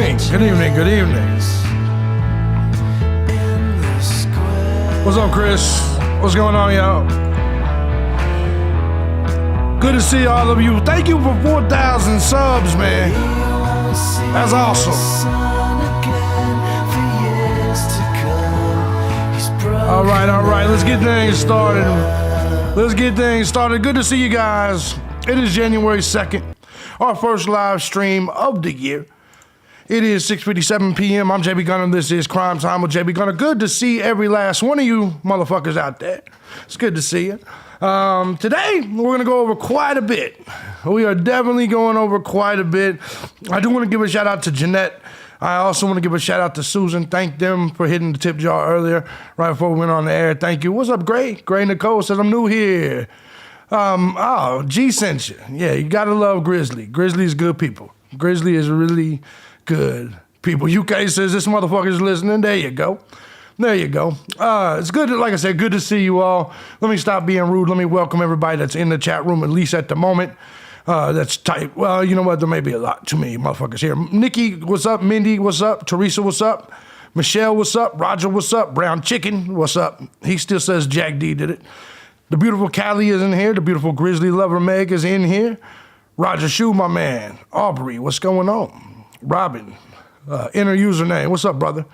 evening, good evening, good evening. What's up, Chris? What's going on, y'all? Good to see all of you. Thank you for 4,000 subs, man. That's awesome. All right, let's get things started. Good to see you guys. It is January 2nd, our first live stream of the year. It is 6:57 p.m. I'm JB Gunner. This is Crime Time with JB Gunner. Good to see every last one of you motherfuckers out there. It's good to see you. Today, we're going to go over quite a bit. We are definitely going over quite a bit. I do want to give a shout out to Jeanette. I also want to give a shout out to Susan. Thank them for hitting the tip jar earlier, right before we went on the air. Thank you. What's up, Gray? Gray Nicole says, I'm new here. G sent you. Yeah, you got to love Grizzly. Grizzly is good people. Grizzly is really good people. UK says this motherfucker's listening. There you go. It's good, like I said, good to see you all. Let me stop being rude. Let me welcome everybody that's in the chat room, at least at the moment. That's tight. Well, you know what? There may be a lot too many motherfuckers here. Nikki, what's up? Mindy, what's up? Teresa, what's up? Michelle, what's up? Roger, what's up? Brown Chicken, what's up? He still says Jack D did it. The beautiful Callie is in here. The beautiful Grizzly Lover Meg is in here. Roger Shoe, my man. Aubrey, what's going on? Robin, inner username. What's up, brother?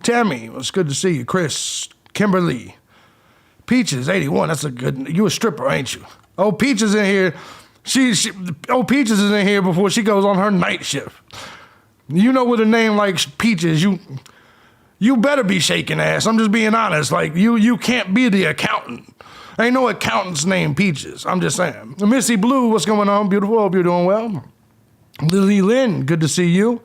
Tammy, it's good to see you. Chris, Kimberly, Peaches, 81. That's a good. You a stripper, ain't you? Oh, Peaches in here. Peaches is in here before she goes on her night shift. You know, with a name like Peaches, you better be shaking ass. I'm just being honest. Like you can't be the accountant. Ain't no accountant's named Peaches. I'm just saying. Missy Blue, what's going on? Beautiful. Hope you're doing well. Lily Lynn, good to see you.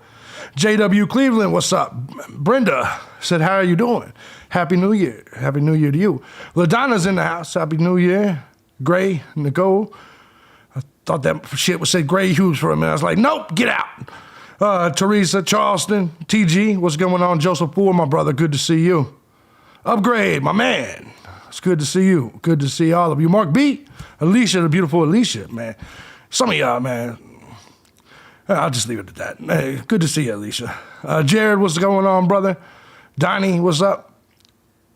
JW Cleveland, what's up? Brenda said, how are you doing? Happy New Year. Happy New Year to you. LaDonna's in the house. Happy New Year. Gray, Nicole. I thought that shit would say Gray Hughes for a minute. I was like, nope, get out. Teresa, Charleston, TG, what's going on? Joseph Ford, my brother, good to see you. Upgrade, my man. It's good to see you. Good to see all of you. Mark B, Alicia, the beautiful Alicia, man. Some of y'all, man. I'll just leave it at that. Hey, good to see you, Alicia. Jared, what's going on, brother? Donnie, what's up?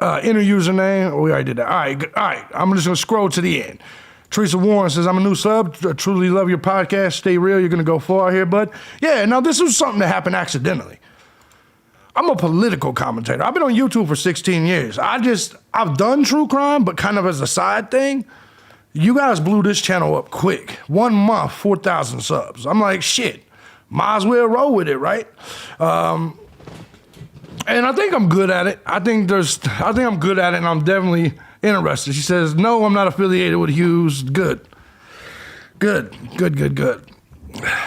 Inner username. Oh, we already did that. All right. I'm just going to scroll to the end. Teresa Warren says, I'm a new sub. I truly love your podcast. Stay real. You're going to go far here, bud. Yeah, now this was something that happened accidentally. I'm a political commentator. I've been on YouTube for 16 years. I've done true crime, but kind of as a side thing. You guys blew this channel up quick. 1 month, 4,000 subs. I'm like, shit, might as well roll with it, right? And I think I'm good at it. I think I'm good at it, and I'm definitely interested. She says, no, I'm not affiliated with Hughes. Good. Nothing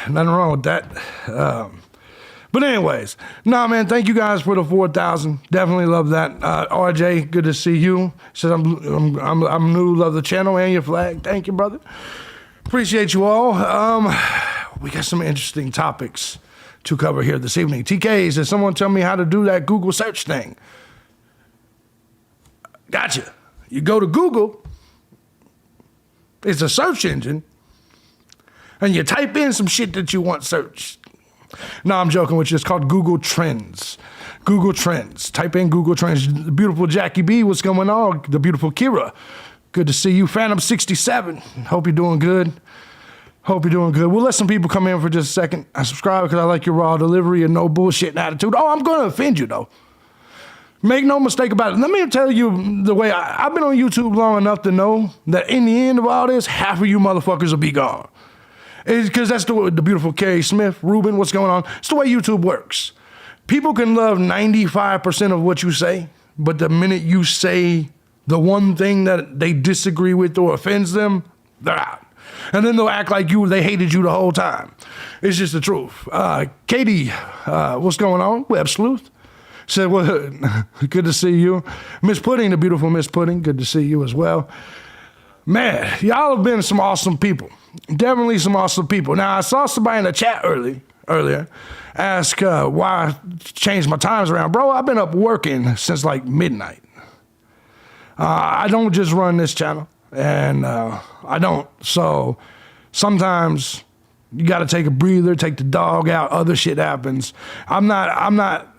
wrong with that. But anyways, man, thank you guys for the 4,000. Definitely love that. RJ, good to see you. Says I'm new, love the channel and your flag. Thank you, brother. Appreciate you all. We got some interesting topics to cover here this evening. TK says, someone tell me how to do that Google search thing. Gotcha. You go to Google. It's a search engine. And you type in some shit that you want searched. No, I'm joking with you. It's called Google Trends. Google Trends. Type in Google Trends. The beautiful Jackie B, what's going on? The beautiful Kira. Good to see you. Phantom 67. Hope you're doing good. We'll let some people come in for just a second. I subscribe because I like your raw delivery and no bullshit attitude. Oh, I'm going to offend you, though. Make no mistake about it. Let me tell you the way I've been on YouTube long enough to know that in the end of all this, half of you motherfuckers will be gone. It's because that's the beautiful Carrie Smith, Ruben, what's going on? It's the way YouTube works. People can love 95% of what you say, but the minute you say the one thing that they disagree with or offends them, they're out. And then they'll act like they hated you the whole time. It's just the truth. Katie, what's going on? Web Sleuth said, well, good to see you. Miss Pudding, the beautiful Miss Pudding, good to see you as well. Man, y'all have been some awesome people. Definitely some awesome people. Now, I saw somebody in the chat earlier ask why I changed my times around. Bro, I've been up working since like midnight. I don't just run this channel, and I don't. So sometimes You got to take a breather, take the dog out, other shit happens. I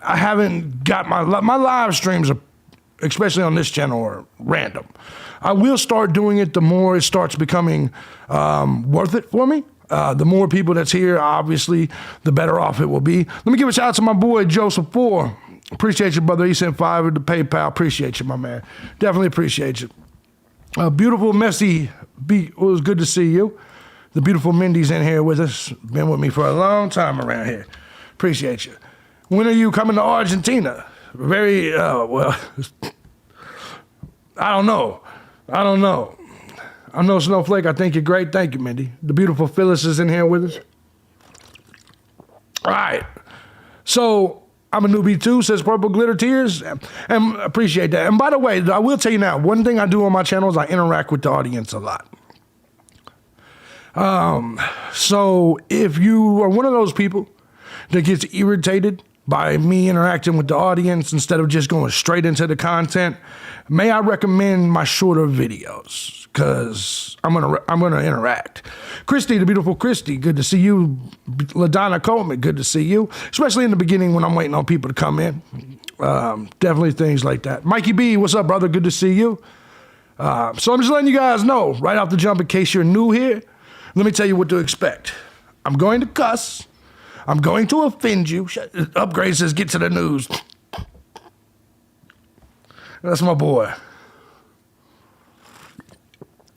haven't got my live streams, especially on this channel, are random. I will start doing it the more it starts becoming worth it for me. The more people that's here, obviously, the better off it will be. Let me give a shout out to my boy, Joseph 4. Appreciate you, brother. He sent $5 to PayPal. Appreciate you, my man. Definitely appreciate you. Beautiful, messy beat. It was good to see you. The beautiful Mindy's in here with us. Been with me for a long time around here. Appreciate you. When are you coming to Argentina? Very, well, I don't know. I'm no snowflake. I think you're great. Thank you, Mindy. The beautiful Phyllis is in here with us. All right. So I'm a newbie too, says Purple Glitter Tears. And appreciate that. And by the way, I will tell you now, one thing I do on my channel is I interact with the audience a lot. So if you are one of those people that gets irritated by me interacting with the audience instead of just going straight into the content, may I recommend my shorter videos, because I'm gonna interact. Christy, the beautiful Christy, good to see you. LaDonna Coleman, good to see you, especially in the beginning when I'm waiting on people to come in. Definitely things like that. Mikey B, what's up, brother? Good to see you. So I'm just letting you guys know right off the jump, in case you're new here, let me tell you what to expect. I'm going to cuss. I'm going to offend you. Upgrade says, get to the news. That's my boy.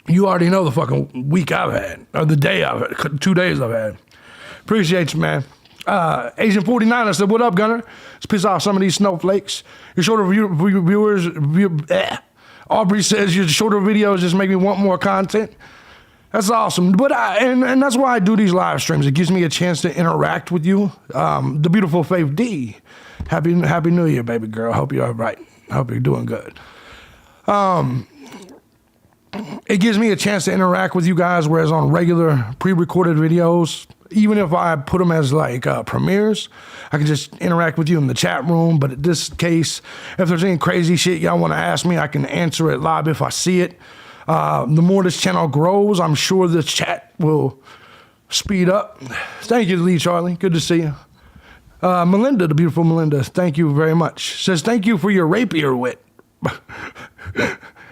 You already know the fucking week I've had, or the day I've had, 2 days I've had. Appreciate you, man. Asian 49, I said, what up, Gunner? Let's piss off some of these snowflakes. Your shorter viewers, Aubrey says your shorter videos just make me want more content. That's awesome. But and that's why I do these live streams. It gives me a chance to interact with you. The beautiful Faith D. Happy New Year, baby girl. Hope you're all right. Hope you're doing good. It gives me a chance to interact with you guys, whereas on regular pre-recorded videos, even if I put them as like premieres, I can just interact with you in the chat room. But in this case, if there's any crazy shit y'all want to ask me, I can answer it live if I see it. The more this channel grows, I'm sure the chat will speed up. Thank you, Lee Charlie. Good to see you. Melinda, the beautiful Melinda, thank you very much. Says, thank you for your rapier wit.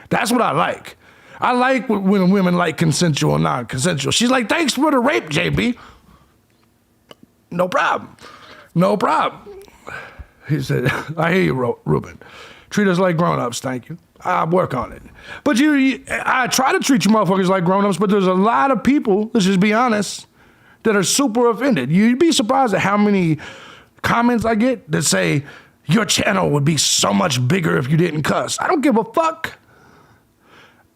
That's what I like. I like when women like consensual and non-consensual. She's like, thanks for the rape, JB. No problem. No problem. He said, I hear you, Ruben. Treat us like grown-ups, thank you. I work on it. But I try to treat you motherfuckers like grown-ups, but there's a lot of people, let's just be honest, that are super offended. You'd be surprised at how many comments I get that say, your channel would be so much bigger if you didn't cuss. I don't give a fuck.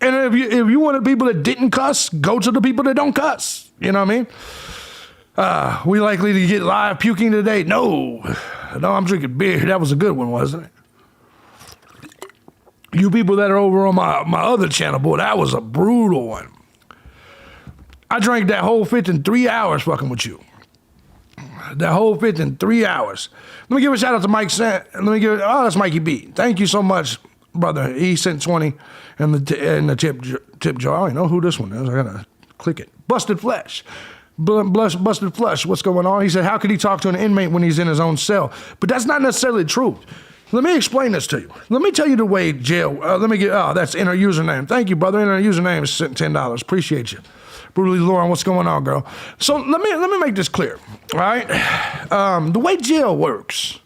And if you wanted people that didn't cuss, go to the people that don't cuss. You know what I mean? We likely to get live puking today? No, I'm drinking beer. That was a good one, wasn't it? You people that are over on my other channel, boy, that was a brutal one. I drank that whole fifth in 3 hours fucking with you. That whole fifth in 3 hours. Let me give a shout out to Mike. That's Mikey B. Thank you so much, brother. He sent 20 in the tip jar. I don't know who this one is. I gotta click it. Busted Flesh. Busted Flesh. What's going on? He said, how could he talk to an inmate when he's in his own cell? But that's not necessarily true. Let me explain this to you. Let me tell you the way jail, that's inner username. Thank you, brother. Inner username is $10. Appreciate you. Brutally Lauren, what's going on, girl? So let me make this clear, all right? The way jail works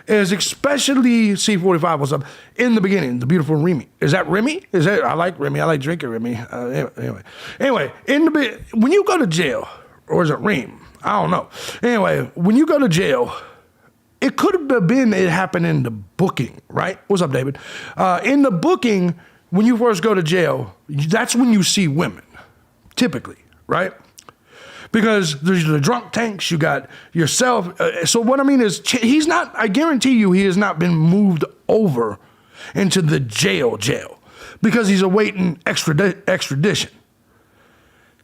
is, especially C45, what's up, in the beginning, the beautiful Remy. Is that Remy? I like Remy. I like drinking Remy. Anyway, when you go to jail, or is it Reem? I don't know. Anyway, when you go to jail, it could have been it happened in the booking, right? What's up, David? In the booking, when you first go to jail, that's when you see women, typically, right? Because there's the drunk tanks, you got yourself. So what I mean is, I guarantee you he has not been moved over into the jail, because he's awaiting extradition.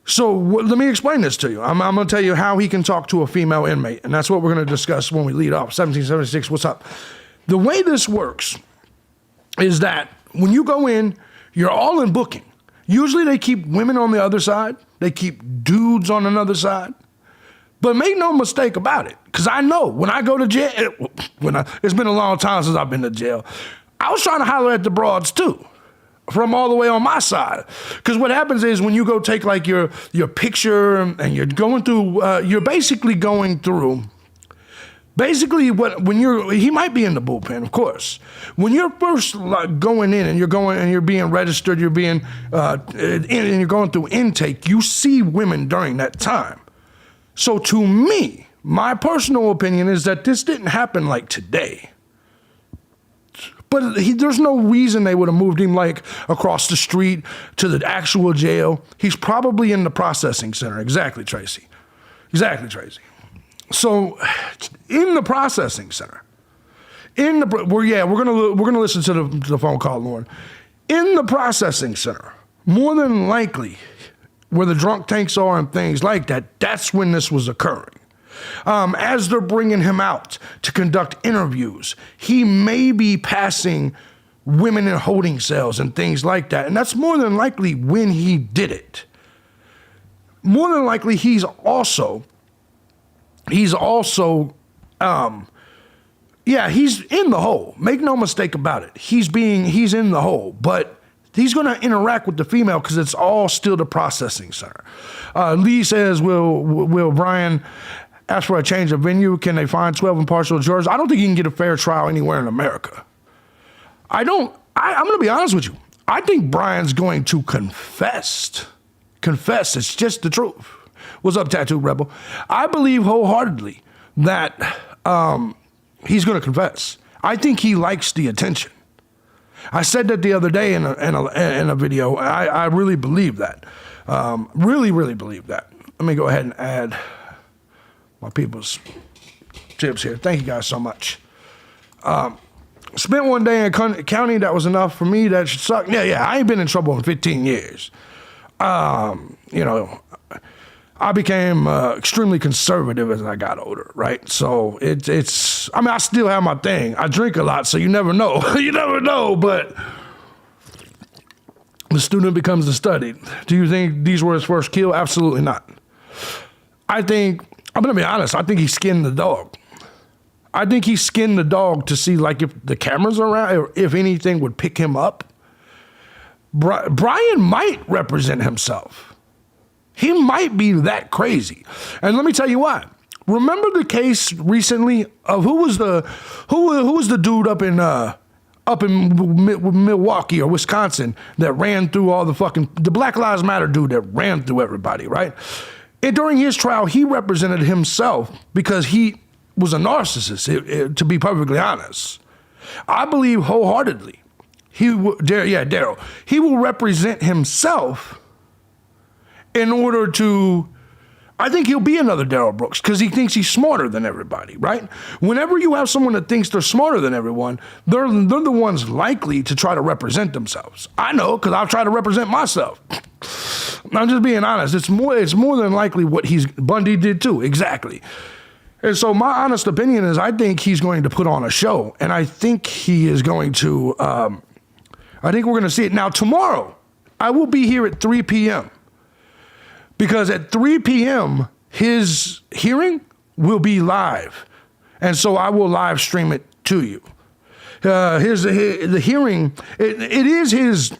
So let me explain this to you. I'm going to tell you how he can talk to a female inmate, and that's what we're going to discuss when we lead off. 1776, what's up? The way this works is that when you go in, you're all in booking. Usually they keep women on the other side. They keep dudes on another side. But make no mistake about it, because I know when I go to jail, it's been a long time since I've been to jail, I was trying to holler at the broads too, from all the way on my side. Because what happens is when you go take like your picture and you're going through, you're basically going through, he might be in the bullpen, of course. When you're first like going in and you're being registered, you're being, and you're going through intake, you see women during that time. So to me, my personal opinion is that this didn't happen like today. But there's no reason they would have moved him like across the street to the actual jail. He's probably in the processing center. Exactly, Tracy. Exactly, Tracy. So in the processing center, we're gonna listen to the phone call, Lauren. In the processing center, more than likely, where the drunk tanks are and things like that, that's when this was occurring. As they're bringing him out to conduct interviews, he may be passing women in holding cells and things like that. And that's more than likely when he did it. More than likely, he's also, he's in the hole. Make no mistake about it. He's in the hole, but he's going to interact with the female because it's all still the processing center. Lee says, will Bryan ask for a change of venue? Can they find 12 impartial jurors? I don't think you can get a fair trial anywhere in America. I'm going to be honest with you. I think Bryan's going to confess. It's just the truth. What's up, Tattoo Rebel? I believe wholeheartedly that he's going to confess. I think he likes the attention. I said that the other day in a video. I really believe that. Really believe that. Let me go ahead and add my people's tips here. Thank you guys so much. Spent one day in county. That was enough for me. That should suck. Yeah. I ain't been in trouble in 15 years. I became extremely conservative as I got older, right? So I still have my thing. I drink a lot, so you never know. You never know, but the student becomes the studied. Do you think these were his first kill? Absolutely not. I'm going to be honest, I think he skinned the dog. I think he skinned the dog to see like if the cameras are around, or if anything would pick him up. Bryan might represent himself. He might be that crazy. And let me tell you why. Remember the case recently of who was the dude up in Milwaukee or Wisconsin that ran through all the Black Lives Matter dude that ran through everybody, right? And during his trial, he represented himself because he was a narcissist, to be perfectly honest. I believe wholeheartedly, Daryl, he will represent himself in order to, I think he'll be another Darrell Brooks because he thinks he's smarter than everybody, right? Whenever you have someone that thinks they're smarter than everyone, they're the ones likely to try to represent themselves. I know because I've tried to represent myself. I'm just being honest. It's more than likely what Bundy did too, exactly. And so my honest opinion is I think he's going to put on a show, and I think he is going to, I think we're going to see it. Now tomorrow, I will be here at 3 p.m. because at 3 p.m., his hearing will be live. And so I will live stream it to you. The hearing, it is his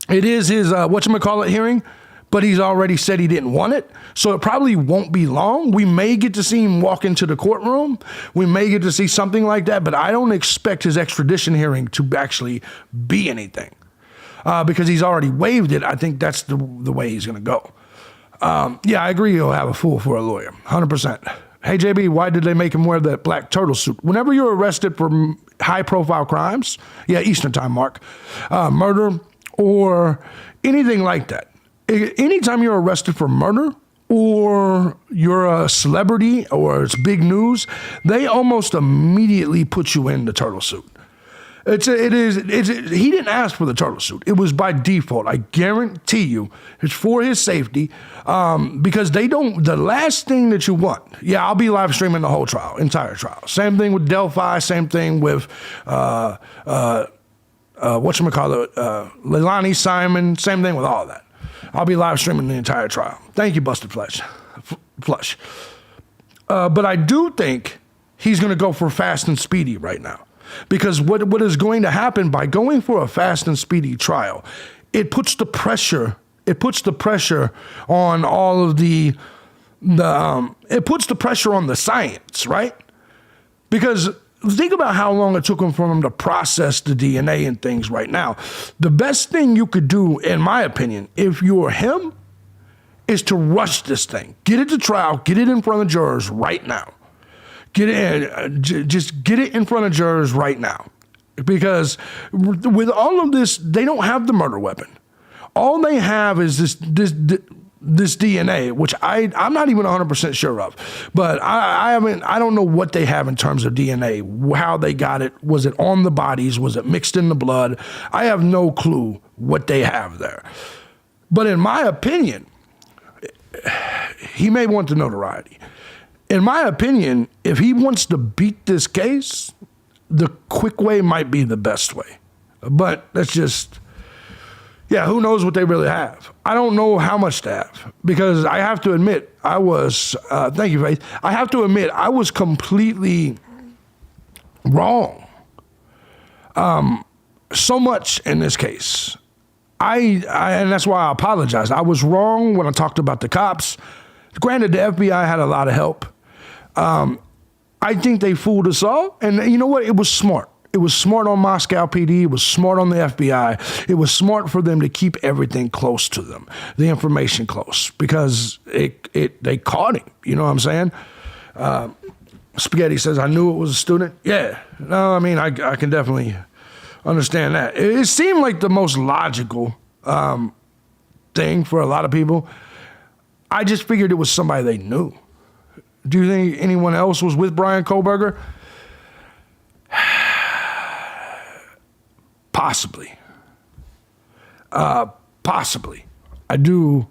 whatchamacallit hearing, but he's already said he didn't want it. So it probably won't be long. We may get to see him walk into the courtroom. We may get to see something like that, but I don't expect his extradition hearing to actually be anything because he's already waived it. I think that's the way he's going to go. Yeah, I agree he'll have a fool for a lawyer, 100%. Hey, JB, why did they make him wear that black turtle suit? Whenever you're arrested for high-profile crimes, yeah, Eastern time, Mark, murder or anything like that, anytime you're arrested for murder or you're a celebrity or it's big news, they almost immediately put you in the turtle suit. He didn't ask for the turtle suit. It was by default. I guarantee you it's for his safety because the last thing that you want, yeah, I'll be live streaming the whole trial, entire trial. Same thing with Delphi, same thing with Leilani, Simon, same thing with all of that. I'll be live streaming the entire trial. Thank you, Busted Flush. But I do think he's going to go for fast and speedy right now. Because what is going to happen by going for a fast and speedy trial, it puts the pressure on all of it puts the pressure on the science, right? Because think about how long it took for him to process the DNA and things right now. The best thing you could do, in my opinion, if you're him, is to rush this thing. Get it to trial, get it in front of jurors right now. Just get it in front of jurors right now. Because with all of this, they don't have the murder weapon. All they have is this DNA, which I'm not even 100% sure of. But I don't know what they have in terms of DNA, how they got it. Was it on the bodies? Was it mixed in the blood? I have no clue what they have there. But in my opinion, he may want the notoriety. In my opinion, if he wants to beat this case, the quick way might be the best way. But that's just, who knows what they really have. I don't know how much to have, because I have to admit, thank you, Faith. I have to admit, I was completely wrong. So much in this case. And that's why I apologize. I was wrong when I talked about the cops. Granted, the FBI had a lot of help. I think they fooled us all. And you know what? It was smart. It was smart on Moscow PD. It was smart on the FBI. It was smart for them to keep everything close to them, the information close, because they caught him. You know what I'm saying? Spaghetti says, I knew it was a student. Yeah. No, I mean, I can definitely understand that. It seemed like the most logical thing for a lot of people. I just figured it was somebody they knew. Do you think anyone else was with Bryan Kohberger? Possibly. Possibly. I do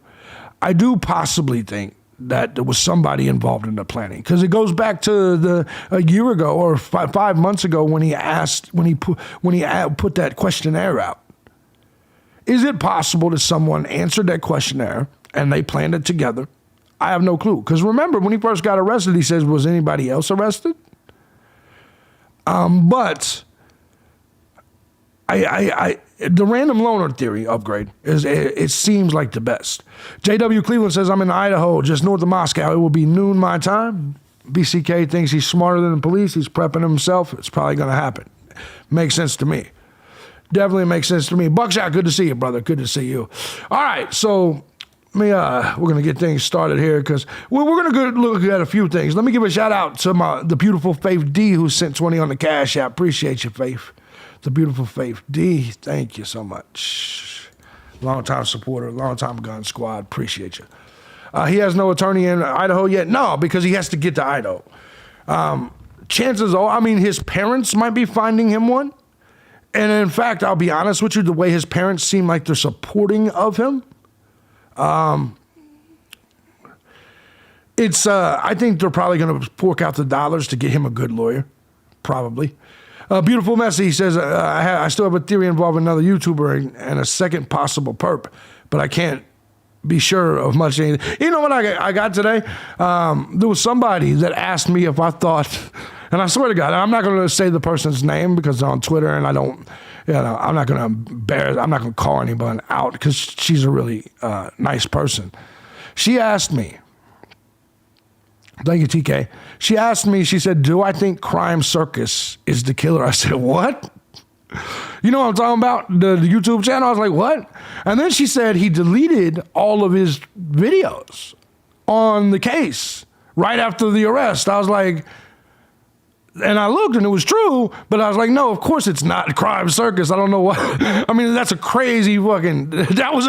possibly think that there was somebody involved in the planning, because it goes back to a year ago or 5 months ago when he put that questionnaire out. Is it possible that someone answered that questionnaire and they planned it together? I have no clue. Because remember, when he first got arrested, he says, was anybody else arrested? But the random loaner theory upgrade it seems like the best. JW Cleveland says, I'm in Idaho, just north of Moscow. It will be noon my time. BCK thinks he's smarter than the police. He's prepping himself. It's probably going to happen. Makes sense to me. Definitely makes sense to me. Buckshot, good to see you, brother. Good to see you. All right, so we're going to get things started here, because we're going to look at a few things. Let me give a shout out to the beautiful Faith D, who sent 20 on the Cash App. Appreciate you, Faith. The beautiful Faith D, thank you so much. Long-time supporter, long-time gun squad. Appreciate you. He has no attorney in Idaho yet? No, because he has to get to Idaho. Chances are, his parents might be finding him one. And in fact, I'll be honest with you, the way his parents seem like they're supporting of him, I think they're probably going to fork out the dollars to get him a good lawyer. Probably. Beautiful Messy, he says, I still have a theory involving another YouTuber and a second possible perp, but I can't be sure of much. You know what I got today? There was somebody that asked me if I thought, and I swear to God, I'm not going to say the person's name because they're on Twitter, and I'm not going to call anyone out because she's a really nice person. She asked me, thank you, TK. She asked me, she said, do I think Crime Circus is the killer? I said, what? You know what I'm talking about? The YouTube channel? I was like, what? And then she said he deleted all of his videos on the case right after the arrest. I was like, and I looked and it was true, but I was like, no, of course it's not Crime Circus. I don't know what. That was a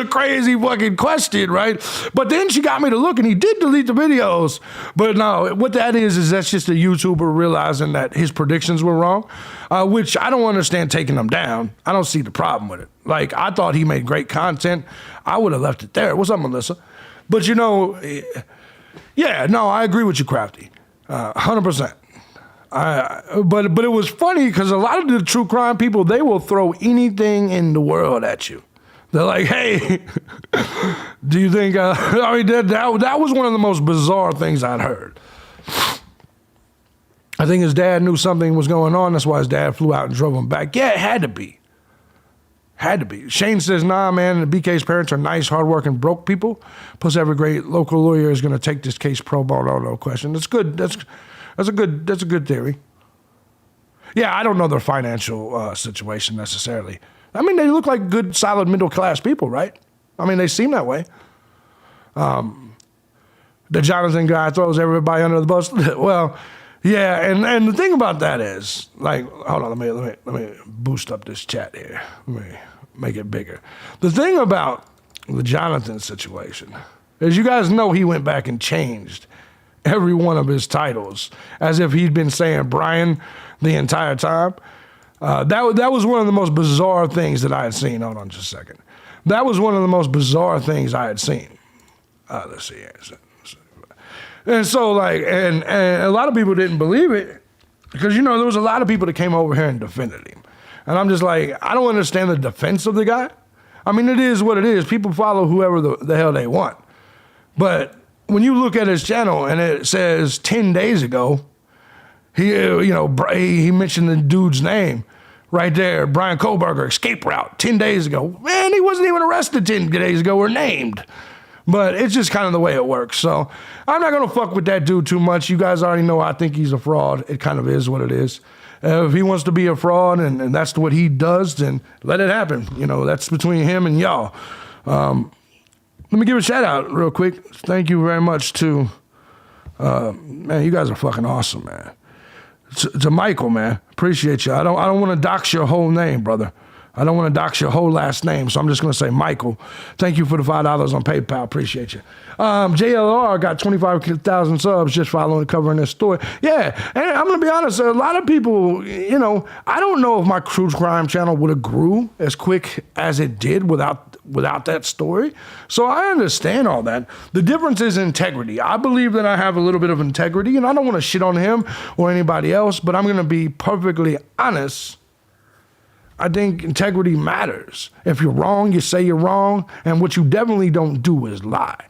crazy fucking question, right? But then she got me to look and he did delete the videos. But no, what that is that's just a YouTuber realizing that his predictions were wrong, which I don't understand taking them down. I don't see the problem with it. Like, I thought he made great content. I would have left it there. What's up, Melissa? But I agree with you, Crafty. 100%. But it was funny because a lot of the true crime people, they will throw anything in the world at you. They're like, hey, do you think, I mean, that was one of the most bizarre things I'd heard. I think his dad knew something was going on. That's why his dad flew out and drove him back. Yeah, it had to be. Had to be. Shane says, nah, man, the BK's parents are nice, hardworking, broke people. Plus, every great local lawyer is going to take this case pro bono, no question. That's good. That's a good theory. Yeah, I don't know their financial situation necessarily. I mean, they look like good, solid, middle-class people, right? I mean, they seem that way. The Jonathan guy throws everybody under the bus. Well, yeah, and the thing about that is, like, hold on, let me boost up this chat here. Let me make it bigger. The thing about the Jonathan situation is, you guys know he went back and changed every one of his titles as if he'd been saying Bryan the entire time. That was one of the most bizarre things that I had seen. Hold on just a second. That was one of the most bizarre things I had seen. Let's see here. And so, like, and a lot of people didn't believe it because, you know, there was a lot of people that came over here and defended him. And I'm just like, I don't understand the defense of the guy. I mean, it is what it is. People follow whoever the hell they want. But when you look at his channel and it says 10 days ago, he mentioned the dude's name right there, Bryan Kohberger, escape route, 10 days ago. Man, he wasn't even arrested 10 days ago or named. But it's just kind of the way it works. So I'm not going to fuck with that dude too much. You guys already know I think he's a fraud. It kind of is what it is. If he wants to be a fraud and that's what he does, then let it happen. You know, that's between him and y'all. Let me give a shout out real quick. Thank you very much to, man, you guys are fucking awesome, man. To Michael, man, appreciate you. I don't want to dox your whole name, brother. I don't want to dox your whole last name, so I'm just going to say Michael. Thank you for the $5 on PayPal. Appreciate you. JLR got 25,000 subs just following covering this story. Yeah, and I'm going to be honest, a lot of people, you know, I don't know if my true crime channel would have grew as quick as it did without that story. So I understand all that. The difference is integrity. I believe that I have a little bit of integrity, and I don't want to shit on him or anybody else, but I'm going to be perfectly honest. I think integrity matters. If you're wrong, you say you're wrong, and what you definitely don't do is lie.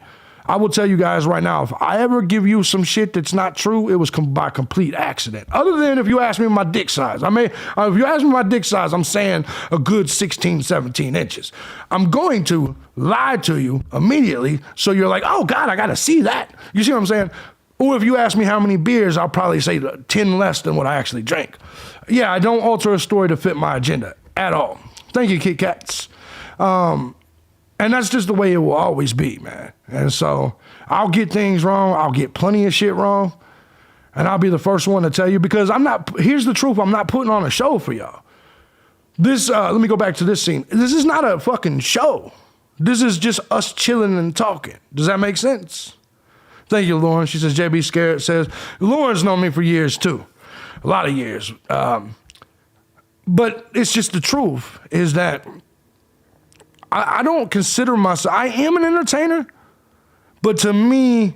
I will tell you guys right now, if I ever give you some shit that's not true, it was by complete accident. Other than if you ask me my dick size. If you ask me my dick size, I'm saying a good 16, 17 inches. I'm going to lie to you immediately, so you're like, oh God, I gotta see that. You see what I'm saying? Or if you ask me how many beers, I'll probably say 10 less than what I actually drank. Yeah, I don't alter a story to fit my agenda at all. Thank you, Kit Kats. And that's just the way it will always be, man. And so I'll get things wrong. I'll get plenty of shit wrong. And I'll be the first one to tell you, because here's the truth, I'm not putting on a show for y'all. Let me go back to this scene. This is not a fucking show. This is just us chilling and talking. Does that make sense? Thank you, Lauren. She says, JB Scared says, Lauren's known me for years too. A lot of years. But it's just the truth is that I don't consider myself, I am an entertainer, but to me,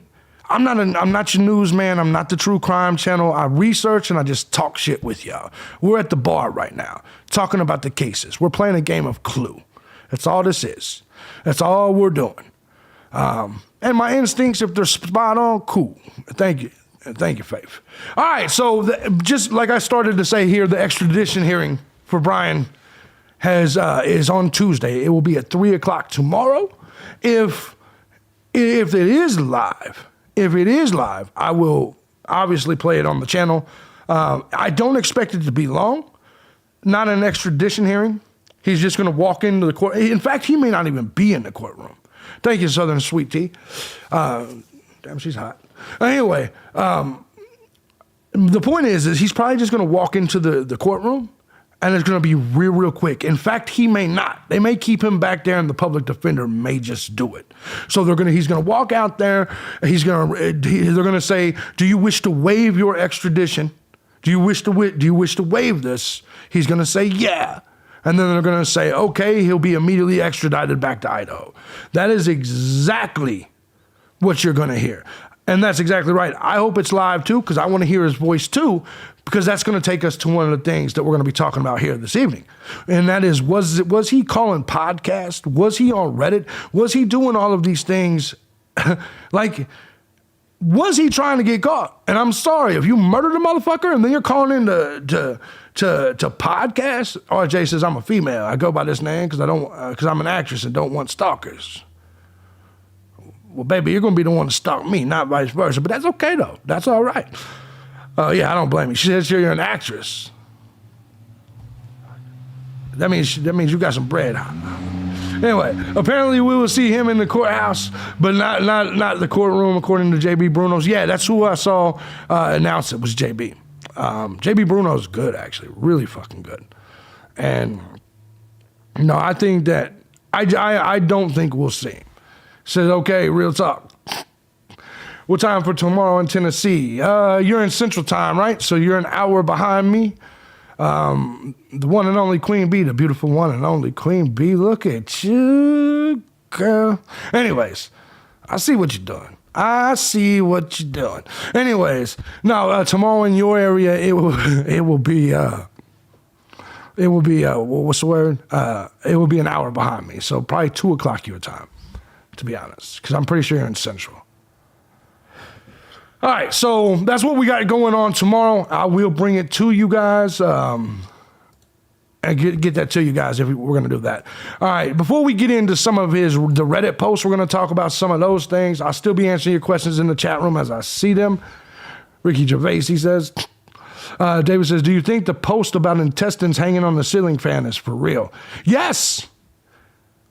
I'm not your newsman. I'm not the true crime channel. I research and I just talk shit with y'all. We're at the bar right now, talking about the cases. We're playing a game of Clue. That's all this is. That's all we're doing. And my instincts, if they're spot on, cool. Thank you. Thank you, Faith. All right, so just like I started to say here, the extradition hearing for Bryan is on Tuesday. It will be at 3 o'clock tomorrow. If it is live, I will obviously play it on the channel. I don't expect it to be long. Not an extradition hearing. He's just going to walk into the court. In fact, he may not even be in the courtroom. Thank you, Southern Sweet Tea. Damn, she's hot. Anyway, the point is he's probably just going to walk into the courtroom, and it's going to be real quick. In fact, he may not. They may keep him back there, and the public defender may just do it. So he's going to walk out there. They're going to say, "Do you wish to waive your extradition? Do you wish to waive this?" He's going to say, "Yeah." And then they're going to say, okay, he'll be immediately extradited back to Idaho. That is exactly what you're going to hear. And that's exactly right. I hope it's live too, because I want to hear his voice too, because that's going to take us to one of the things that we're going to be talking about here this evening. And that is, was he calling podcasts? Was he on Reddit? Was he doing all of these things? Like, was he trying to get caught? And I'm sorry, if you murdered a motherfucker and then you're calling in to podcast. RJ says, I'm a female. I go by this name because I'm an actress and don't want stalkers. Well, baby, you're going to be the one to stalk me, not vice versa. But that's okay, though. That's all right. Yeah, I don't blame you. She says you're an actress. That means you got some bread. Anyway, apparently we will see him in the courthouse, but not the courtroom, according to JB Bruno's. Yeah, that's who I saw announce it was JB. JB Bruno's good, actually. Really fucking good. And, no, I think that, I don't think we'll see him. Says, okay, real talk. What time for tomorrow in Tennessee? You're in Central Time, right? So you're an hour behind me. The one and only Queen Bee, the beautiful one and only Queen Bee. Look at you, girl. Anyways, I see what you're doing. Anyways, now tomorrow in your area, it will be what's the word? It will be an hour behind me. So probably 2:00 your time, to be honest, because I'm pretty sure you're in Central. All right, so that's what we got going on tomorrow. I will bring it to you guys and get that to you guys if we're going to do that. All right, before we get into some of the Reddit posts, we're going to talk about some of those things. I'll still be answering your questions in the chat room as I see them. Ricky Gervais, he says. David says, do you think the post about intestines hanging on the ceiling fan is for real? Yes.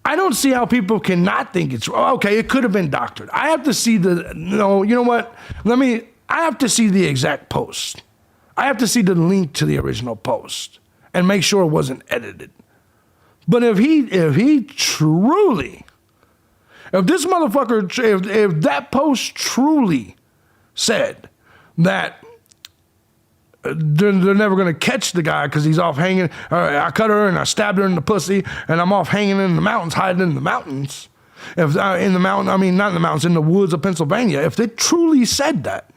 I don't see how people cannot think it's okay. It could have been doctored. I have to see you know what? I have to see the exact post. I have to see the link to the original post and make sure it wasn't edited. But if that post truly said that they're never going to catch the guy because he's off hanging. I cut her and I stabbed her in the pussy and I'm off hanging in the mountains, hiding in the mountains. In the woods of Pennsylvania. If they truly said that,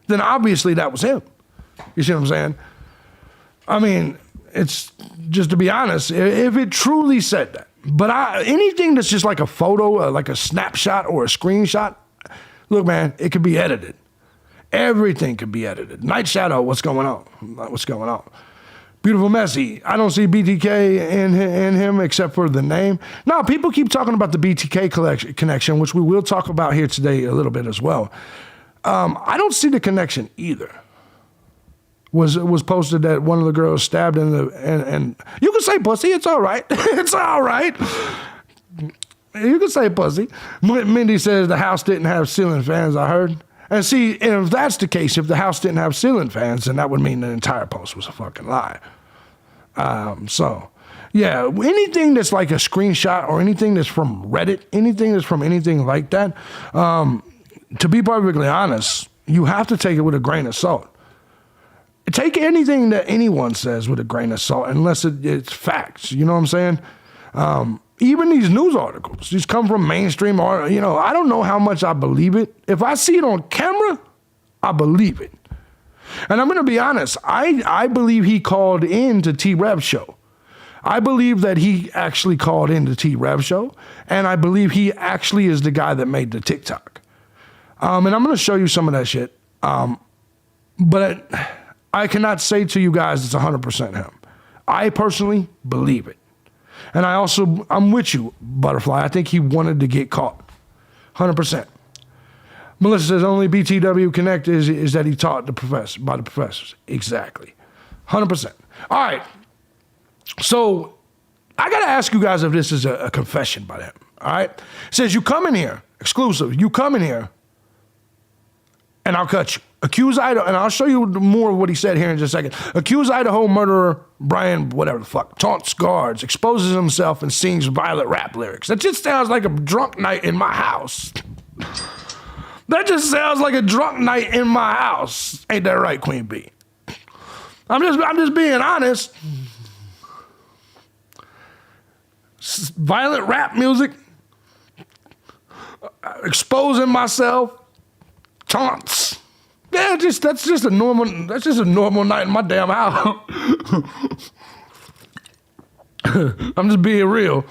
then obviously that was him. You see what I'm saying? I mean, it's just to be honest, if it truly said that. But anything that's just like a photo, like a snapshot or a screenshot, look, man, it could be edited. Everything could be edited. Night Shadow, what's going on? Beautiful Messi. I don't see BTK in him except for the name. No, people keep talking about the BTK connection, which we will talk about here today a little bit as well. I don't see the connection either. Was posted that one of the girls stabbed in and you can say pussy, it's all right. It's all right. You can say pussy. Mindy says the house didn't have ceiling fans, I heard. And see, if that's the case, if the house didn't have ceiling fans, then that would mean the entire post was a fucking lie. So, yeah, anything that's like a screenshot or anything that's from Reddit, anything that's from anything like that, to be perfectly honest, you have to take it with a grain of salt. Take anything that anyone says with a grain of salt, unless it's facts. You know what I'm saying? Even these news articles, these come from mainstream art. You know, I don't know how much I believe it. If I see it on camera, I believe it. And I'm going to be honest. I believe he called in to T-Rev's show. I believe that he actually called in to T-Rev's show. And I believe he actually is the guy that made the TikTok. And I'm going to show you some of that shit. But I cannot say to you guys it's 100% him. I personally believe it. And I'm with you, Butterfly. I think he wanted to get caught. 100%. Melissa says only BTW Connect is that he taught by the professors. Exactly. 100%. All right. So I got to ask you guys if this is a confession by them. All right. It says you come in here, exclusive. You come in here and I'll cut you. Accuse Idaho, and I'll show you more of what he said here in just a second. Accuse Idaho murderer Bryan, whatever the fuck, taunts guards, exposes himself, and sings violent rap lyrics. That just sounds like a drunk night in my house. That just sounds like a drunk night in my house. Ain't that right, Queen Bee? I'm just being honest. Violent rap music, exposing myself. taunts. Yeah, that's just a normal night in my damn house. I'm just being real.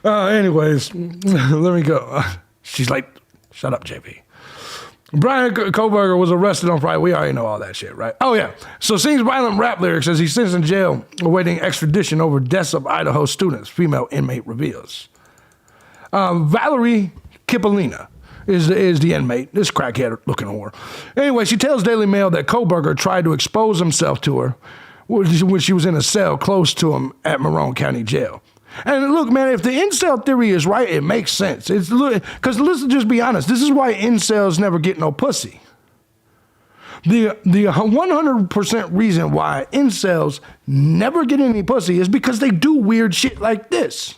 Anyways, let me go. She's like, shut up, JP. Bryan Kohberger was arrested on Friday. We already know all that shit, right? Oh, yeah. So sings violent rap lyrics as he sits in jail awaiting extradition over deaths of Idaho students, female inmate reveals. Valerie Kipolina is the inmate, this crackhead-looking whore. Anyway, she tells Daily Mail that Kohberger tried to expose himself to her when she was in a cell close to him at Maroon County Jail. And look, man, if the incel theory is right, it makes sense. Because let's just be honest, this is why incels never get no pussy. The 100% reason why incels never get any pussy is because they do weird shit like this.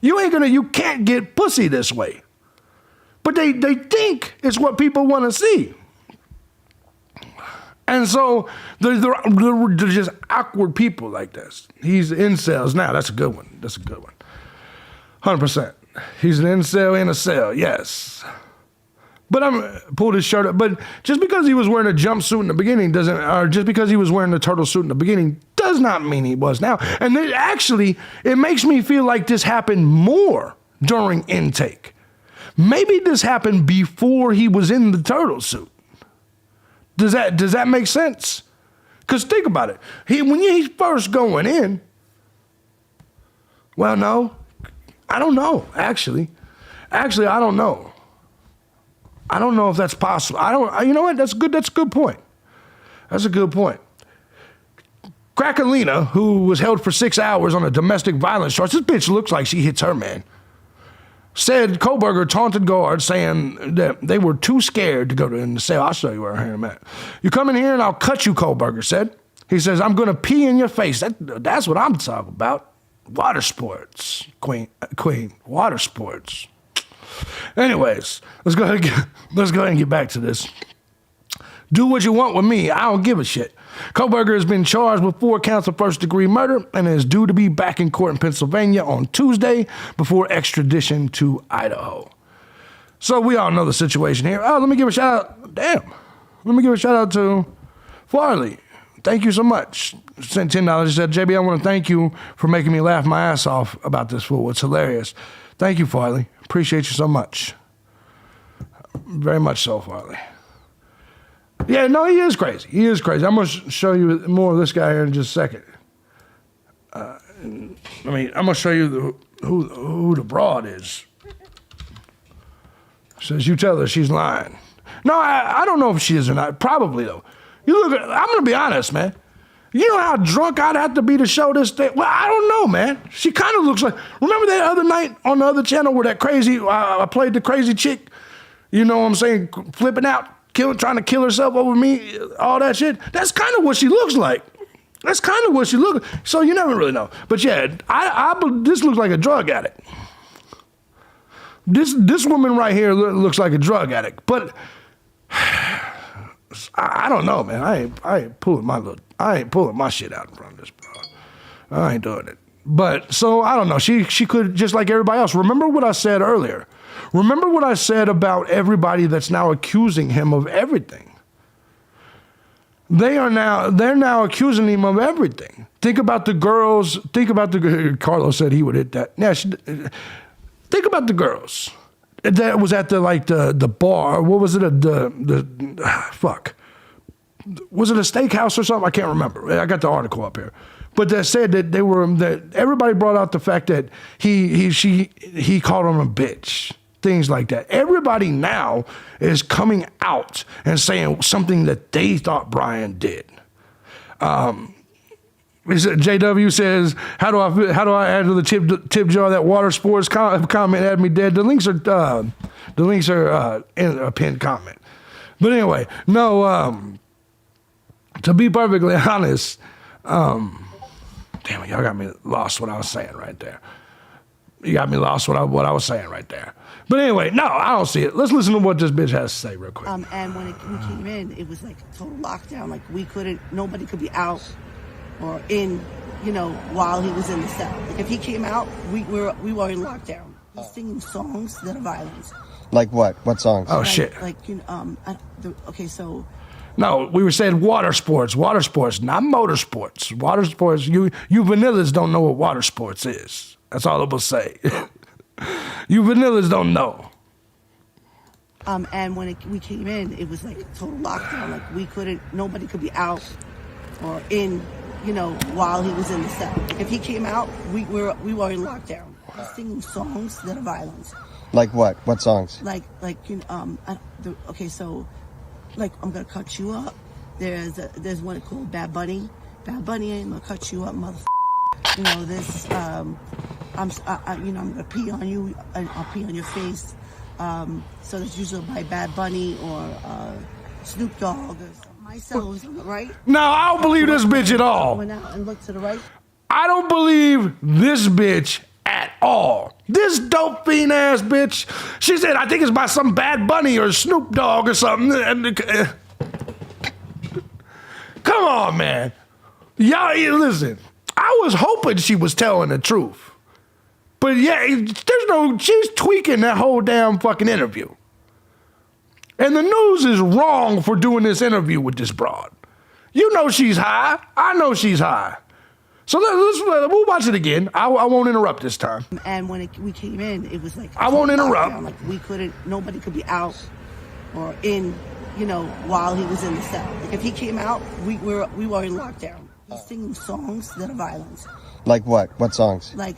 You can't get pussy this way. But they think it's what people want to see. And so they're just awkward people like this. He's incels now. That's a good one. 100%. He's an incel in a cell, yes. But I'm pulled his shirt up. But just because he was wearing a jumpsuit in the beginning just because he was wearing the turtle suit in the beginning does not mean he was now. And it makes me feel like this happened more during intake. Maybe this happened before he was in the turtle suit. Does that make sense? Because think about it. When he's first going in, well, no, I don't know, actually. Actually, I don't know. I don't know if that's possible. You know what? That's a good point. That's a good point. Krakalina, who was held for 6 hours on a domestic violence charge, this bitch looks like she hits her man, said Kohberger taunted guards, saying that they were too scared to go in the cell. I'll show you where I hear him at. You come in here and I'll cut you, Kohberger said. He says, I'm going to pee in your face. That's what I'm talking about. Water sports, queen, water sports. Anyways, let's go ahead and get back to this. Do what you want with me. I don't give a shit. Kohberger has been charged with 4 counts of first-degree murder and is due to be back in court in Pennsylvania on Tuesday before extradition to Idaho. So we all know the situation here. Oh, let me give a shout-out. Let me give a shout-out to Farley. Thank you so much. Sent $10. He said, JB, I want to thank you for making me laugh my ass off about this fool. It's hilarious. Thank you, Farley. Appreciate you so much. Very much so, Farley. Yeah, no, he is crazy. I'm going to show you more of this guy here in just a second. I'm going to show you who the broad is. Says, you tell her she's lying. No, I don't know if she is or not. Probably, though. I'm going to be honest, man. You know how drunk I'd have to be to show this thing? Well, I don't know, man. She kind of looks like... Remember that other night on the other channel where that crazy... I played the crazy chick? You know what I'm saying? Flipping out. Trying to kill herself over me, all that shit. That's kind of what she looks like. So you never really know. But yeah, this looks like a drug addict. This woman right here looks like a drug addict. But I don't know, man. I ain't pulling my shit out in front of this, bro. I ain't doing it. But so I don't know. She could, just like everybody else. Remember what I said earlier. Remember what I said about everybody that's now accusing him of everything. They're now accusing him of everything. Think about the girls. Carlos said he would hit that. Yeah, think about the girls that was at the bar. What was it? Fuck. Was it a steakhouse or something? I can't remember. I got the article up here. But that said that everybody brought out the fact that he called him a bitch. Things like that. Everybody now is coming out and saying something that they thought Bryan did. JW says, how do I add to the tip jar that water sports comment had me dead? The links are in a pinned comment. But anyway, no. To be perfectly honest, damn it, y'all got me lost what I was saying right there. You got me lost what I was saying right there. But anyway, no, I don't see it. Let's listen to what this bitch has to say real quick. And when we came in, it was like a total lockdown. Like nobody could be out or in, while he was in the cell. Like if he came out, we were in lockdown. singing songs that are violent. Like what? What songs? Oh, shit. Okay, so No, we were saying water sports, not motorsports. Water sports, you vanillas don't know what water sports is. That's all I'm gonna say. You vanillas don't know. and when we came in, it was like a total lockdown. Like nobody could be out or in, while he was in the cell. If he came out, we were in lockdown. Singing songs that are violent. Like what? What songs? Okay, so like I'm gonna cut you up. There's one called Bad Bunny. Bad Bunny ain't gonna cut you up, motherfucker. This I'm gonna pee on you and I'll pee on your face. So that's usually by Bad Bunny or Snoop Dogg or something. My cell was on the right. No, I don't believe this bitch at all. Went out and looked to the right. I don't believe this bitch at all. This dope fiend ass bitch. She said, I think it's by some Bad Bunny or Snoop Dogg or something. Come on, man. Y'all, listen. I was hoping she was telling the truth. But yeah, she's tweaking that whole damn fucking interview. And the news is wrong for doing this interview with this broad. You know she's high. I know she's high. So we'll watch it again. I won't interrupt this time. And when we came in, it was like I won't interrupt. Lockdown. Like nobody could be out or in, while he was in the cell. Like if he came out, we were in lockdown. He's singing songs that are violent. Like what? What songs? Okay,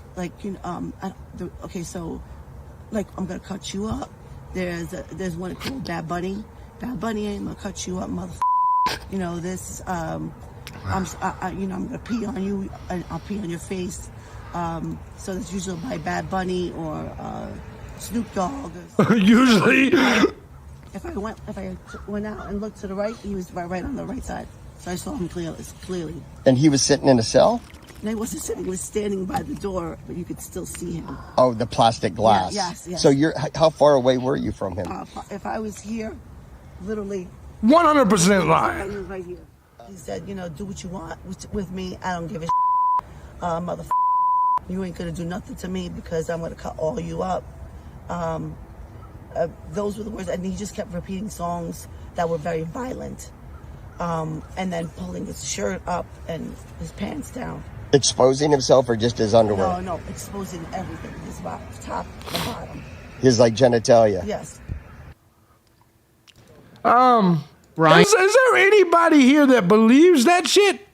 so like I'm gonna cut you up. There's one called Bad Bunny. Bad Bunny ain't gonna cut you up, motherfucker. This I'm gonna pee on you and I'll pee on your face. So that's usually by Bad Bunny or Snoop Dogg. Usually. If I went out and looked to the right, he was right on the right side. So I saw him clearly. And he was sitting in a cell? No, he wasn't sitting. He was standing by the door, but you could still see him. Oh, the plastic glass. Yeah, yes. So how far away were you from him? If I was here, literally 100% lying. He was right here. He said, do what you want with me. I don't give a motherfucker. You ain't gonna do nothing to me because I'm gonna cut all you up. Those were the words, and he just kept repeating songs that were very violent, and then pulling his shirt up and his pants down. Exposing himself or just his underwear? No, exposing everything. His top and bottom. His genitalia? Yes. Bryan. Is there anybody here that believes that shit?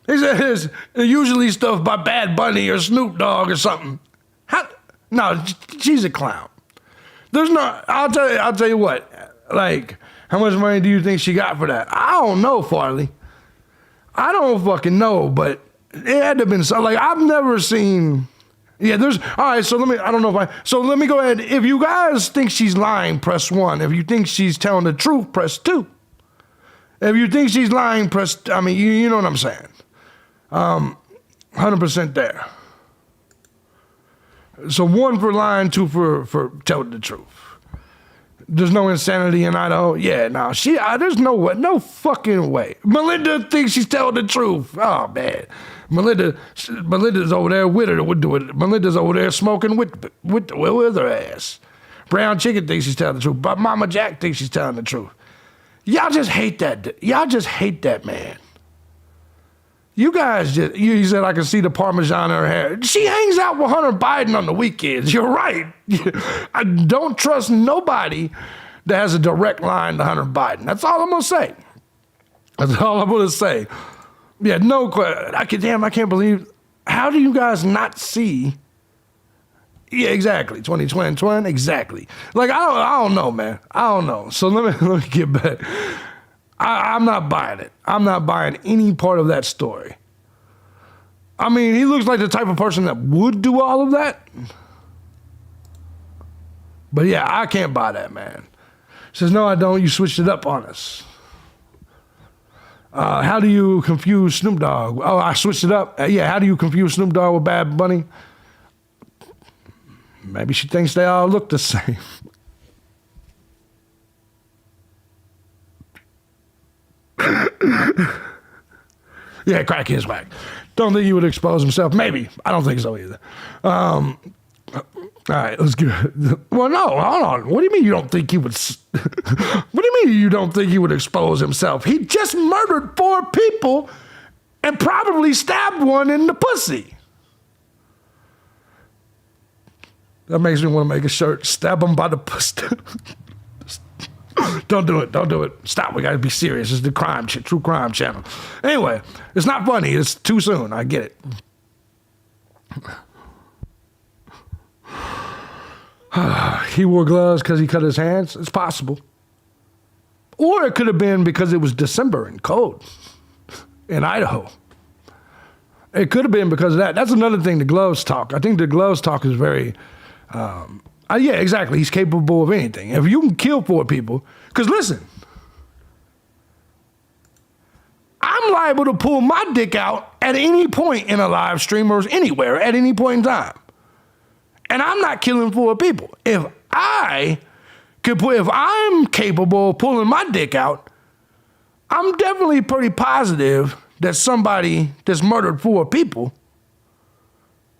He says usually stuff by Bad Bunny or Snoop Dogg or something. No, she's a clown. There's no. I'll tell you what. Like, how much money do you think she got for that? I don't know, Farley. I don't fucking know, but it had to have been so. Like, I've never seen. Yeah, there's. All right, so let me go ahead. If you guys think she's lying, press 1. If you think she's telling the truth, press 2. If you think she's lying, you know what I'm saying. 100% there. So 1 for lying, 2 for telling the truth. There's no insanity in Idaho. Yeah, no, there's no way, no fucking way. Melinda thinks she's telling the truth. Oh man, Melinda's over there with her. Melinda's over there smoking with her ass. Brown Chicken thinks she's telling the truth, but Mama Jack thinks she's telling the truth. Y'all just hate that. Y'all just hate that man. You guys you said I can see the Parmesan in her hair. She hangs out with Hunter Biden on the weekends. You're right. I don't trust nobody that has a direct line to Hunter Biden. That's all I'm going to say. That's all I'm going to say. Yeah, no question. I can't believe. How do you guys not see? Yeah, exactly. 2020, exactly. Like, I don't know, man. I don't know. So let me get back. I'm not buying it. I'm not buying any part of that story. I mean, he looks like the type of person that would do all of that. But yeah, I can't buy that, man. He says, no, I don't. You switched it up on us. How do you confuse Snoop Dogg? Oh, I switched it up. Yeah, how do you confuse Snoop Dogg with Bad Bunny? Maybe she thinks they all look the same. Yeah, crack his whack. Don't think he would expose himself. Maybe. I don't think so either. All right, let's get it. Well, no, hold on. What do you mean you don't think he would? What do you mean you don't think he would expose himself? He just murdered 4 people and probably stabbed one in the pussy. That makes me want to make a shirt. Stab him by the pussy. Don't do it. Don't do it. Stop. We got to be serious. It's the true crime channel. Anyway, it's not funny. It's too soon. I get it. He wore gloves because he cut his hands. It's possible. Or it could have been because it was December and cold in Idaho. It could have been because of that. That's another thing, the gloves talk. I think the gloves talk is very, yeah, exactly. He's capable of anything. If you can kill 4 people, because listen, I'm liable to pull my dick out at any point in a live stream or anywhere at any point in time. And I'm not killing 4 people. If I'm capable of pulling my dick out, I'm definitely pretty positive that somebody that's murdered 4 people,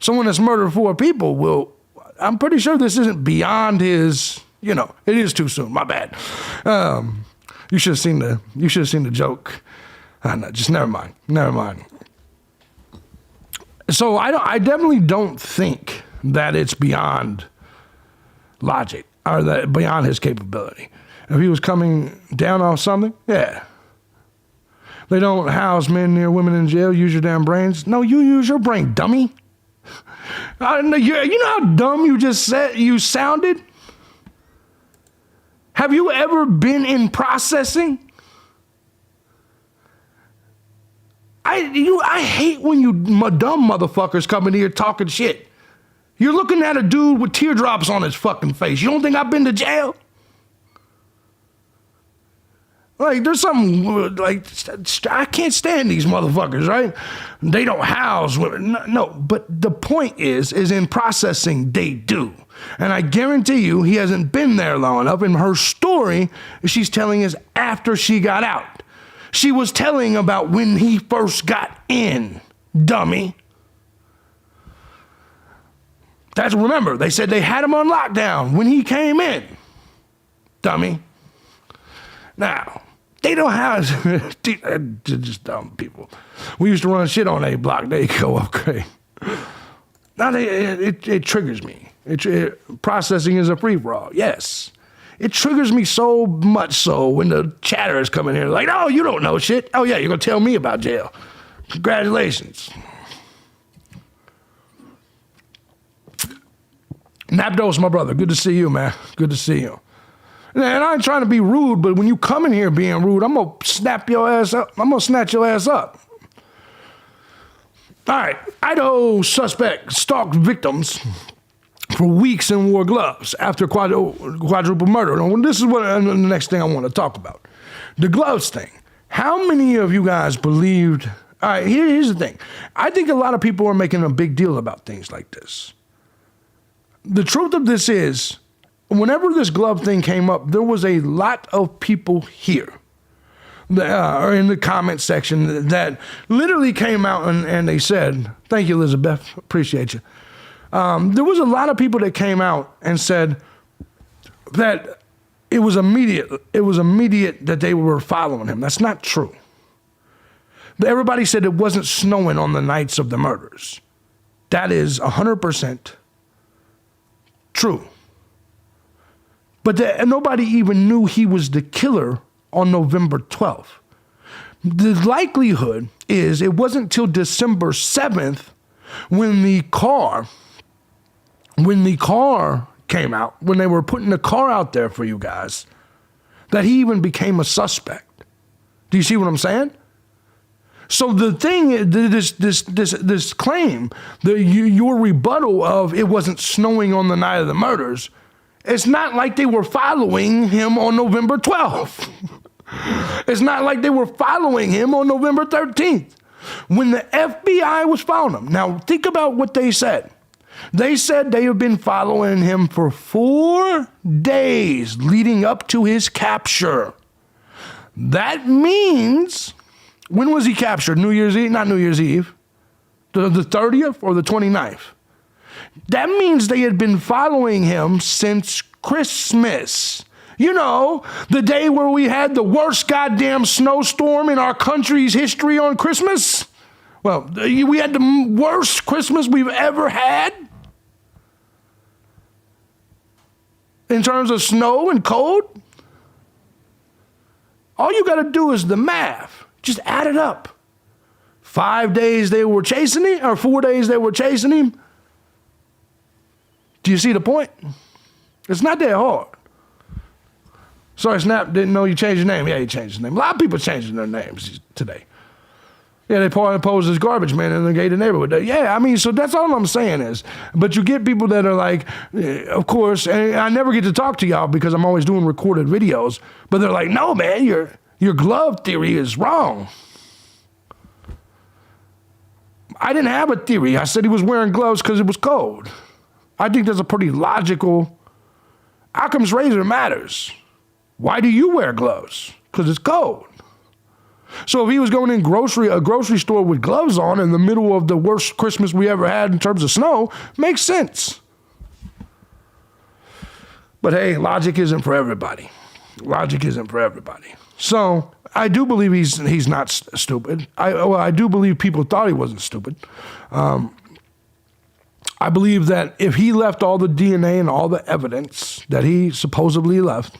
someone that's murdered 4 people will, I'm pretty sure this isn't beyond his, it is too soon, my bad. You should have seen the joke. No, just never mind. So I definitely don't think that it's beyond logic or that beyond his capability. If he was coming down on something, yeah. They don't house men near women in jail. Use your damn brains. No, you use your brain, dummy. You know how dumb you sounded? Have you ever been in processing? I hate when you dumb motherfuckers come in here talking shit. You're looking at a dude with teardrops on his fucking face. You don't think I've been to jail? Like, there's something, like, I can't stand these motherfuckers, right? They don't house women. No, but the point is in processing, they do. And I guarantee you, he hasn't been there long enough. And her story, she's telling is after she got out. She was telling about when he first got in, dummy. Remember, they said they had him on lockdown when he came in, dummy. Now, they don't have, just dumb people. We used to run shit on A block. They go okay. Now it triggers me. Processing is a free-for-all, yes. It triggers me so much so when the chatters come in here like, oh, you don't know shit. Oh, yeah, you're going to tell me about jail. Congratulations. Napdos, my brother, good to see you, man. Good to see you. And I ain't trying to be rude, but when you come in here being rude, I'm going to snap your ass up. I'm going to snatch your ass up. All right, Idaho suspect stalked victims for weeks and wore gloves after quadruple murder. Now, this is the next thing I want to talk about. The gloves thing. How many of you guys believed... All right, here's the thing. I think a lot of people are making a big deal about things like this. The truth of this is, whenever this glove thing came up, there was a lot of people here or in the comment section that literally came out and they said, thank you, Elizabeth, appreciate you. There was a lot of people that came out and said that it was immediate that they were following him. That's not true. Everybody said it wasn't snowing on the nights of the murders. That is 100% true. But nobody even knew he was the killer on November 12th. The likelihood is it wasn't till December 7th when the car came out, when they were putting the car out there for you guys, that he even became a suspect. Do you see what I'm saying? So the thing, this claim, your rebuttal of it wasn't snowing on the night of the murders, it's not like they were following him on November 12th. It's not like they were following him on November 13th when the FBI was following him. Now, think about what they said. They said they have been following him for 4 days leading up to his capture. That means... When was he captured? New Year's Eve? Not New Year's Eve. The 30th or the 29th? That means they had been following him since Christmas. You know, the day where we had the worst goddamn snowstorm in our country's history on Christmas. Well, we had the worst Christmas we've ever had in terms of snow and cold. All you got to do is the math. Just add it up. 5 days they were chasing him, or 4 days they were chasing him. Do you see the point? It's not that hard. Sorry, Snap, didn't know you changed your name. Yeah, you changed his name. A lot of people changing their names today. Yeah, they posed as garbage man in the gated neighborhood. Yeah, I mean, so that's all I'm saying is, but you get people that are like, of course, and I never get to talk to y'all because I'm always doing recorded videos, but they're like, no, man, your glove theory is wrong. I didn't have a theory. I said he was wearing gloves because it was cold. I think that's a pretty logical, Occam's razor matters. Why do you wear gloves? Because it's cold. So if he was going in a grocery store with gloves on in the middle of the worst Christmas we ever had in terms of snow, makes sense. But hey, logic isn't for everybody. Logic isn't for everybody. So I do believe he's not stupid. I do believe people thought he wasn't stupid. I believe that if he left all the DNA and all the evidence that he supposedly left,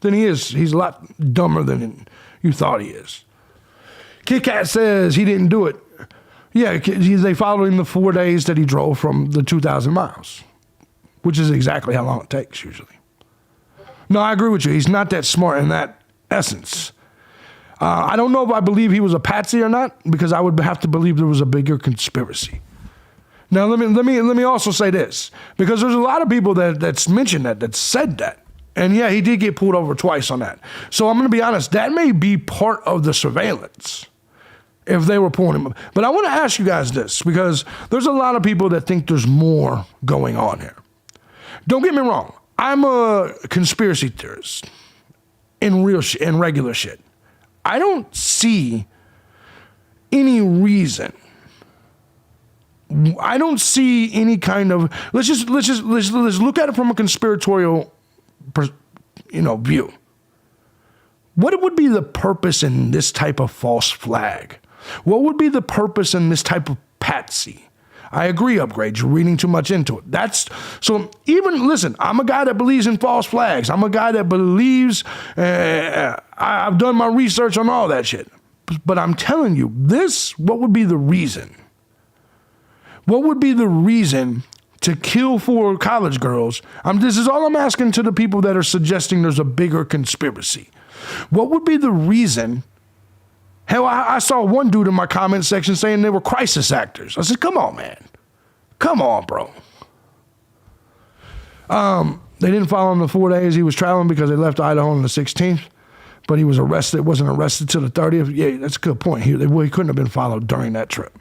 then he's a lot dumber than you thought he is. Kit Kat says he didn't do it. Yeah, they followed him the 4 days that he drove from the 2,000 miles, which is exactly how long it takes usually. No, I agree with you. He's not that smart in that essence. I don't know if I believe he was a patsy or not, because I would have to believe there was a bigger conspiracy. Now, let me also say this, because there's a lot of people that's mentioned that said that. And yeah, he did get pulled over twice on that. So I'm going to be honest, that may be part of the surveillance if they were pulling him up. But I want to ask you guys this, because there's a lot of people that think there's more going on here. Don't get me wrong. I'm a conspiracy theorist in regular shit. I don't see any reason. I don't see any kind of, let's look at it from a conspiratorial view. What would be the purpose in this type of false flag? What would be the purpose in this type of patsy? I agree, Upgrade. You're reading too much into it. Listen, I'm a guy that believes in false flags. I'm a guy that believes, I've done my research on all that shit. But I'm telling you, what would be the reason? What would be the reason to kill 4 college girls? This is all I'm asking to the people that are suggesting there's a bigger conspiracy. What would be the reason? Hell, I saw one dude in my comment section saying they were crisis actors. I said, come on, man. Come on, bro. They didn't follow him the 4 days he was traveling because they left Idaho on the 16th, but he was arrested. Wasn't arrested till the 30th. Yeah, that's a good point. He couldn't have been followed during that trip.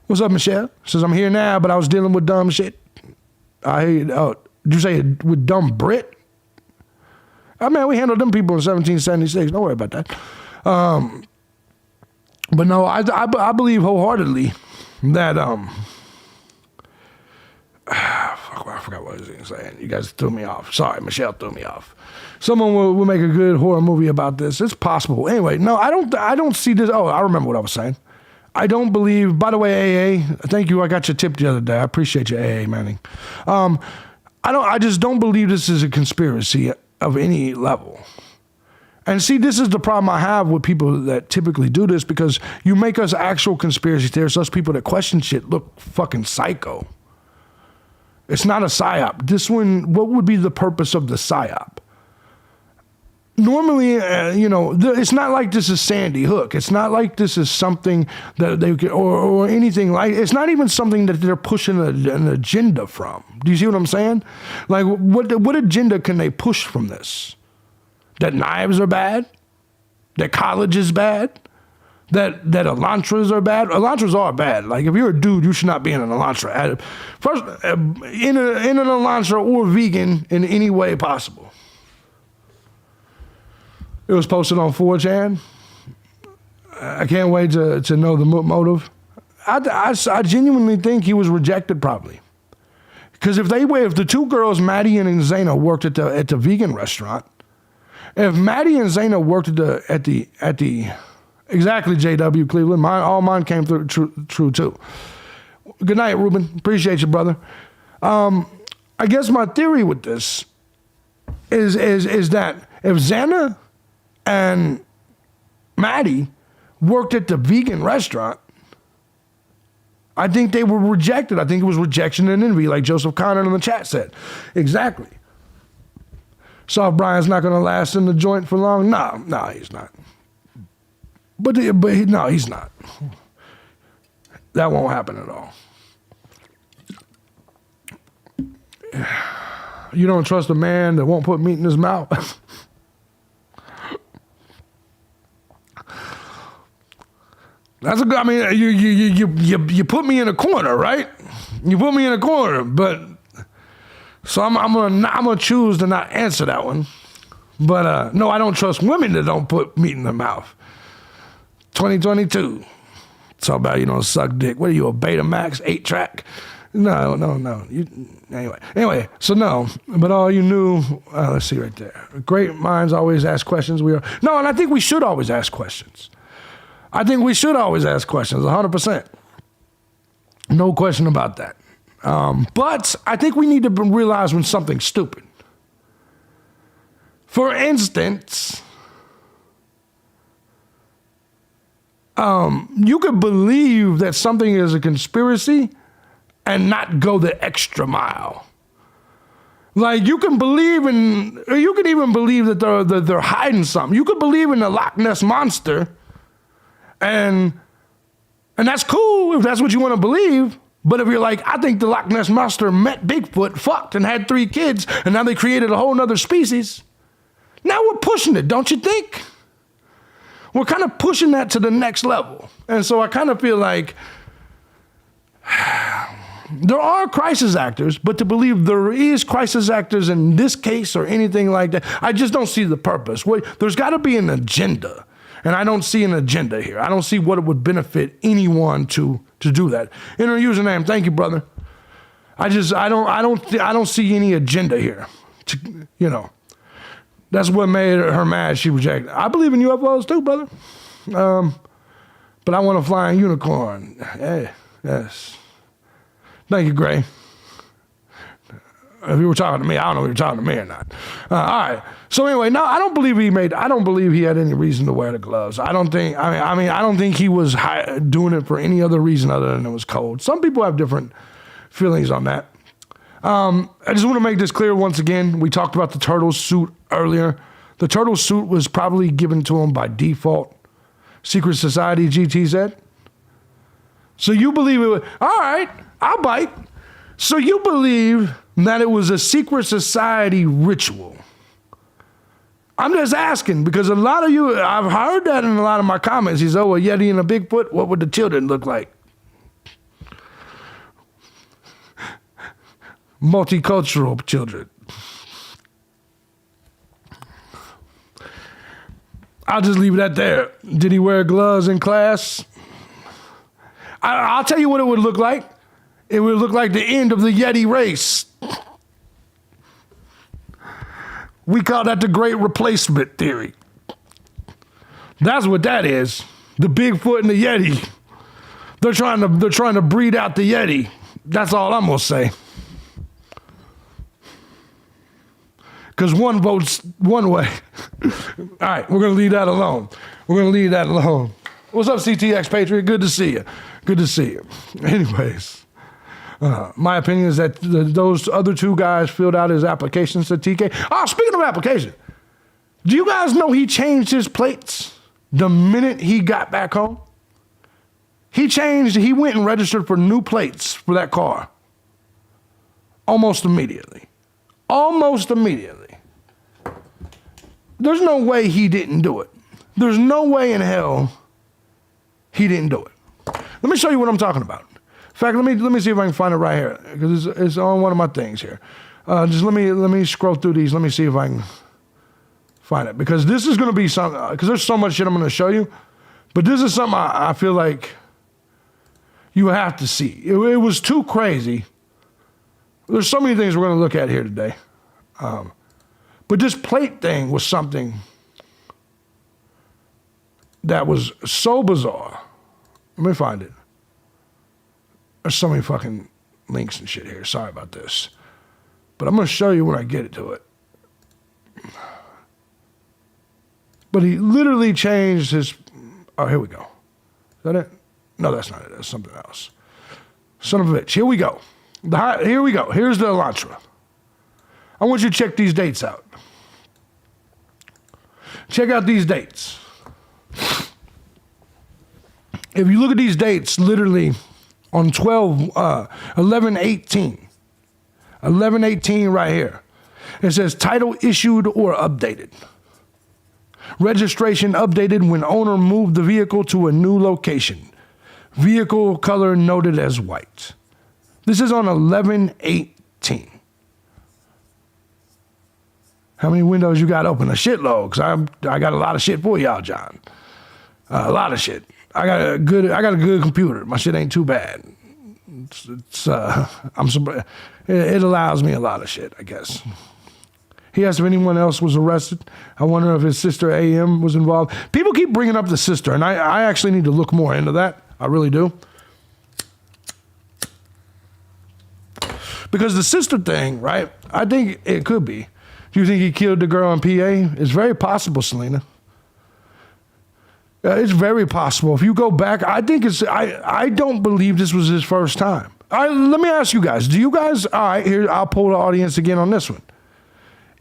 What's up, Michelle? Says, I'm here now, but I was dealing with dumb shit. I hear you. Oh, did you say with dumb Brit? Oh, man, we handled them people in 1776. Don't worry about that. But no, I believe wholeheartedly that, I forgot what I was going to say. You guys threw me off. Sorry, Michelle threw me off. Someone will make a good horror movie about this. It's possible. Anyway, no, I don't see this. Oh, I remember what I was saying. I don't believe, by the way, AA, thank you. I got your tip the other day. I appreciate you, AA Manning. I just don't believe this is a conspiracy of any level. And see, this is the problem I have with people that typically do this, because you make us actual conspiracy theorists, us people that question shit, look fucking psycho. It's not a psyop. This one, what would be the purpose of the psyop? Normally, it's not like this is Sandy Hook. It's not like this is something that they could, or anything like. It's not even something that they're pushing an agenda from. Do you see what I'm saying? Like, what agenda can they push from this? That knives are bad? That college is bad? That Elantras are bad? Elantras are bad. Like, if you're a dude, you should not be in an Elantra. First, in an Elantra or vegan in any way possible. It was posted on 4chan. I can't wait to know the motive. I genuinely think he was rejected probably. Because if the two girls, Maddie and Zaina, worked at the vegan restaurant, if Maddie and Zaina worked at the exactly JW Cleveland, all mine came through true too. Good night, Ruben. Appreciate you, brother. I guess my theory with this is that if Zaina and Maddie worked at the vegan restaurant, I think they were rejected. I think it was rejection and envy, like Joseph Connor in the chat said. Exactly. So if Bryan's not going to last in the joint for long, no, he's not. No, he's not. That won't happen at all. You don't trust a man that won't put meat in his mouth? That's a good. I mean, you put me in a corner, right? You put me in a corner, but so I'm gonna choose to not answer that one. But no, I don't trust women that don't put meat in their mouth. 2022. It's all about, suck dick. What are you, a Betamax 8-track? No. Anyway, so no. But all you knew, let's see right there. Great minds always ask questions. And I think we should always ask questions. 100%. No question about that. But I think we need to realize when something's stupid. For instance, you could believe that something is a conspiracy and not go the extra mile. Like you can even believe that they're hiding something. You could believe in the Loch Ness Monster, and that's cool if that's what you want to believe. But if you're like, I think the Loch Ness Monster met Bigfoot, fucked, and had 3 kids, and now they created a whole nother species. Now we're pushing it, don't you think? We're kind of pushing that to the next level. And so I kind of feel like there are crisis actors, but to believe there is crisis actors in this case or anything like that, I just don't see the purpose. There's got to be an agenda, and I don't see an agenda here. I don't see what it would benefit anyone to do that. Enter username. Thank you, brother. I don't see any agenda here. That's what made her mad. She rejected. I believe in UFOs too, brother. But I want a flying unicorn. Hey, yes. Thank you, Gray. If you were talking to me, I don't know if you were talking to me or not. All right. So anyway, no, I don't believe he had any reason to wear the gloves. I don't think he was doing it for any other reason other than it was cold. Some people have different feelings on that. I just want to make this clear once again. We talked about the turtle suit earlier. The turtle suit was probably given to him by default. Secret Society, GT said. So you believe it was, all right, I'll bite. So you believe that it was a secret society ritual. I'm just asking because a lot of you, I've heard that in a lot of my comments. He's, a Yeti and a Bigfoot, what would the children look like? Multicultural children. I'll just leave it at there. Did he wear gloves in class? I'll tell you what it would look like. It would look like the end of the Yeti race. We call that the great replacement theory. That's what that is. The Bigfoot and the Yeti. They're trying to breed out the Yeti. That's all I'm gonna say. Because one votes one way. All right, we're gonna leave that alone. What's up, CTX Patriot? Good to see you. Anyways, my opinion is that those other 2 guys filled out his applications to TK. Oh, speaking of application, do you guys know he changed his plates the minute he got back home? He went and registered for new plates for that car. Almost immediately. There's no way he didn't do it. There's no way in hell he didn't do it. Let me show you what I'm talking about. In fact, let me see if I can find it right here because it's on one of my things here. Just let me scroll through these. Let me see if I can find it because this is going to be something. Because there's so much shit I'm going to show you, but this is something I feel like. You have to see. It was too crazy. There's so many things we're going to look at here today. But this plate thing was something that was so bizarre. Let me find it. There's so many fucking links and shit here. Sorry about this. But I'm going to show you when I get to it. But he literally changed his... Oh, here we go. Is that it? No, that's not it. That's something else. Son of a bitch. Here we go. Here we go. Here's the Elantra. I want you to check these dates out. Check out these dates. If you look at these dates, literally on 11/18. 11/18 right here. It says title issued or updated. Registration updated when owner moved the vehicle to a new location. Vehicle color noted as white. This is on 11/18. How many windows you got open? A shitload, because I got a lot of shit for y'all, John. A lot of shit. I got a good computer. My shit ain't too bad. I'm surprised. It allows me a lot of shit, I guess. He asked if anyone else was arrested. I wonder if his sister AM was involved. People keep bringing up the sister, and I actually need to look more into that. I really do. Because the sister thing, right? I think it could be. Do you think he killed the girl in PA? It's very possible, Selena. It's very possible. If you go back, I think I don't believe this was his first time. Let me ask you guys. Do you guys, all right, here, I'll poll the audience again on this one.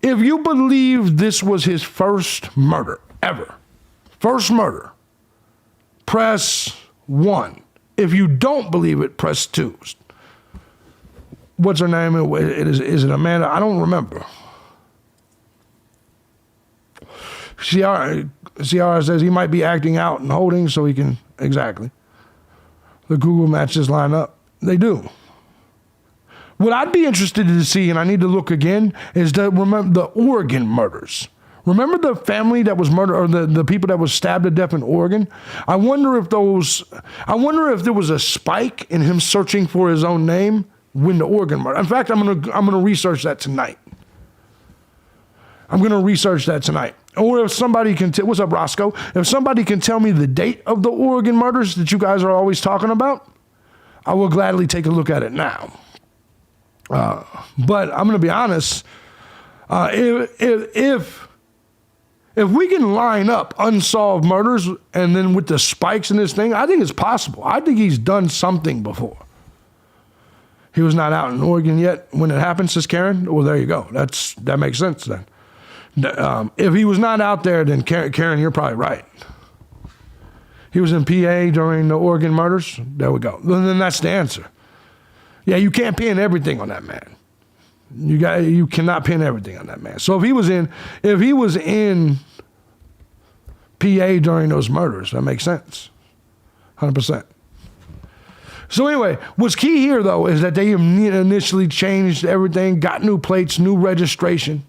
If you believe this was his first murder ever, first murder, press 1. If you don't believe it, press 2. What's her name? Is it Amanda? I don't remember. Ciara says he might be acting out and holding so he can, exactly. The Google matches line up. They do. What I'd be interested to see, and I need to look again, is remember the Oregon murders. Remember the family that was murdered, or the people that was stabbed to death in Oregon? I wonder if there was a spike in him searching for his own name when the Oregon murder. In fact, I'm gonna research that tonight. Or if somebody can what's up, Roscoe? If somebody can tell me the date of the Oregon murders that you guys are always talking about, I will gladly take a look at it now. But I'm going to be honest. If we can line up unsolved murders and then with the spikes in this thing, I think it's possible. I think he's done something before. He was not out in Oregon yet when it happened, says Karen. Well, there you go. That makes sense then. If he was not out there, then Karen, you're probably right. He was in PA during the Oregon murders. There we go. Then that's the answer. Yeah, you can't pin everything on that man. You cannot pin everything on that man. So if he was in PA during those murders, that makes sense. 100%. So anyway, what's key here though is that they initially changed everything, got new plates, new registration.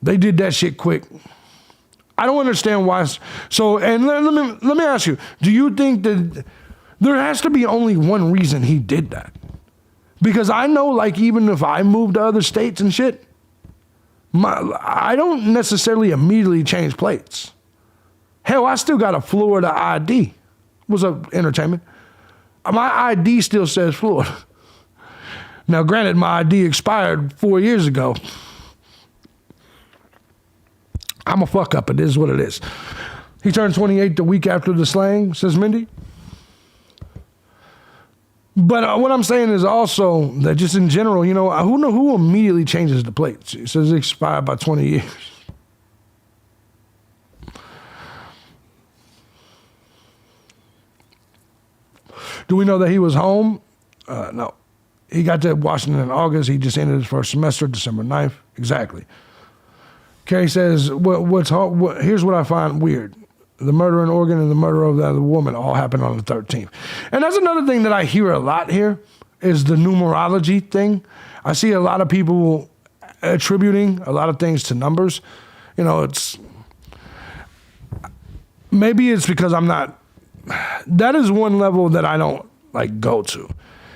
They did that shit quick. I don't understand why. So, and let me ask you, do you think that there has to be only one reason he did that? Because I know, like, even if I moved to other states and shit, I don't necessarily immediately change plates. Hell, I still got a Florida ID. What's up, entertainment? My ID still says Florida. Now, granted, my ID expired 4 years ago. I'm a fuck up. It is what it is. He turned 28 the week after the slaying, says Mindy. But what I'm saying is also that just in general, you know, who immediately changes the plates? It says it expired by 20 years. Do we know that he was home? No. He got to Washington in August. He just ended his first semester, December 9th. Exactly. Carrie says, here's what I find weird. The murder in Oregon and the murder of the other woman all happened on the 13th. And that's another thing that I hear a lot here is the numerology thing. I see a lot of people attributing a lot of things to numbers. You know, maybe it's because I'm not that is one level that I don't like go to.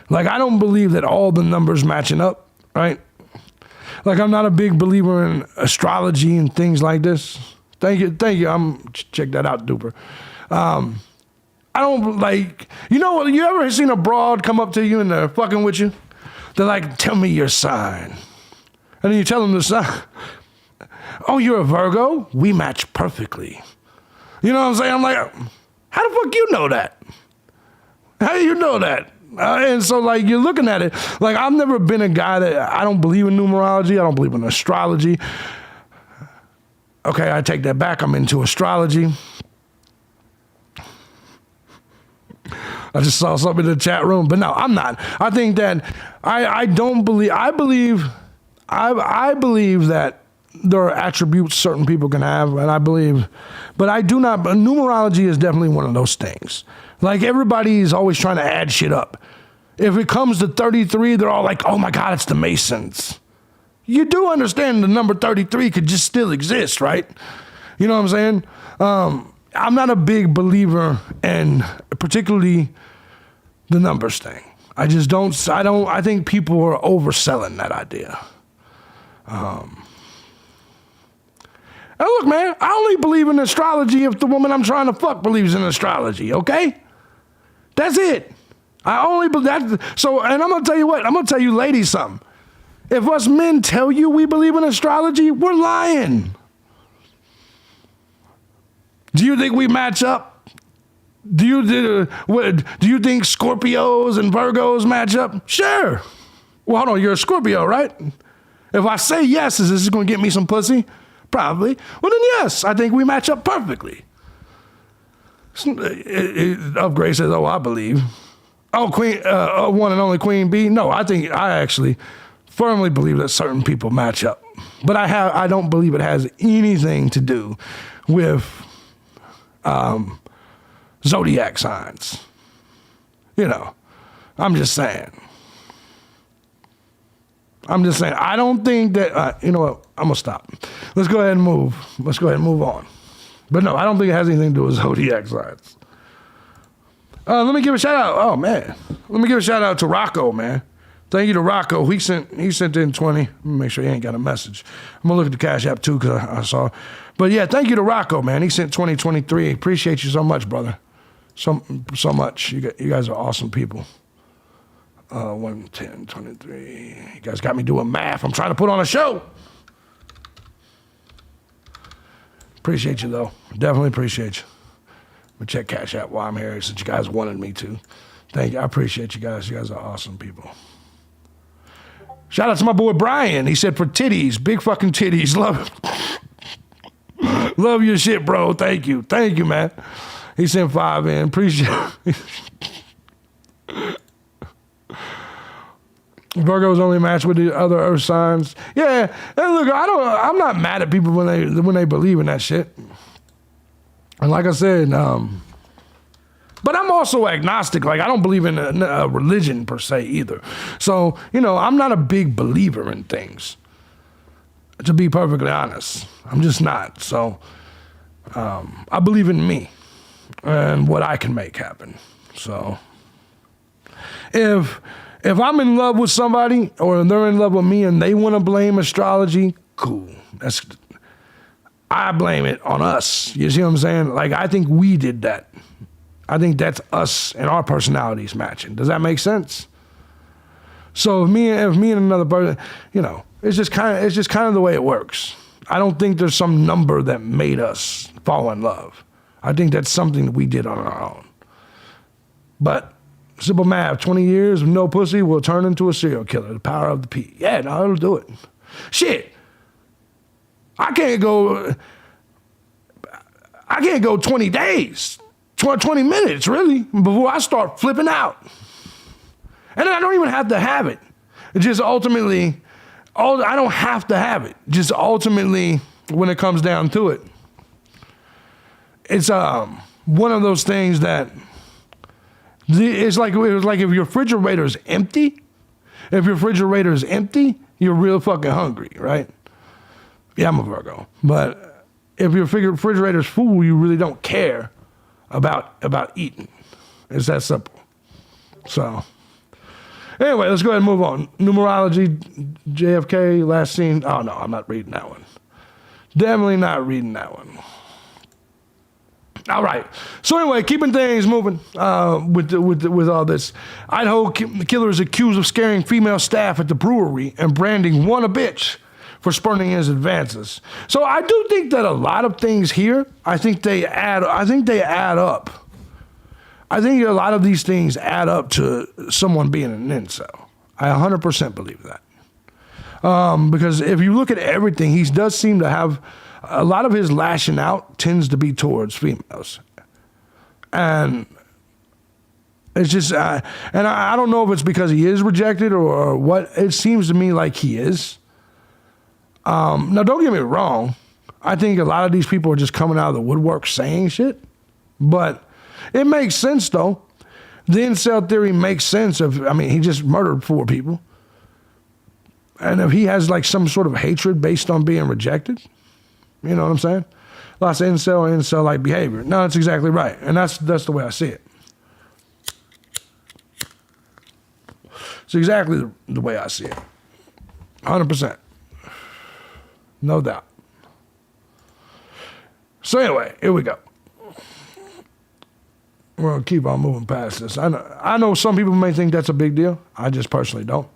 Like, I don't believe that all the numbers matching up, right? Like, I'm not a big believer in astrology and things like this. Thank you. Check that out, Duper. I don't like, you know what, you ever seen a broad come up to you and they're fucking with you? They're like, tell me your sign. And then you tell them the sign. Oh, you're a Virgo? We match perfectly. You know what I'm saying? I'm like, how the fuck you know that? How do you know that? And so, like, you're looking at it. Like, I've never been a guy that, I don't believe in numerology. I don't believe in astrology. Okay, I take that back. I'm into astrology. I just saw something in the chat room, but no, I'm not. I think that I believe that there are attributes certain people can have, and I believe, but I do not, but numerology is definitely one of those things. Like, everybody's always trying to add shit up. If it comes to 33, they're all like, oh my God, it's the Masons. You do understand the number 33 could just still exist, right? You know what I'm saying? I'm not a big believer in particularly the numbers thing. I think people are overselling that idea. And look, man, I only believe in astrology if the woman I'm trying to fuck believes in astrology, okay? That's it. I only believe that. So, and I'm going to tell you what, I'm going to tell you ladies something. If us men tell you we believe in astrology, we're lying. Do you think we match up? Do you think Scorpios and Virgos match up? Sure. Well, hold on, you're a Scorpio, right? If I say yes, is this going to get me some pussy? Probably. Well, then yes, I think we match up perfectly. Upgrade says, oh, I believe. Oh, one and only Queen Bee? No, I actually firmly believe that certain people match up. But I don't believe it has anything to do with zodiac signs. You know, I'm just saying. I don't think that, you know what, I'm going to stop. Let's go ahead and move. Let's go ahead and move on. But no, I don't think it has anything to do with zodiac signs. Let me give a shout out. Oh, man. Let me give a shout out to Rocco, man. Thank you to Rocco. He sent in 20. Let me make sure he ain't got a message. I'm going to look at the Cash App, too, because I saw. But, yeah, thank you to Rocco, man. He sent 2023. Appreciate you so much, brother. So much. You guys are awesome people. 1, 10, 23. You guys got me doing math. I'm trying to put on a show. Appreciate you, though. Definitely appreciate you. I'm going to check Cash App while I'm here since you guys wanted me to. Thank you. I appreciate you guys. You guys are awesome people. Shout out to my boy Bryan. He said for titties, big fucking titties. Love your shit, bro. Thank you. Thank you, man. He sent 5 in. Appreciate it. Virgos only match with the other earth signs. Yeah, and look, I'm not mad at people when they believe in that shit. And like I said, but I'm also agnostic. Like, I don't believe in a religion per se either. So, you know, I'm not a big believer in things. To be perfectly honest, I'm just not. So, I believe in me and what I can make happen. So, if I'm in love with somebody or they're in love with me and they want to blame astrology, cool. I blame it on us. You see what I'm saying? Like, I think we did that. I think that's us and our personalities matching. Does that make sense? So if me and another person, you know, it's just kind of the way it works. I don't think there's some number that made us fall in love. I think that's something that we did on our own. But simple math, 20 years of no pussy will turn into a serial killer. The power of the P. Yeah, no, it'll do it. Shit. I can't go 20 days, 20 minutes, really, before I start flipping out. And then I don't even have to have it. It just ultimately, I don't have to have it. Just ultimately, when it comes down to it, it's one of those things that it's like if your refrigerator is empty. If your refrigerator is empty, you're real fucking hungry, right? Yeah, I'm a Virgo. But if your refrigerator's full, you really don't care about eating. It's that simple. So, anyway, let's go ahead and move on. Numerology, JFK, last scene. Oh, no, I'm not reading that one. Definitely not reading that one. All right. So anyway, keeping things moving with all this. Idaho killer is accused of scaring female staff at the brewery and branding one a bitch for spurning his advances. So I do think that a lot of things here, I think they add up. I think a lot of these things add up to someone being an incel. I 100% believe that. Because if you look at everything, he does seem to have a lot of his lashing out tends to be towards females. And it's just, and I don't know if it's because he is rejected or what. It seems to me like he is. Now, don't get me wrong. I think a lot of these people are just coming out of the woodwork saying shit. But it makes sense, though. The incel theory makes sense. He just murdered 4 people. And if he has like some sort of hatred based on being rejected, you know what I'm saying? Lots of incel-like behavior. No, that's exactly right. And that's the way I see it. It's exactly the way I see it. 100%. No doubt. So anyway, here we go. We're going to keep on moving past this. I know some people may think that's a big deal. I just personally don't.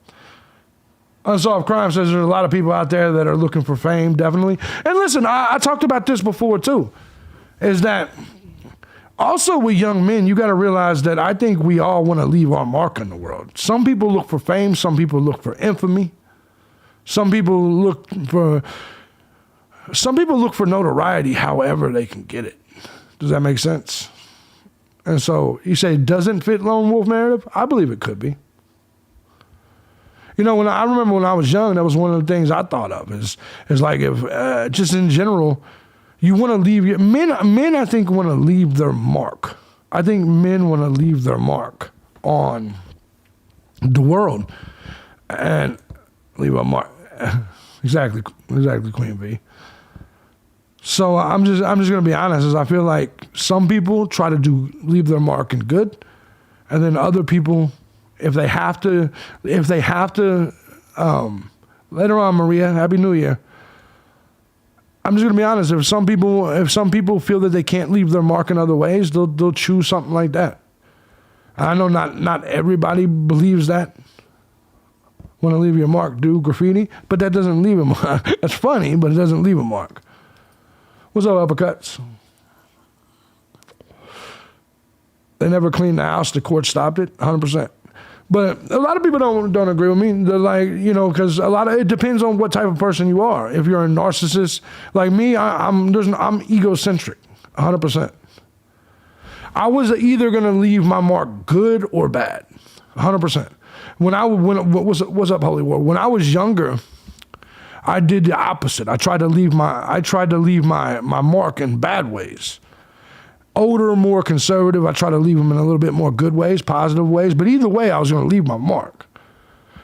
Unsolved Crime says there's a lot of people out there that are looking for fame, definitely. And listen, I talked about this before too, is that also with young men, you got to realize that I think we all want to leave our mark in the world. Some people look for fame. Some people look for infamy. Some people look for notoriety however they can get it. Does that make sense? And so you say, doesn't fit lone wolf narrative? I believe it could be. You know, I remember when I was young, that was one of the things I thought of is like if just in general, you want to leave men. I think want to leave their mark. I think men want to leave their mark on the world and leave a mark. Exactly, Queen V. So I'm just gonna be honest. Is I feel like some people try to leave their mark in good, and then other people. If they have to, later on, Maria, Happy New Year. I'm just gonna be honest. If some people feel that they can't leave their mark in other ways, they'll choose something like that. I know not everybody believes that. Want to leave your mark, do graffiti, but that doesn't leave a mark. That's funny, but it doesn't leave a mark. What's up, uppercuts? They never cleaned the house. The court stopped it. 100%. But a lot of people don't agree with me. They're like, because it depends on what type of person you are. If you're a narcissist like me, I'm egocentric, 100%. I was either gonna leave my mark good or bad, 100%. What's up, Holy War? When I was younger, I did the opposite. I tried to leave my mark in bad ways. Older, more conservative, I try to leave them in a little bit more good ways, positive ways. But either way, I was going to leave my mark.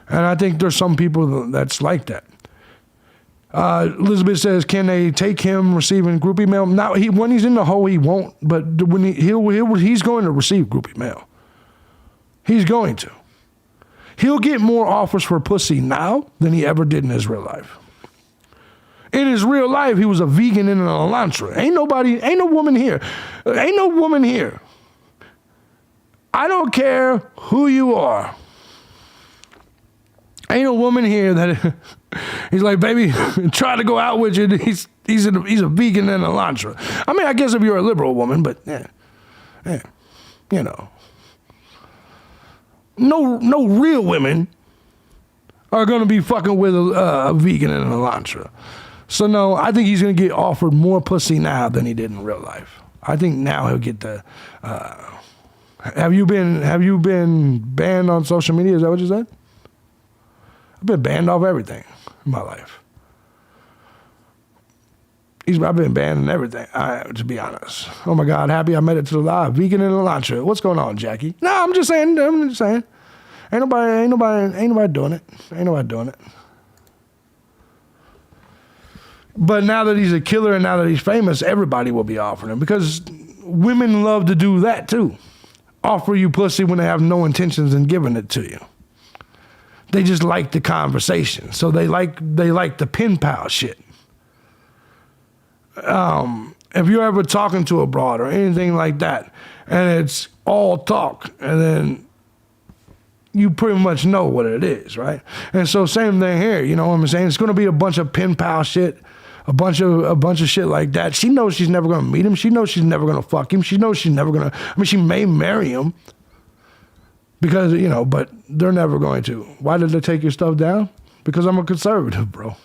And I think there's some people that's like that. Elizabeth says, can they take him receiving groupie mail? Now, when he's in the hole, he won't. But when he's going to receive groupie mail. He's going to. He'll get more offers for pussy now than he ever did in his real life. In his real life, he was a vegan in an Elantra. Ain't no woman here. Ain't no woman here. I don't care who you are. Ain't no woman here that he's like, baby, try to go out with you. He's a vegan in an Elantra. I mean, I guess if you're a liberal woman, but yeah, no real women are going to be fucking with a vegan in an Elantra. So no, I think he's going to get offered more pussy now than he did in real life. I think now he'll get the. Have you been banned on social media? Is that what you said? I've been banned off everything in my life. I've been banned on everything. To be honest. Oh my God, happy I made it to the live. Vegan in a Elantra. What's going on, Jackie? No, I'm just saying. Ain't nobody doing it. Ain't nobody doing it. But now that he's a killer and now that he's famous, everybody will be offering him because women love to do that too. Offer you pussy when they have no intentions in giving it to you. They just like the conversation. So they like the pen pal shit. If you're ever talking to a broad or anything like that, and it's all talk, and then you pretty much know what it is, right? And so same thing here, you know what I'm saying? It's gonna be a bunch of pen pal shit, a bunch of shit like that. She knows she's never gonna meet him. She knows she's never gonna fuck him. She knows she's never gonna, I mean, she may marry him because, you know, but they're never going to. Why did they take your stuff down? Because I'm a conservative, bro.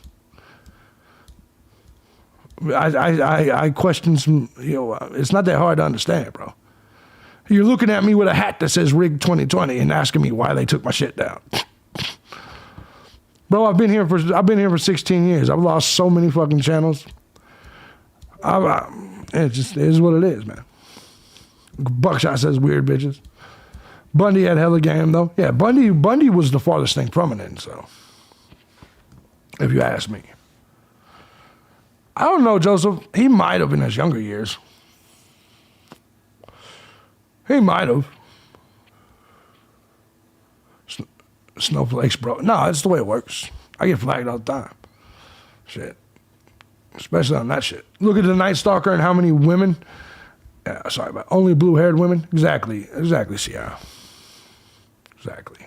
I question some, you know, it's not that hard to understand, bro. You're looking at me with a hat that says Rig 2020 and asking me why they took my shit down. Bro, I've been here for 16 years. I've lost so many fucking channels. It just is what it is, man. Buckshot says weird bitches. Bundy had hella game though. Yeah, Bundy was the farthest thing from an incel. If you ask me. I don't know, Joseph. He might have in his younger years. He might have. Snowflakes, bro. No, that's the way it works. I get flagged all the time. Shit. Especially on that shit. Look at the Night Stalker and how many women. Yeah, sorry about only blue-haired women. Exactly, Sierra. Exactly.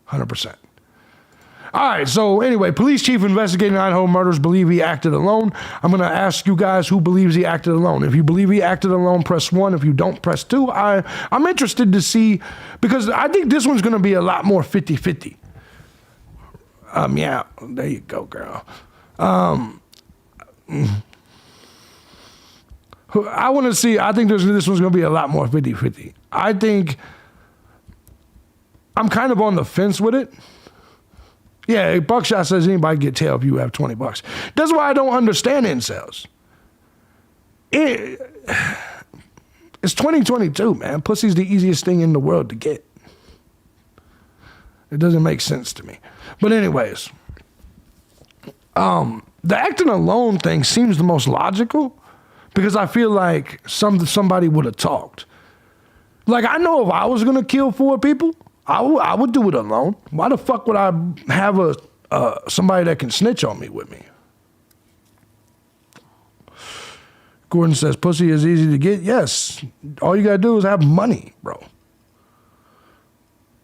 100%. All right, so anyway, police chief investigating Idaho murders believe he acted alone. I'm going to ask you guys who believes he acted alone. If you believe he acted alone, press 1. If you don't, press 2. I'm interested to see, because I think this one's going to be a lot more 50-50. Yeah, there you go, girl. I want to see, I think this one's going to be a lot more 50-50. I think I'm kind of on the fence with it. Yeah, Buckshot says anybody get tail if you have $20. That's why I don't understand incels. It's 2022, man. Pussy's the easiest thing in the world to get. It doesn't make sense to me. But anyways, the acting alone thing seems the most logical because I feel like somebody would have talked. Like, I know if I was going to kill 4 people, I would do it alone. Why the fuck would I have somebody that can snitch on me with me? Gordon says, pussy is easy to get. Yes. All you got to do is have money, bro.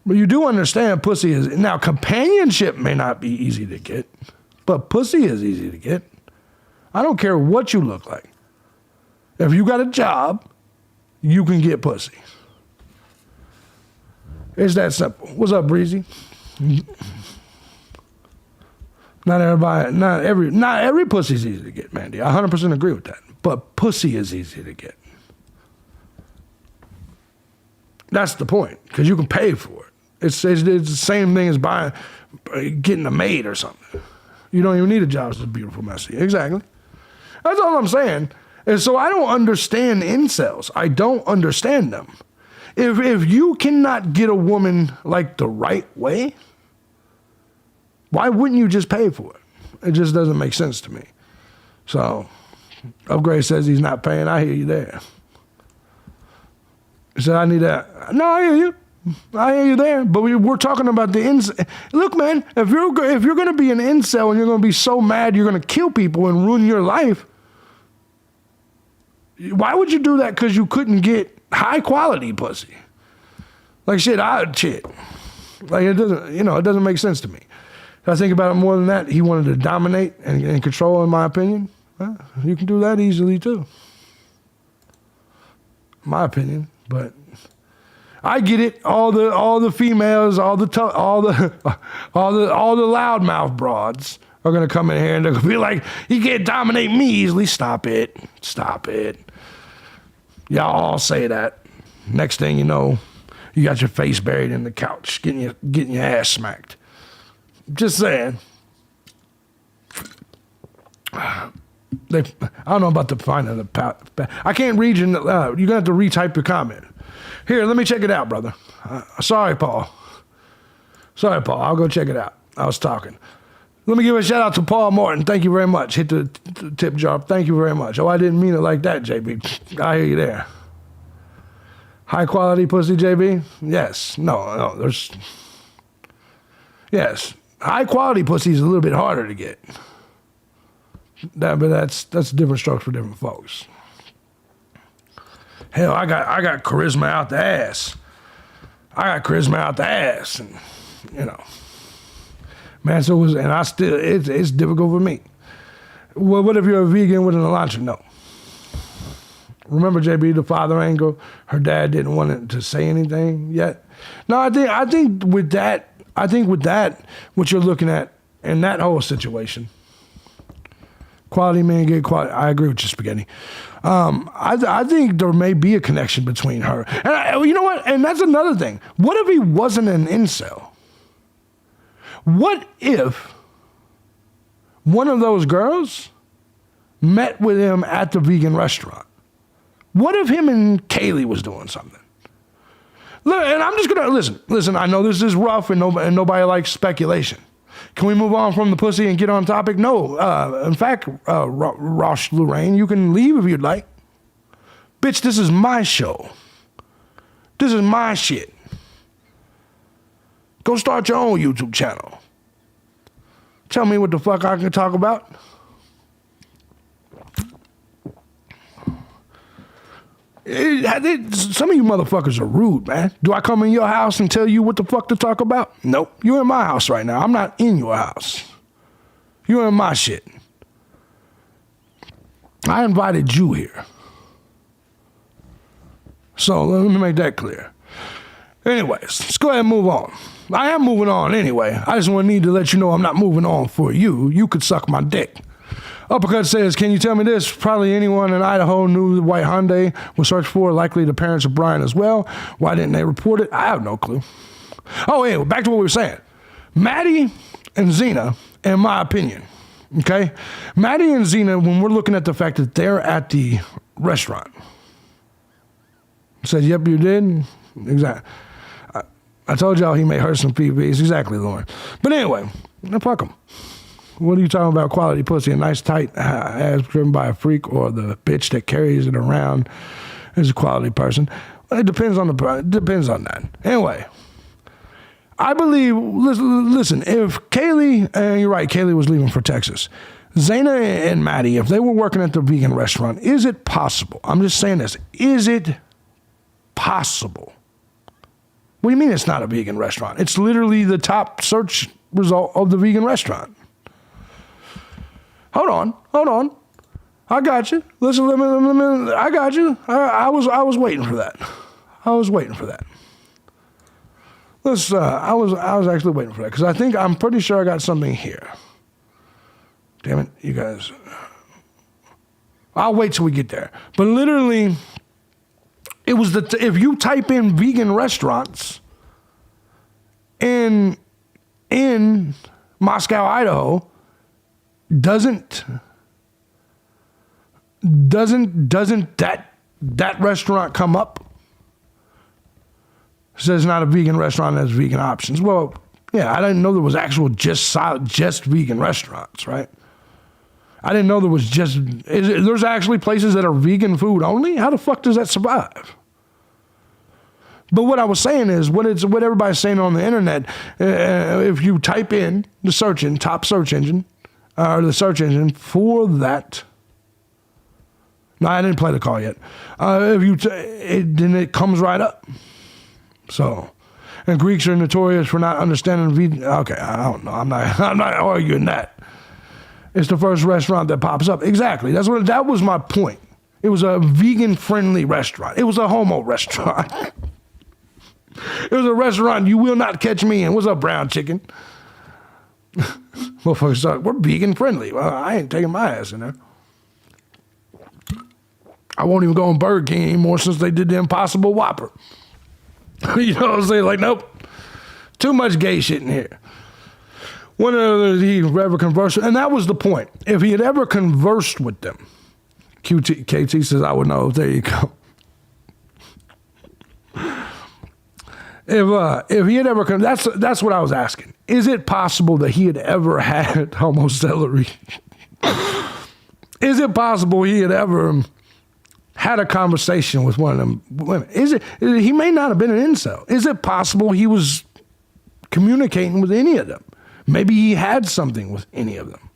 But you do understand pussy is... Now, companionship may not be easy to get, but pussy is easy to get. I don't care what you look like. If you got a job, you can get pussy. It's that simple. What's up, Breezy? Not every pussy's easy to get, Mandy. I 100% agree with that. But pussy is easy to get. That's the point, because you can pay for it. It's the same thing as getting a maid or something. You don't even need a job. It's a beautiful messy. Exactly. That's all I'm saying. And so I don't understand incels. I don't understand them. If you cannot get a woman like the right way, why wouldn't you just pay for it? It just doesn't make sense to me. So, Upgrade says he's not paying. I hear you there. He said, I need that. No, I hear you. I hear you there. But we're talking about the incel. Look, man, if you're going to be an incel and you're going to be so mad you're going to kill people and ruin your life, why would you do that? Because you couldn't get high quality pussy. Like shit. Like it doesn't make sense to me. If I think about it more than that, he wanted to dominate and control, in my opinion. Well, you can do that easily too. My opinion, but I get it. All the females, all the loudmouth broads are gonna come in here and they're gonna be like, "You can't dominate me easily." Stop it. Y'all all say that. Next thing you know, you got your face buried in the couch, getting your ass smacked. Just saying. I don't know about the finding the. I can't read you. You're gonna have to retype your comment. Here, let me check it out, brother. Sorry, Paul. I'll go check it out. I was talking. Let me give a shout out to Paul Morton. Thank you very much. Hit the tip jar. Thank you very much. Oh, I didn't mean it like that, JB. I hear you there. High quality pussy, JB? Yes. No, yes. High quality pussy is a little bit harder to get. But that's different strokes for different folks. Hell, I got charisma out the ass. And, you know. Man, it's difficult for me. Well, what if you're a vegan with an elantra? No. Remember, JB, the father angle? Her dad didn't want it to say anything yet. No, I think with that, what you're looking at in that whole situation, quality men get quality. I agree with you, Spaghetti. I think there may be a connection between her. And you know what? And that's another thing. What if he wasn't an incel? What if one of those girls met with him at the vegan restaurant? What if him and Kaylee was doing something? Look, and I'm just gonna listen. I know this is rough, and nobody likes speculation. Can we move on from the pussy and get on topic? No. In fact, Rosh Lorraine, you can leave if you'd like. Bitch, this is my show. This is my shit. Go start your own YouTube channel. Tell me what the fuck I can talk about. Some of you motherfuckers are rude, man. Do I come in your house and tell you what the fuck to talk about? Nope. You're in my house right now. I'm not in your house. You're in my shit. I invited you here. So let me make that clear. Anyways, let's go ahead and move on. I am moving on anyway. I just need to let you know I'm not moving on for you. You could suck my dick. Uppercut says, can you tell me this? Probably anyone in Idaho knew the white Hyundai was searched for, likely the parents of Bryan as well. Why didn't they report it? I have no clue. Oh, anyway, back to what we were saying. Maddie and Zena, in my opinion, okay? Maddie and Zena, when we're looking at the fact that they're at the restaurant, said, yep, you did? Exactly. I told y'all he may hurt some PBs. Exactly, Lauren. But anyway, fuck him. What are you talking about? Quality pussy, a nice tight ass driven by a freak, or the bitch that carries it around is a quality person? Well, it depends on that. Anyway, I believe. Listen, if Kaylee, and you're right, Kaylee was leaving for Texas. Zena and Maddie, if they were working at the vegan restaurant, is it possible? I'm just saying this. Is it possible? What do you mean it's not a vegan restaurant? It's literally the top search result of the vegan restaurant. Hold on. I got you. Listen, let me, I got you. I was waiting for that. I was actually waiting for that because I'm pretty sure I got something here. Damn it, you guys. I'll wait till we get there. But literally, it was if you type in vegan restaurants in Moscow, Idaho, doesn't that restaurant come up? It says not a vegan restaurant, has vegan options. Well, yeah, I didn't know there was actual just vegan restaurants, right? I didn't know there was there's actually places that are vegan food only? How the fuck does that survive? But what I was saying is, what everybody's saying on the internet, if you type in the top search engine, or the search engine for that. No, I didn't play the call yet. Then it comes right up. So, and Greeks are notorious for not understanding vegan. Okay, I don't know. I'm not arguing that. It's the first restaurant that pops up. Exactly. That was my point. It was a vegan-friendly restaurant. It was a homo restaurant. It was a restaurant you will not catch me in. What's up, brown chicken? Motherfuckers like, we're vegan friendly. Well, I ain't taking my ass in there. I won't even go on Burger King anymore since they did the Impossible Whopper. You know what I'm saying? Like, nope. Too much gay shit in here. Whenever he ever conversed, and that was the point. If he had ever conversed with them, KT says, I would know. There you go. If he had ever come, that's what I was asking. Is it possible that he had ever had homo celery? Is it possible he had ever had a conversation with one of them women. He may not have been an incel. Is it possible he was communicating with any of them? Maybe he had something with any of them.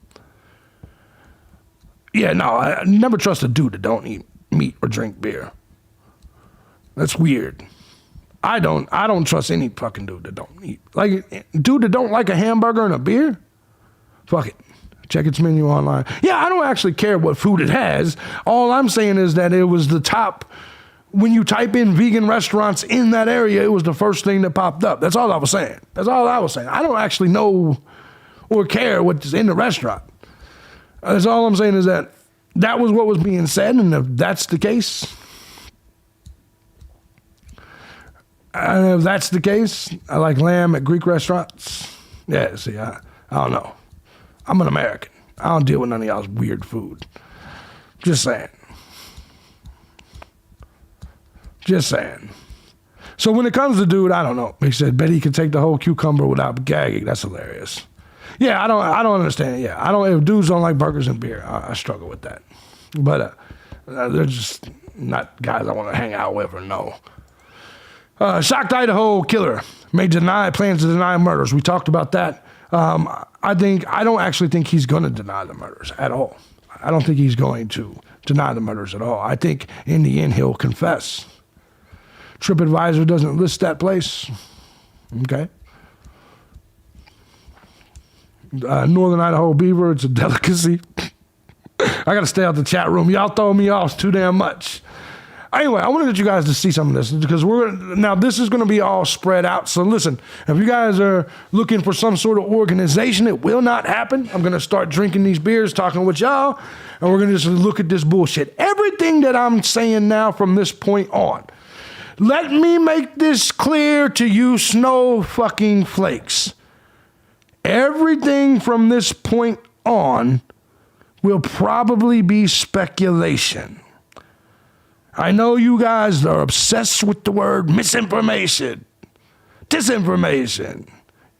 Yeah, no, I never trust a dude that don't eat meat or drink beer. That's weird. I don't trust any fucking dude that don't eat. Like, dude that don't like a hamburger and a beer? Fuck it. Check its menu online. Yeah, I don't actually care what food it has. All I'm saying is that it was the top. When you type in vegan restaurants in that area, it was the first thing that popped up. That's all I was saying. I don't actually know or care what's in the restaurant. That's all I'm saying is that was what was being said, and if that's the case, I like lamb at Greek restaurants. Yeah, see, I don't know. I'm an American. I don't deal with none of y'all's weird food. Just saying. So when it comes to dude, I don't know. He said, bet he could take the whole cucumber without gagging. That's hilarious. Yeah, I don't understand. Yeah, if dudes don't like burgers and beer, I struggle with that. But they're just not guys I want to hang out with or know. Shocked Idaho killer may plans to deny murders. We talked about that. I don't actually think he's going to deny the murders at all. I don't think he's going to deny the murders at all. I think in the end he'll confess. TripAdvisor doesn't list that place. Okay. Northern Idaho beaver, it's a delicacy. I got to stay out the chat room. Y'all throw me off too damn much. Anyway, I wanted you guys to see some of this because this is going to be all spread out. So listen, if you guys are looking for some sort of organization, it will not happen. I'm going to start drinking these beers, talking with y'all, and we're going to just look at this bullshit. Everything that I'm saying now from this point on, let me make this clear to you snow fucking flakes. Everything from this point on will probably be speculation. I know you guys are obsessed with the word misinformation, disinformation.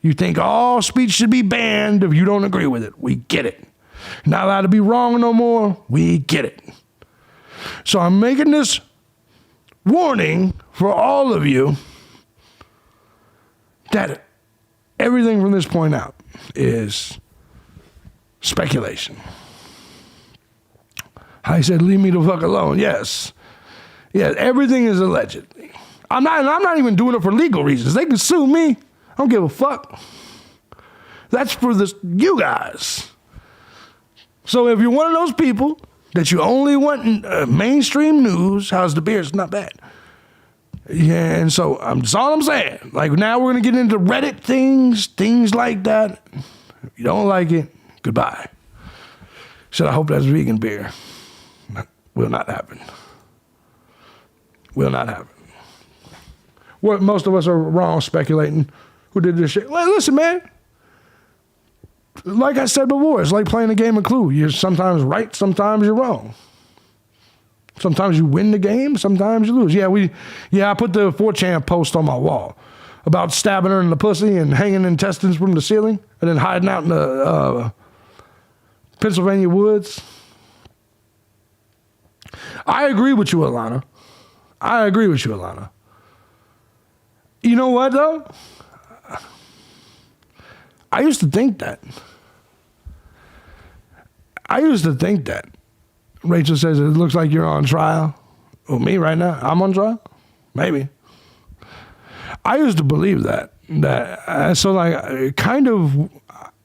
You think all speech should be banned if you don't agree with it. We get it. You're not allowed to be wrong no more. We get it. So I'm making this warning for all of you that everything from this point out is speculation. I said, leave me the fuck alone. Yes. Yeah, everything is allegedly. I'm not even doing it for legal reasons. They can sue me. I don't give a fuck. That's for you guys. So if you're one of those people that you only want mainstream news, how's the beer? It's not bad. Yeah, and so that's all I'm saying. Like now we're going to get into Reddit things like that. If you don't like it, goodbye. Said I hope that's vegan beer. Will not happen. Will not happen. What most of us are wrong speculating who did this shit. Well, listen, man. Like I said before, it's like playing a game of Clue. You're sometimes right, sometimes you're wrong. Sometimes you win the game, sometimes you lose. I put the 4chan post on my wall about stabbing her in the pussy and hanging intestines from the ceiling and then hiding out in the Pennsylvania woods. I agree with you, Alana. You know what, though? I used to think that. Rachel says, it looks like you're on trial. Oh, me right now? I'm on trial? Maybe. I used to believe that.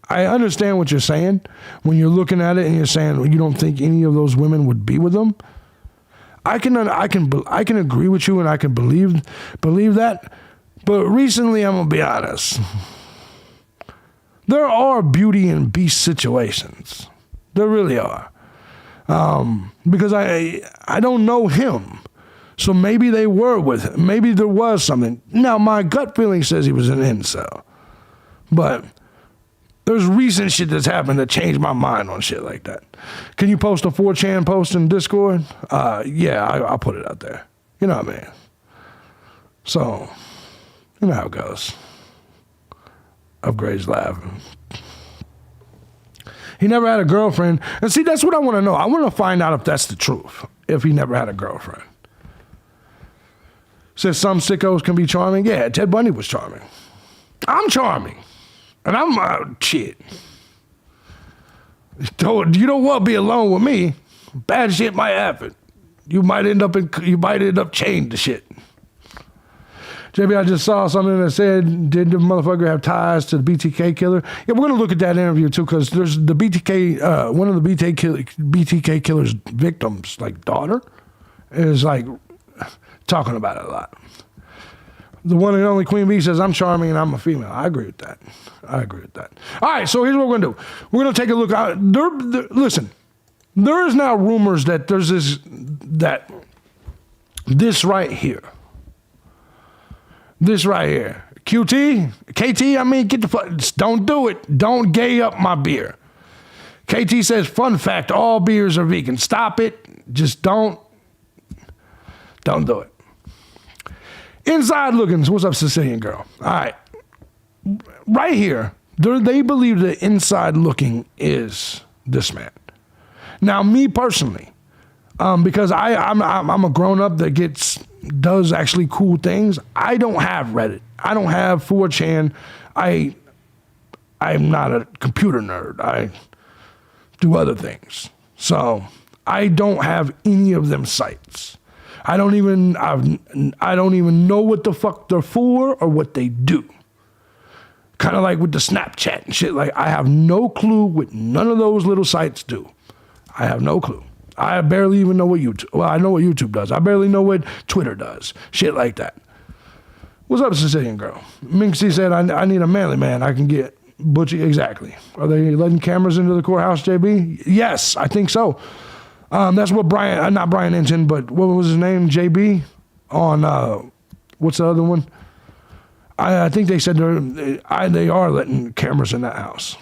I understand what you're saying when you're looking at it and you're saying you don't think any of those women would be with them. I can agree with you and I can believe that. But recently, I'm going to be honest. There are beauty and beast situations. There really are. Because I don't know him. So maybe they were with him. Maybe there was something. Now, my gut feeling says he was an incel. But there's recent shit that's happened that changed my mind on shit like that. Can you post a 4chan post in Discord? Yeah, I'll put it out there. You know what I mean? So, you know how it goes. Upgrades laughing. He never had a girlfriend. And see, that's what I want to know. I want to find out if that's the truth. if he never had a girlfriend. Says some sickos can be charming. Yeah, Ted Bundy was charming. I'm charming. And I'm, shit. You don't want to be alone with me. Bad shit might happen. You might end up chained to shit. JB, I just saw something that said, did the motherfucker have ties to the BTK killer? Yeah, we're going to look at that interview too, because there's the BTK, one of the BTK killer's victims, like daughter, is like talking about it a lot. The one and only Queen Bee says, I'm charming and I'm a female. I agree with that. All right, so here's what we're going to do. We're going to take a look out. Listen, there is now rumors that there's this right here. This right here. KT, I mean, get the fuck, don't do it. Don't gay up my beer. KT says, fun fact, all beers are vegan. Stop it. Just don't do it. Inside Lookings, what's up, Sicilian girl? All right. Right here, they believe that Inside Looking is this man. Now, me personally, because I'm a grown-up that does actually cool things, I don't have Reddit. I don't have 4chan. I'm not a computer nerd. I do other things. So I don't have any of them sites. I don't even know what the fuck they're for or what they do. Kind of like with the Snapchat and shit. Like, I have no clue what none of those little sites do. I have no clue. I barely even know what I know what YouTube does. I barely know what Twitter does. Shit like that. What's up, Sicilian girl? Minxie said, I need a manly man. I can get Butchie. Exactly. Are they letting cameras into the courthouse, JB? Yes, I think so. That's what Bryan, not Bryan Engine, but what was his name? JB on, what's the other one? I think they said they are letting cameras in that house.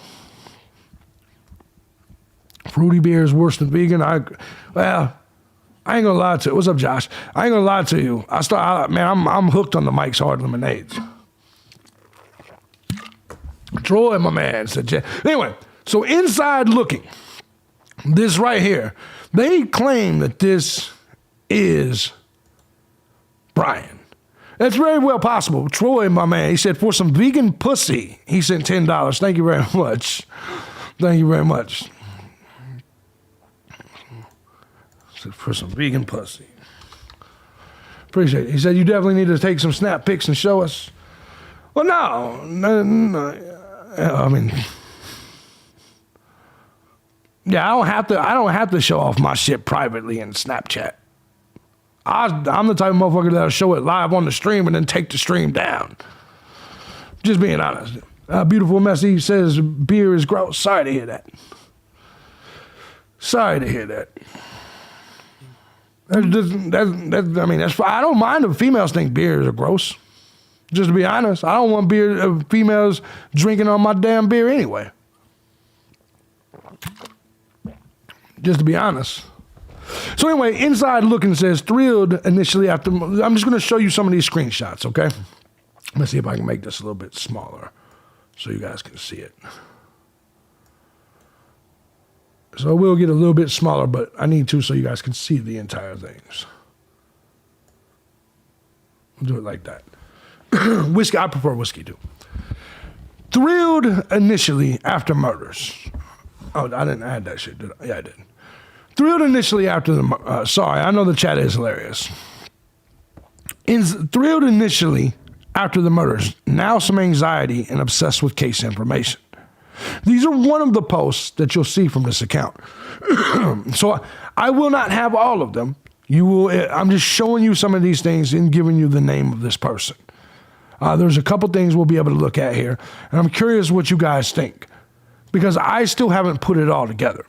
Fruity beer is worse than vegan. I ain't gonna lie to you. What's up, Josh? I ain't gonna lie to you. I'm hooked on the Mike's Hard Lemonades. Troy, my man, said, anyway, so Inside Looking, this right here, they claim that this is Bryan. That's very well possible. Troy, my man, he said, for some vegan pussy, he sent $10. Thank you very much. Thank you very much. Said, for some vegan pussy. Appreciate it. He said, you definitely need to take some snap pics and show us. Well, no. I mean, yeah, I don't have to show off my shit privately in Snapchat. I'm the type of motherfucker that'll show it live on the stream and then take the stream down. Just being honest. Beautiful Messy says beer is gross. Sorry to hear that. I don't mind if females think beers are gross. Just to be honest, I don't want females drinking on my damn beer anyway. Just to be honest. So anyway, Inside Looking says, thrilled initially after... I'm just going to show you some of these screenshots, okay? Let's see if I can make this a little bit smaller so you guys can see it. So we'll get a little bit smaller, but I need to so you guys can see the entire things. We'll do it like that. Whiskey, I prefer whiskey too. Thrilled initially after murders. Oh, I didn't add that shit, did I? Yeah, I did. Thrilled initially after the... sorry, I know the chat is hilarious. Thrilled initially after the murders. Now some anxiety and obsessed with case information. These are one of the posts that you'll see from this account. So I will not have all of them. I'm just showing you some of these things and giving you the name of this person. There's a couple things we'll be able to look at here. And I'm curious what you guys think. Because I still haven't put it all together.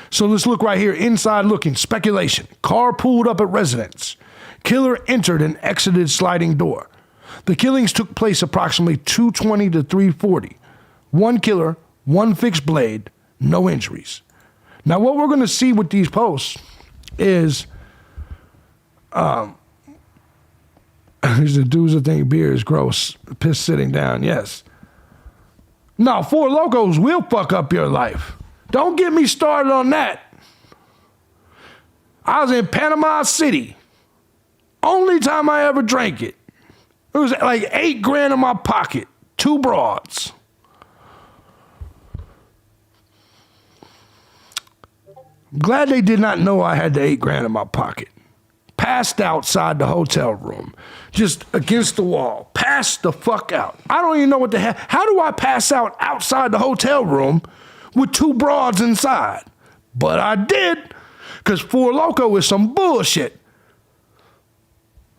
So let's look right here. Inside Looking. Speculation. Car pulled up at residence. Killer entered and exited sliding door. The killings took place approximately 2:20 to 3:40. One killer, one fixed blade, no injuries. Now what we're going to see with these posts is... these are dudes that think beer is gross. Piss sitting down, yes. No, Four Locos will fuck up your life. Don't get me started on that. I was in Panama City. Only time I ever drank it. It was like $8,000 in my pocket. 2 broads. Glad they did not know I had the $8,000 in my pocket. Passed outside the hotel room. Just against the wall. Passed the fuck out. I don't even know what the hell. How do I pass out outside the hotel room with 2 broads inside? But I did. Because Four Loko is some bullshit.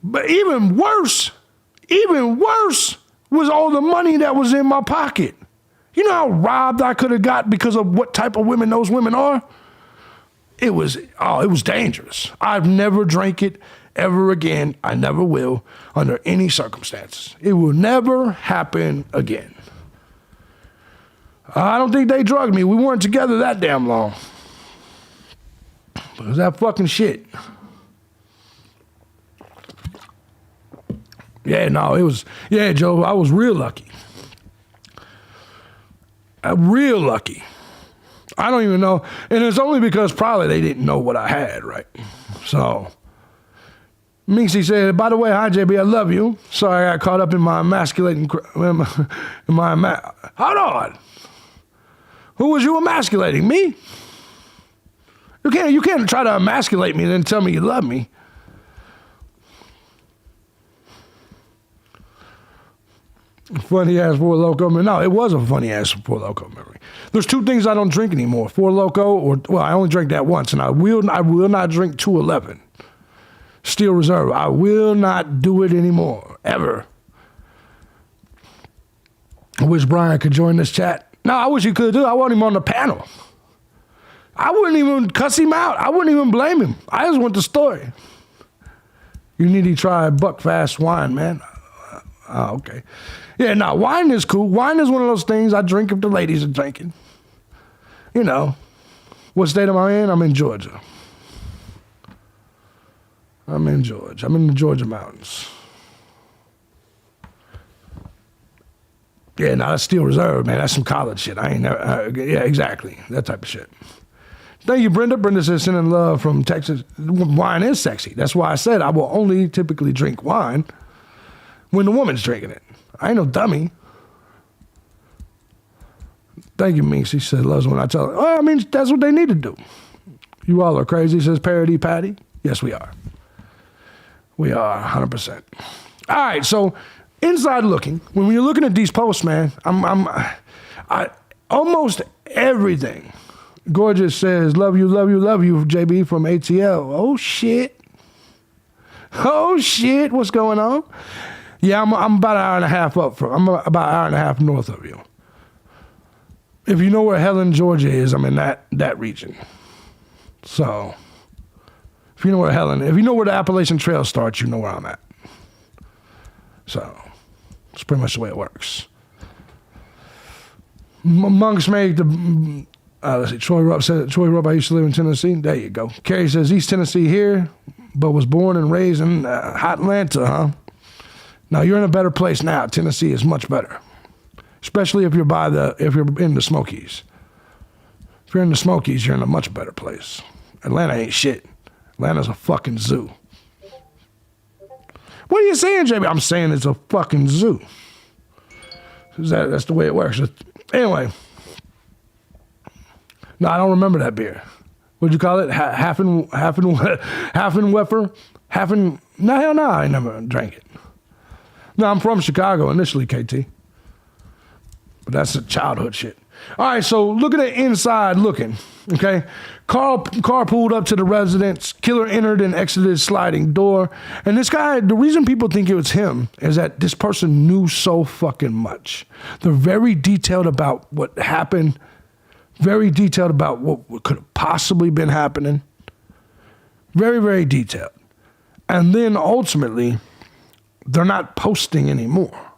But even worse was all the money that was in my pocket. You know how robbed I could have got because of what type of women those women are? It was dangerous. I've never drank it ever again. I never will under any circumstances. It will never happen again. I don't think they drugged me. We weren't together that damn long. But it was that fucking shit. Yeah, Joe, I was real lucky. Real lucky. I don't even know. And it's only because probably they didn't know what I had, right? So, Minxie said, by the way, hi, JB, I love you. Sorry I got caught up in my emasculating... Hold on. Who was you emasculating? Me? You can't try to emasculate me and then tell me you love me. Funny ass Four Loko memory. No, it was a funny ass Four Loko memory. There's 2 things I don't drink anymore: Four Loko, I only drank that once, and I will not drink 211. Steel Reserve. I will not do it anymore ever. I wish Bryan could join this chat. No, I wish he could too. I want him on the panel. I wouldn't even cuss him out. I wouldn't even blame him. I just want the story. You need to try Buckfast wine, man. Oh, okay. Yeah, no, wine is cool. Wine is one of those things I drink if the ladies are drinking. You know, what state am I in? I'm in Georgia. I'm in the Georgia mountains. Yeah, no, that's Steel Reserve, man. That's some college shit. I ain't never, yeah, exactly. That type of shit. Thank you, Brenda. Brenda says, sending love from Texas. Wine is sexy. That's why I said I will only typically drink wine when the woman's drinking it. I ain't no dummy. Thank you, Minx. She said, loves when I tell her. Well, I mean, that's what they need to do. You all are crazy, says Parody Patty. Yes, we are. We are, 100%. All right, so inside looking, when you're looking at these posts, man, I almost everything. Gorgeous says, love you, JB from ATL. Oh, shit. What's going on? Yeah, I'm about an hour and a half I'm about an hour and a half north of you. If you know where Helen, Georgia is, I'm in that region. So, if you know where the Appalachian Trail starts, you know where I'm at. So, it's pretty much the way it works. Monks make the... let's see, Troy Rupp, I used to live in Tennessee. There you go. Carrie says, East Tennessee here, but was born and raised in Atlanta, huh? Now, you're in a better place now. Tennessee is much better. Especially if you're in the Smokies. If you're in the Smokies, you're in a much better place. Atlanta ain't shit. Atlanta's a fucking zoo. What are you saying, JB? I'm saying it's a fucking zoo. That's the way it works. Anyway. No, I don't remember that beer. What'd you call it? Haffenweffer? No, hell no, I never drank it. No, I'm from Chicago initially, KT. But that's a childhood shit. All right, so look at the inside looking, okay? Car pulled up to the residence. Killer entered and exited sliding door. And this guy, the reason people think it was him is that this person knew so fucking much. They're very detailed about what happened. Very detailed about what could have possibly been happening. Very, very detailed. And then ultimately, they're not posting anymore.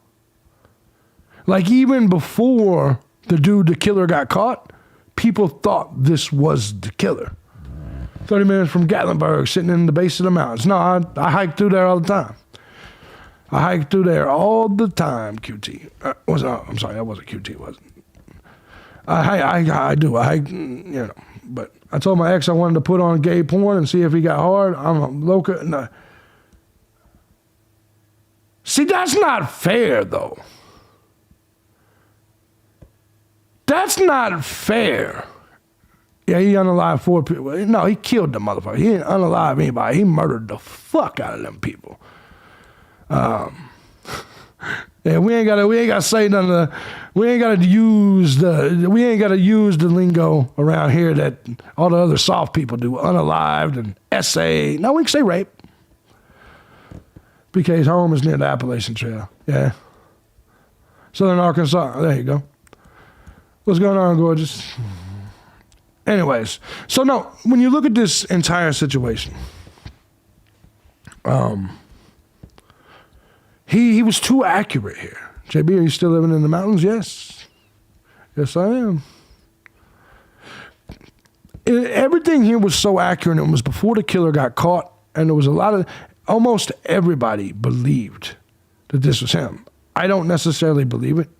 Like even before the killer got caught, people thought this was the killer. 30 minutes from Gatlinburg, sitting in the base of the mountains. No, I hike through there all the time. QT. I'm sorry, that wasn't QT, was it? I do. I hike, But I told my ex I wanted to put on gay porn and see if he got hard. I'm a loca. No. See, that's not fair, though. That's not fair. Yeah, he unalived 4 people. No, he killed the motherfucker. He didn't unalive anybody. He murdered the fuck out of them people. Yeah, we ain't gotta say none of the, we ain't gotta use the lingo around here that all the other soft people do, unalived and SA. No, we can say rape. BK's home is near the Appalachian Trail. Yeah. Southern Arkansas. There you go. What's going on, gorgeous? Anyways, so no, when you look at this entire situation, he was too accurate here. JB, are you still living in the mountains? Yes. Yes, I am. Everything here was so accurate. It was before the killer got caught, and there was a lot of, almost everybody believed that this was him. I don't necessarily believe it.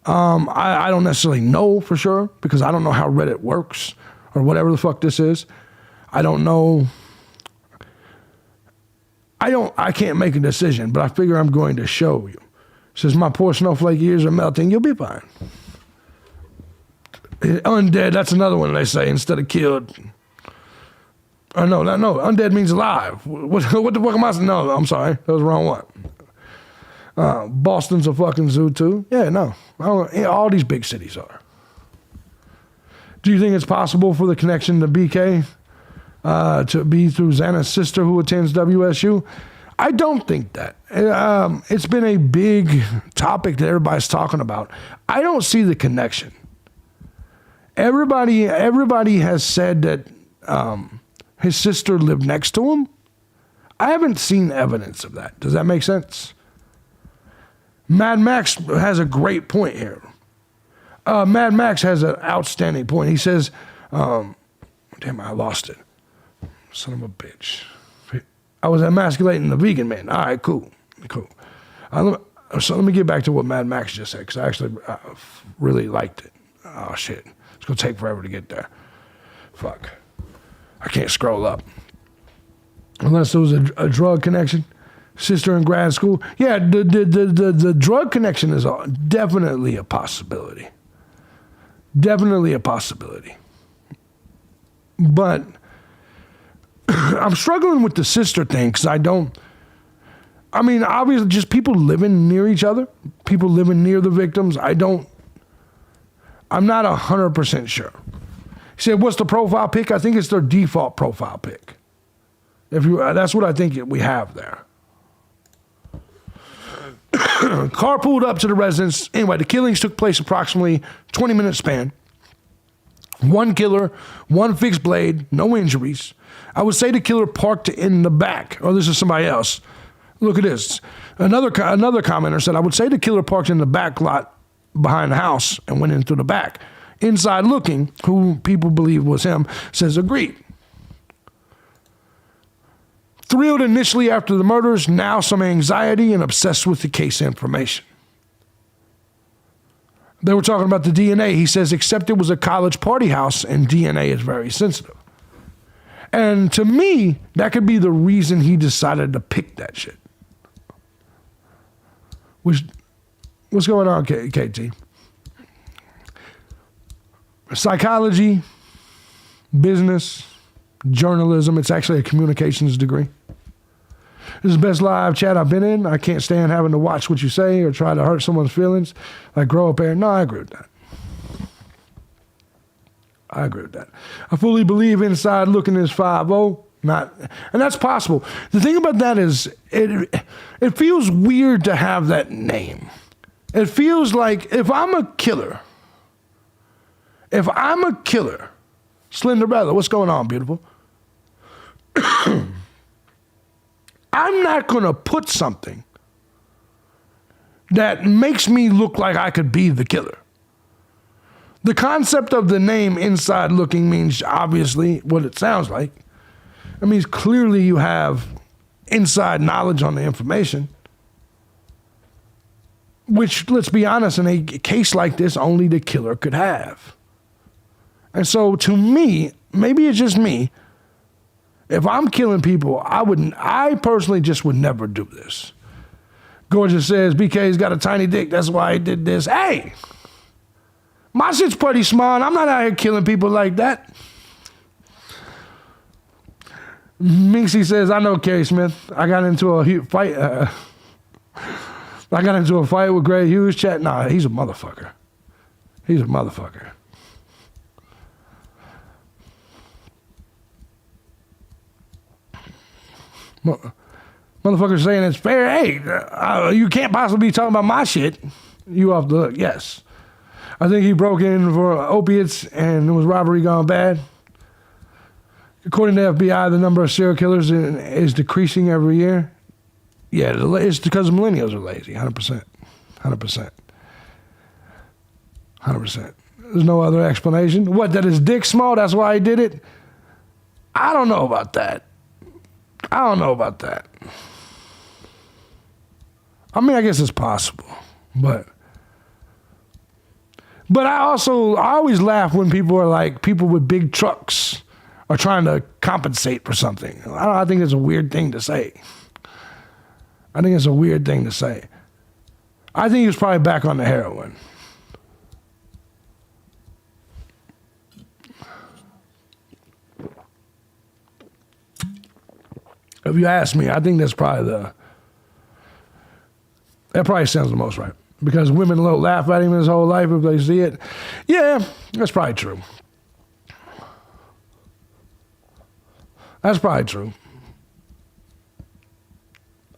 I don't necessarily know for sure because I don't know how Reddit works or whatever the fuck this is. I don't know. I can't make a decision, but I figure I'm going to show you. Says my poor snowflake ears are melting. You'll be fine. Undead, that's another one they say instead of killed. No, undead means alive. What the fuck am I saying? No, I'm sorry. That was the wrong one. Boston's a fucking zoo too. Yeah, no. All these big cities are. Do you think it's possible for the connection to BK to be through Xana's sister who attends WSU? I don't think that. It's been a big topic that everybody's talking about. I don't see the connection. Everybody has said that his sister lived next to him. I haven't seen evidence of that. Does that make sense? Mad Max has a great point here. Mad Max has an outstanding point. He says, damn, I lost it. Son of a bitch. I was emasculating the vegan man. All right, cool. So let me get back to what Mad Max just said, because I actually really liked it. Oh, shit. It's going to take forever to get there. Fuck. I can't scroll up. Unless there was a drug connection. Sister in grad school. Yeah, the drug connection is definitely a possibility. Definitely a possibility. But I'm struggling with the sister thing because obviously just people living near each other, people living near the victims. I'm not 100% sure. He said, what's the profile pic? I think it's their default profile pic. That's what I think we have there. Car pulled up to the residence. Anyway, the killings took place approximately 20-minute span. One killer, one fixed blade, no injuries. I would say the killer parked in the back. Oh, this is somebody else. Look at this. Another commenter said, I would say the killer parked in the back lot behind the house and went in through the back. Inside looking, who people believe was him, says agreed. Thrilled initially after the murders, now some anxiety and obsessed with the case information. They were talking about the DNA. He says, except it was a college party house and DNA is very sensitive. And to me, that could be the reason he decided to pick that shit. What's going on, KT? Psychology, business, journalism. It's actually a communications degree. This is the best live chat I've been in. I can't stand having to watch what you say or try to hurt someone's feelings. Like grow up there. No, I agree with that. I fully believe inside looking is 5-0. And that's possible. The thing about that is it feels weird to have that name. It feels like if I'm a killer, Slenderella, what's going on, beautiful? I'm not going to put something that makes me look like I could be the killer. The concept of the name inside looking means obviously what it sounds like. It means clearly you have inside knowledge on the information, which, let's be honest, in a case like this, only the killer could have. And so to me, maybe it's just me, if I'm killing people, I personally just would never do this. Gorgeous says, BK's got a tiny dick, that's why he did this. Hey, my shit's pretty small, and I'm not out here killing people like that. Minxie says, I know Kerry Smith. I got into a fight. I got into a fight with Gray Hughes. Chat. Nah, he's a motherfucker. He's a motherfucker. Motherfucker saying it's fair. Hey, you can't possibly be talking about my shit. You off the hook. Yes. I think he broke in for opiates and it was robbery gone bad. According to FBI, the number of serial killers is decreasing every year. Yeah, it's because millennials are lazy, 100%. 100%. 100%. There's no other explanation. What, that his dick small, that's why he did it? I don't know about that. I don't know about that. I mean, I guess it's possible, but I always laugh when people are like, people with big trucks are trying to compensate for something. I think it's a weird thing to say. I think it's a weird thing to say. I think he was probably back on the heroin. If you ask me, I think that's probably that probably sounds the most right. Because women laugh at him his whole life if they see it. Yeah, that's probably true. That's probably true.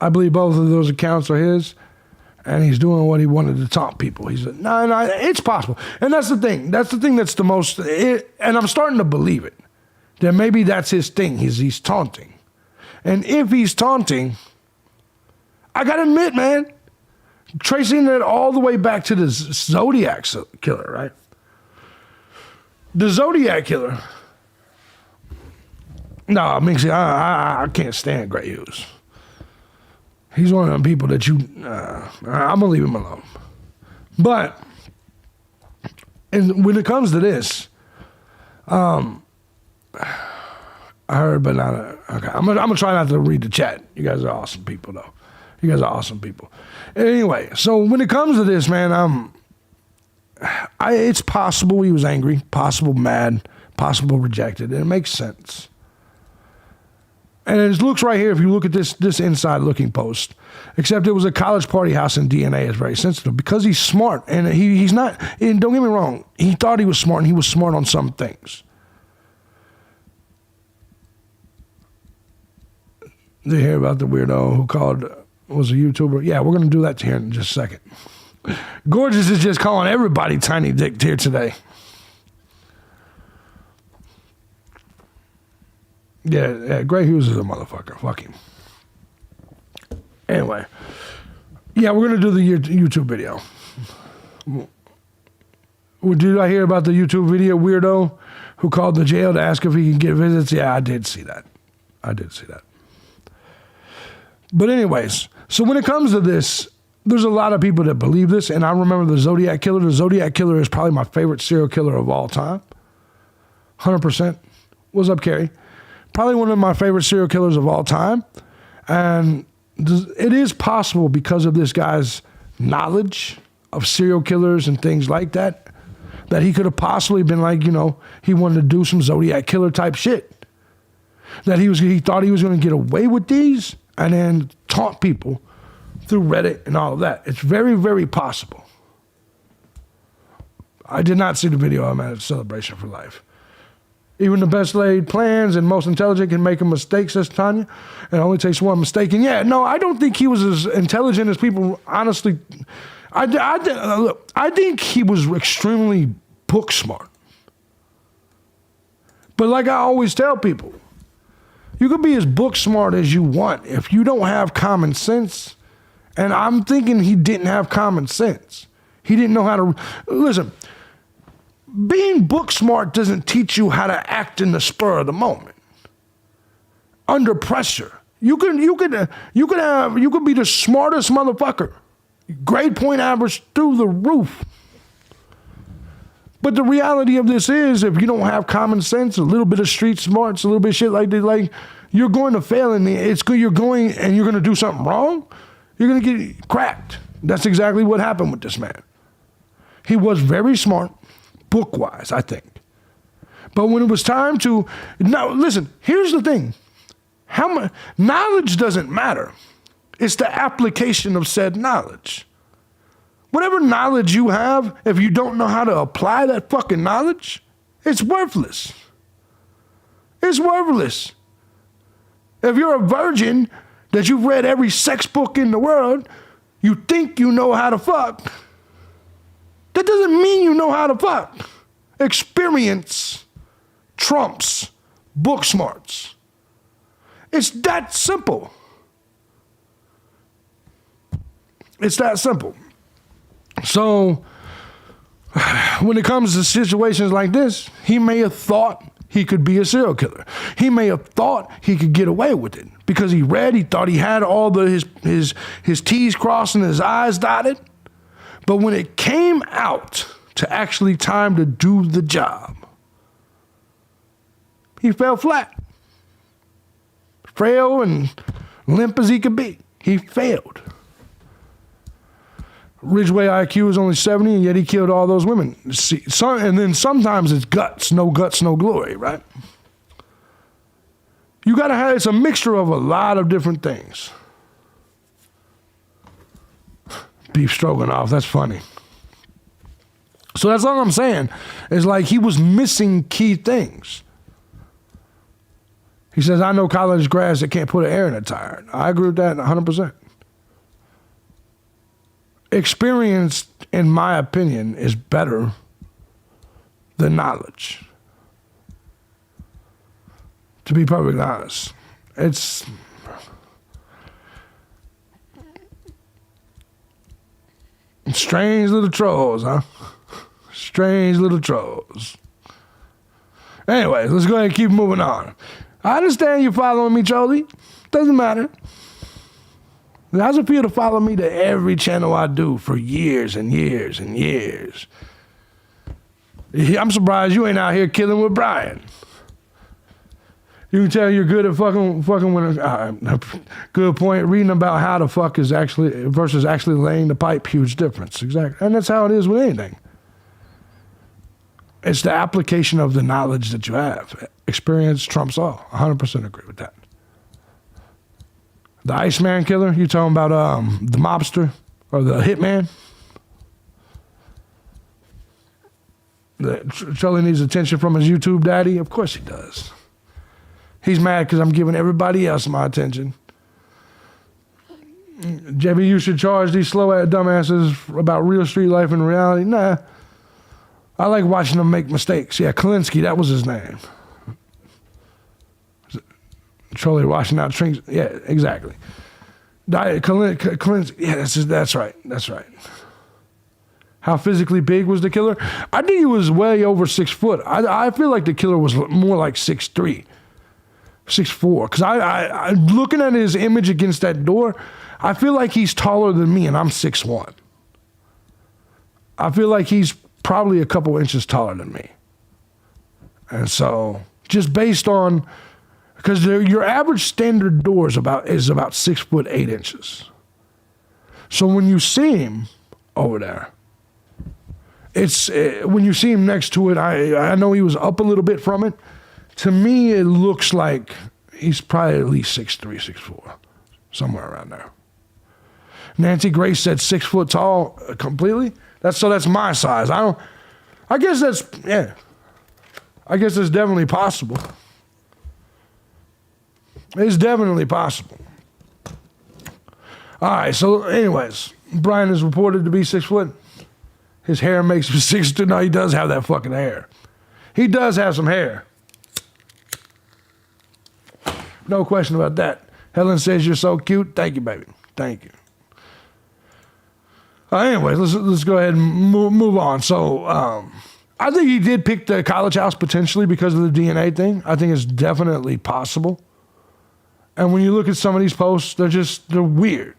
I believe both of those accounts are his, and he's doing what he wanted to taunt people. He said, no, it's possible. And that's the thing. That's the thing that's the most, and I'm starting to believe it, that maybe that's his thing. He's taunting. And if he's taunting, I got to admit, man, tracing it all the way back to the Zodiac killer, right? The Zodiac killer. No, Minxie, I can't stand Gray Hughes. He's one of them people that I'm going to leave him alone. But when it comes to this, I heard, but not, okay. I'm gonna try not to read the chat. You guys are awesome people, though. You guys are awesome people. Anyway, so when it comes to this, man, it's possible he was angry, possible mad, possible rejected, and it makes sense. And it looks right here, if you look at this inside looking post, except it was a college party house and DNA is very sensitive because he's smart. And he's not, and don't get me wrong, he thought he was smart and he was smart on some things. Did you hear about the weirdo who was a YouTuber? Yeah, we're going to do that here in just a second. Gorgeous is just calling everybody tiny dick here today. Yeah, Gray Hughes is a motherfucker. Fuck him. Anyway. Yeah, we're going to do the YouTube video. Did I hear about the YouTube video weirdo who called the jail to ask if he can get visits? Yeah, I did see that. But anyways, so when it comes to this, there's a lot of people that believe this, and I remember the Zodiac Killer. The Zodiac Killer is probably my favorite serial killer of all time. 100%. What's up, Kerry? Probably one of my favorite serial killers of all time. And it is possible because of this guy's knowledge of serial killers and things like that he could have possibly been like, he wanted to do some Zodiac Killer type shit. That he thought he was going to get away with these and then taunt people through Reddit and all of that. It's very, very possible. I did not see the video. I'm at a celebration for life. Even the best laid plans and most intelligent can make a mistake, says Tanya. It only takes one mistake. And yeah, no, I don't think he was as intelligent as people honestly. Look, I think he was extremely book smart. But like I always tell people, you could be as book smart as you want. If you don't have common sense, and I'm thinking he didn't have common sense. He didn't know how to, listen, being book smart doesn't teach you how to act in the spur of the moment. Under pressure. You could be the smartest motherfucker. Grade point average through the roof. But the reality of this is, if you don't have common sense, a little bit of street smarts, a little bit of shit like that, like, you're going to fail in it's good. You're going and you're going to do something wrong. You're going to get cracked. That's exactly what happened with this man. He was very smart, book-wise, I think. But when it was time to, now listen, here's the thing. How much knowledge doesn't matter. It's the application of said knowledge. Whatever knowledge you have, if you don't know how to apply that fucking knowledge, it's worthless. It's worthless. If you're a virgin that you've read every sex book in the world, you think you know how to fuck. That doesn't mean you know how to fuck. Experience trumps book smarts. It's that simple. It's that simple. So, when it comes to situations like this, he may have thought he could be a serial killer. He may have thought he could get away with it because he thought he had all his T's crossed and his I's dotted. But when it came out to actually time to do the job, he fell flat. Frail and limp as he could be. He failed. Ridgeway IQ is only 70, and yet he killed all those women. See, and then sometimes it's guts, no glory, right? You gotta have, it's a mixture of a lot of different things. Beef stroganoff, that's funny. So that's all I'm saying, is like he was missing key things. He says, I know college grads that can't put an air in a tire. I agree with that 100%. Experience, in my opinion, is better than knowledge. To be perfectly honest. It's strange little trolls, huh? Strange little trolls. Anyways, let's go ahead and keep moving on. I understand you following me, Jolie. Doesn't matter. How's it feel to follow me to every channel I do for years and years and years? I'm surprised you ain't out here killing with Bryan. You can tell you're good at fucking when good point. Reading about how to fuck is actually versus actually laying the pipe, huge difference. Exactly. And that's how it is with anything. It's the application of the knowledge that you have. Experience trumps all. 100% agree with that. The Iceman killer, you talking about the mobster or the hitman? Charlie needs attention from his YouTube daddy? Of course he does. He's mad because I'm giving everybody else my attention. JB, you should charge these slow-ass dumbasses about real street life and reality. Nah. I like watching them make mistakes. Yeah, Klinsky, that was his name. Trolley washing out drinks. Yeah, exactly. Klinsky, yeah, that's right. That's right. How physically big was the killer? I think he was way over 6 foot. I feel like the killer was more like 6'3", 6'4". Because I looking at his image against that door, I feel like he's taller than me and I'm 6'1". I feel like he's probably a couple inches taller than me. And so, just based on, because your average standard door is about 6'8". So when you see him over there, when you see him next to it, I know he was up a little bit from it. To me, it looks like he's probably at least 6'3", 6'4", somewhere around there. Nancy Grace said 6 foot tall completely. That's my size. I guess that's definitely possible. It's definitely possible. All right, so anyways, Bryan is reported to be 6 foot. His hair makes him 6'2". No, he does have that fucking hair. He does have some hair. No question about that. Helen says you're so cute. Thank you, baby. Thank you. Anyways, let's go ahead and move on. So I think he did pick the college house potentially because of the DNA thing. I think it's definitely possible. And when you look at some of these posts, they're weird.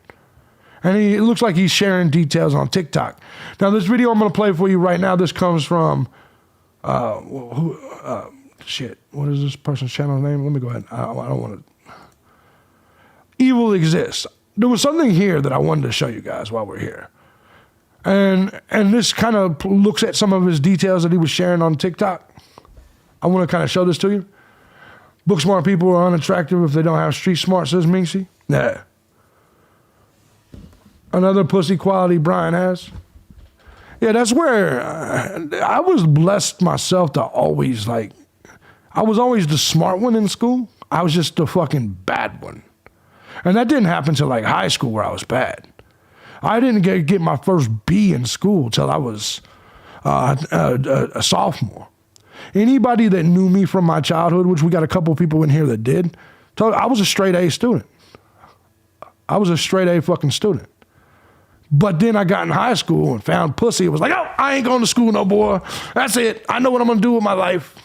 And it looks like he's sharing details on TikTok. Now, this video I'm going to play for you right now, this comes from Shit, what is this person's channel name? Let me go ahead. I don't want to. Evil Exists. There was something here that I wanted to show you guys while we're here. And this kind of looks at some of his details that he was sharing on TikTok. I want to kind of show this to you. Book smart people are unattractive if they don't have street smart, says Minxie. Yeah. Another pussy quality Bryan has. Yeah, that's where I was blessed myself to always I was always the smart one in school. I was just the fucking bad one. And that didn't happen till like high school where I was bad. I didn't get my first B in school till I was a sophomore. Anybody that knew me from my childhood, which we got a couple people in here that did, I was a straight A student. I was a straight A fucking student. But then I got in high school and found pussy. It was like, oh, I ain't going to school no more. That's it. I know what I'm going to do with my life.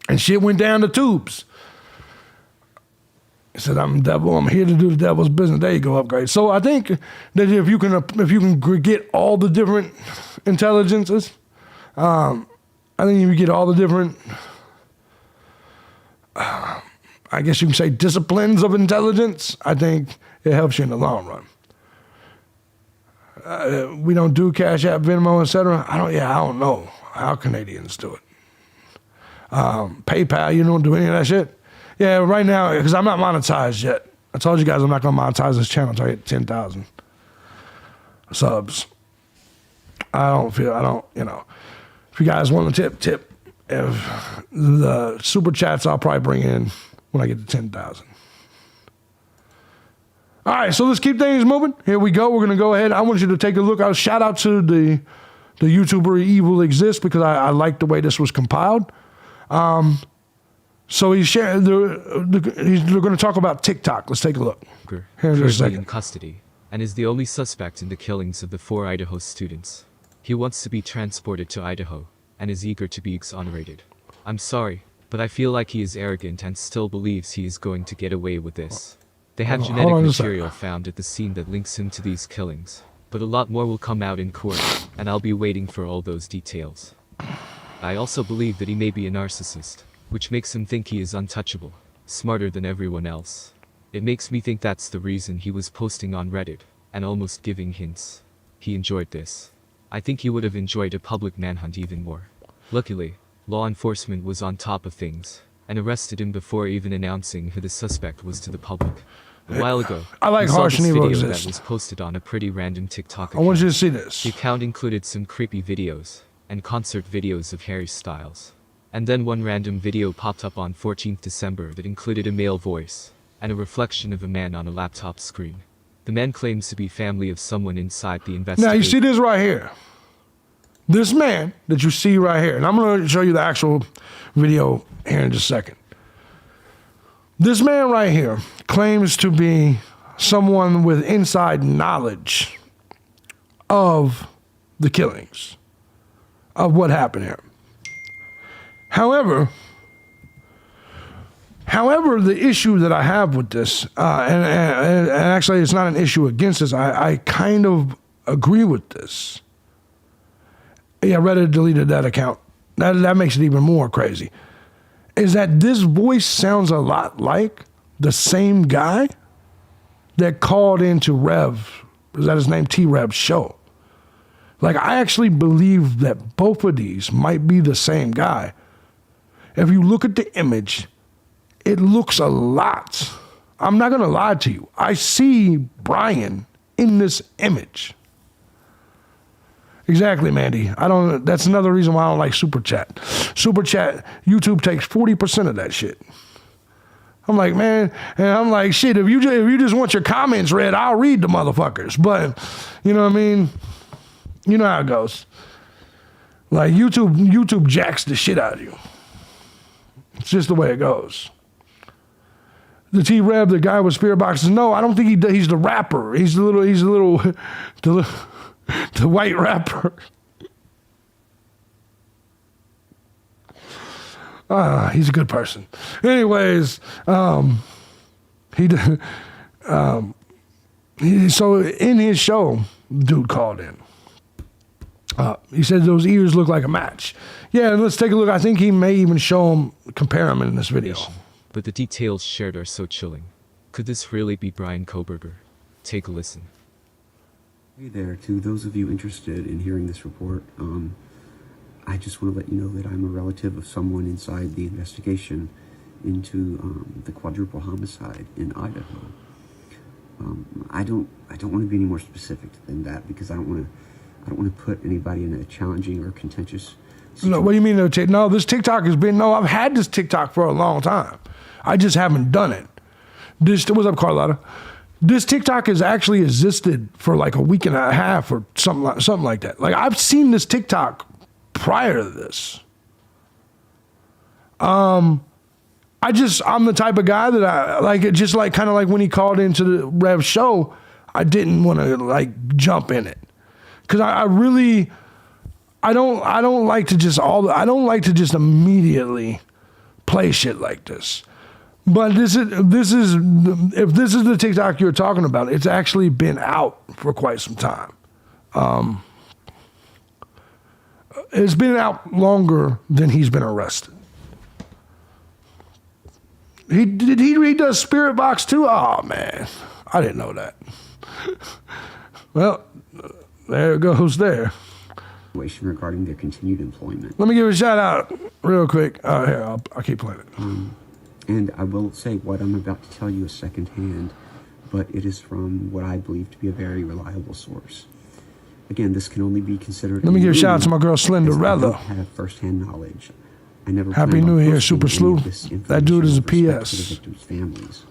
And shit went down the tubes. He said, I'm the devil. I'm here to do the devil's business. There you go, upgrade. So I think that if you can get all the different intelligences, I think if you get all the different, I guess you can say disciplines of intelligence, I think it helps you in the long run. We don't do Cash App, Venmo, etc. I don't know how Canadians do it. PayPal, you don't do any of that shit? Yeah, right now, because I'm not monetized yet. I told you guys I'm not going to monetize this channel until I hit 10,000 subs. If you guys want to tip. If the super chats, I'll probably bring in when I get to 10,000. All right, so let's keep things moving. Here we go. We're going to go ahead. I want you to take a look. I'll shout out to the YouTuber Evil Exists because I like the way this was compiled. So he's sharing. They're going to talk about TikTok. Let's take a look. Currently in custody and is the only suspect in the killings of the 4 Idaho students. He wants to be transported to Idaho and is eager to be exonerated. I'm sorry, but I feel like he is arrogant and still believes he is going to get away with this. They have genetic material found at the scene that links him to these killings, but a lot more will come out in court, and I'll be waiting for all those details. I also believe that he may be a narcissist, which makes him think he is untouchable, smarter than everyone else. It makes me think that's the reason he was posting on Reddit, and almost giving hints. He enjoyed this. I think he would have enjoyed a public manhunt even more. Luckily, law enforcement was on top of things, and arrested him before even announcing who the suspect was to the public. A while ago, I like harsh and evil exists. That was posted on a pretty random TikTok account. I want you to see this. The account included some creepy videos, and concert videos of Harry Styles. And then one random video popped up on 14th December that included a male voice, and a reflection of a man on a laptop screen. The man claims to be family of someone inside the investigation. Now you see this right here. This man that you see right here, and I'm going to show you the actual video here in just a second. This man right here claims to be someone with inside knowledge of the killings, of what happened here. However, the issue that I have with this, and actually it's not an issue against this, I kind of agree with this. Yeah, Reddit deleted that account. That makes it even more crazy. Is that this voice sounds a lot like the same guy that called into Rev, is that his name, T-Rev's show. Like, I actually believe that both of these might be the same guy. If you look at the image, it looks a lot. I'm not going to lie to you. I see Bryan in this image. Exactly, Mandy. That's another reason why I don't like Super Chat. Super Chat, YouTube takes 40% of that shit. I'm like, man, and I'm like, shit, if you just want your comments read, I'll read the motherfuckers. But, you know what I mean? You know how it goes. Like, YouTube jacks the shit out of you. It's just the way it goes. The T-Rev, the guy with spirit boxes. No, I don't think he's the rapper. He's the white rapper. He's a good person. Anyways, so in his show, dude called in. He said those ears look like a match. Yeah, and let's take a look. I think he may even compare him in this video. But the details shared are so chilling. Could this really be Bryan Kohberger? Take a listen. Hey there, to those of you interested in hearing this report, I just want to let you know that I'm a relative of someone inside the investigation into the quadruple homicide in Idaho. I don't want to be any more specific than that because I don't want to put anybody in a challenging or contentious situation. No, what do you mean? No, this TikTok has been. No, I've had this TikTok for a long time. I just haven't done it. What's up, Carlotta? This TikTok has actually existed for like a week and a half or something like that. Like I've seen this TikTok prior to this. I'm the type of guy that I like it, just like kind of like when he called into the Rev show, I didn't want to like jump in it. Cause I don't like to just immediately play shit like this. But if this is the TikTok you're talking about, it's actually been out for quite some time. It's been out longer than he's been arrested. He does Spirit Box too? Oh man, I didn't know that. Well, there it goes there. Regarding their continued employment. Let me give a shout out real quick. Here, I'll keep playing it. And I will say what I'm about to tell you is secondhand, but it is from what I believe to be a very reliable source. Again, this can only be considered. Let me give a shout out to my girl Slenderella. I have firsthand knowledge. I never Happy New Year, Super Slew. That dude is a PS. To the victims' families.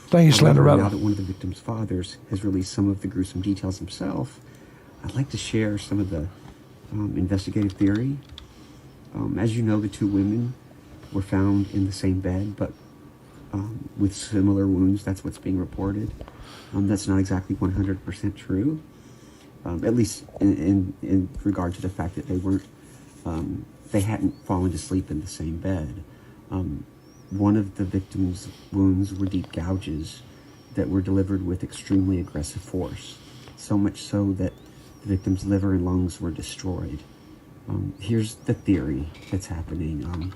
Thank you, However, Slenderella. now that one of the victims' fathers has released some of the gruesome details himself, I'd like to share some of the investigative theory. As you know, the two women were found in the same bed, but with similar wounds. That's what's being reported. That's not exactly 100% true, at least in regard to the fact that they hadn't fallen to sleep in the same bed. One of the victim's wounds were deep gouges that were delivered with extremely aggressive force, so much so that the victim's liver and lungs were destroyed. Here's the theory that's happening.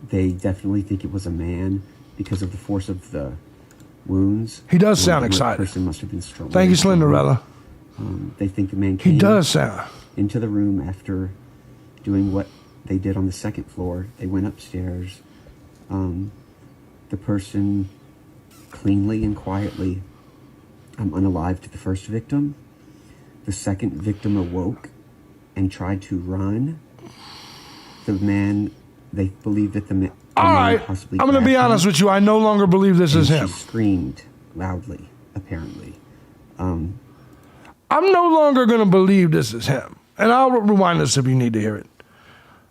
They definitely think it was a man because of the force of the wounds. He does sound The excited. person must have been strong. Thank you, Slenderella. They think the man came He does sound. into the room after doing what they did on the second floor. They went upstairs. The person cleanly and quietly unalived the first victim. The second victim awoke and tried to run. The man, they believe that the man possibly. I'm going to be honest with you. I no longer believe this is him. She screamed loudly, apparently. I'm no longer going to believe this is him. And I'll rewind this if you need to hear it.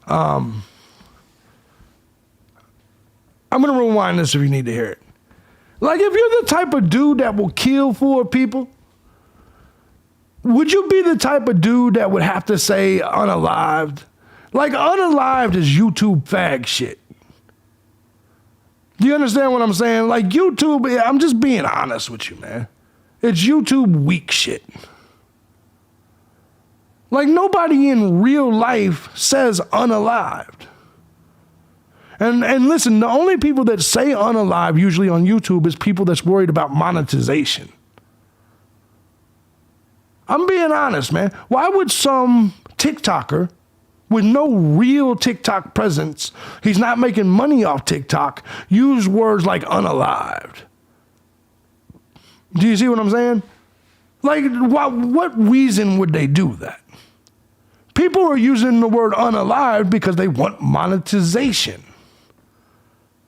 I'm going to rewind this if you need to hear it. Like, if you're the type of dude that will kill 4 people, would you be the type of dude that would have to say unalived? Like, unalived is YouTube fag shit. Do you understand what I'm saying? Like, YouTube, I'm just being honest with you, man. It's YouTube weak shit. Like, nobody in real life says unalived. And listen, the only people that say unalive usually on YouTube is people that's worried about monetization. I'm being honest, man. Why would some TikToker with no real TikTok presence, he's not making money off TikTok, use words like unalived? Do you see what I'm saying? Like, what reason would they do that? People are using the word unalived because they want monetization.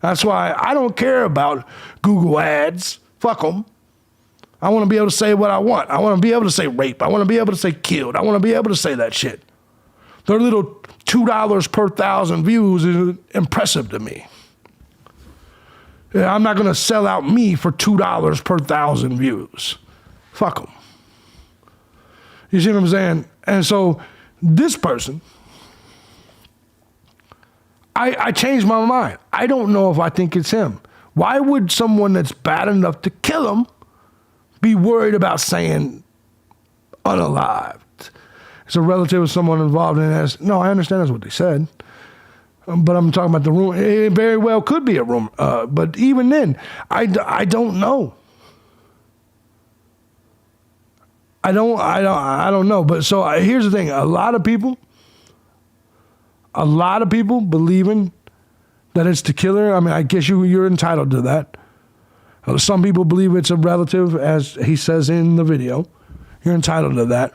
That's why I don't care about Google ads. Fuck them. I want to be able to say what I want. I want to be able to say rape. I want to be able to say killed. I want to be able to say that shit. Their little $2 per 1,000 views is impressive to me. Yeah, I'm not going to sell out me for $2 per 1,000 views. Fuck them. You see what I'm saying? And so this person, I changed my mind. I don't know if I think it's him. Why would someone that's bad enough to kill him be worried about saying unalived? It's a relative of someone involved in it. No, I understand that's what they said. But I'm talking about the rumor. It very well could be a rumor. But even then, I don't know. I don't know. But so here's the thing. A lot of people believing that it's the killer. I mean, I guess you're entitled to that. Some people believe it's a relative, as he says in the video. You're entitled to that.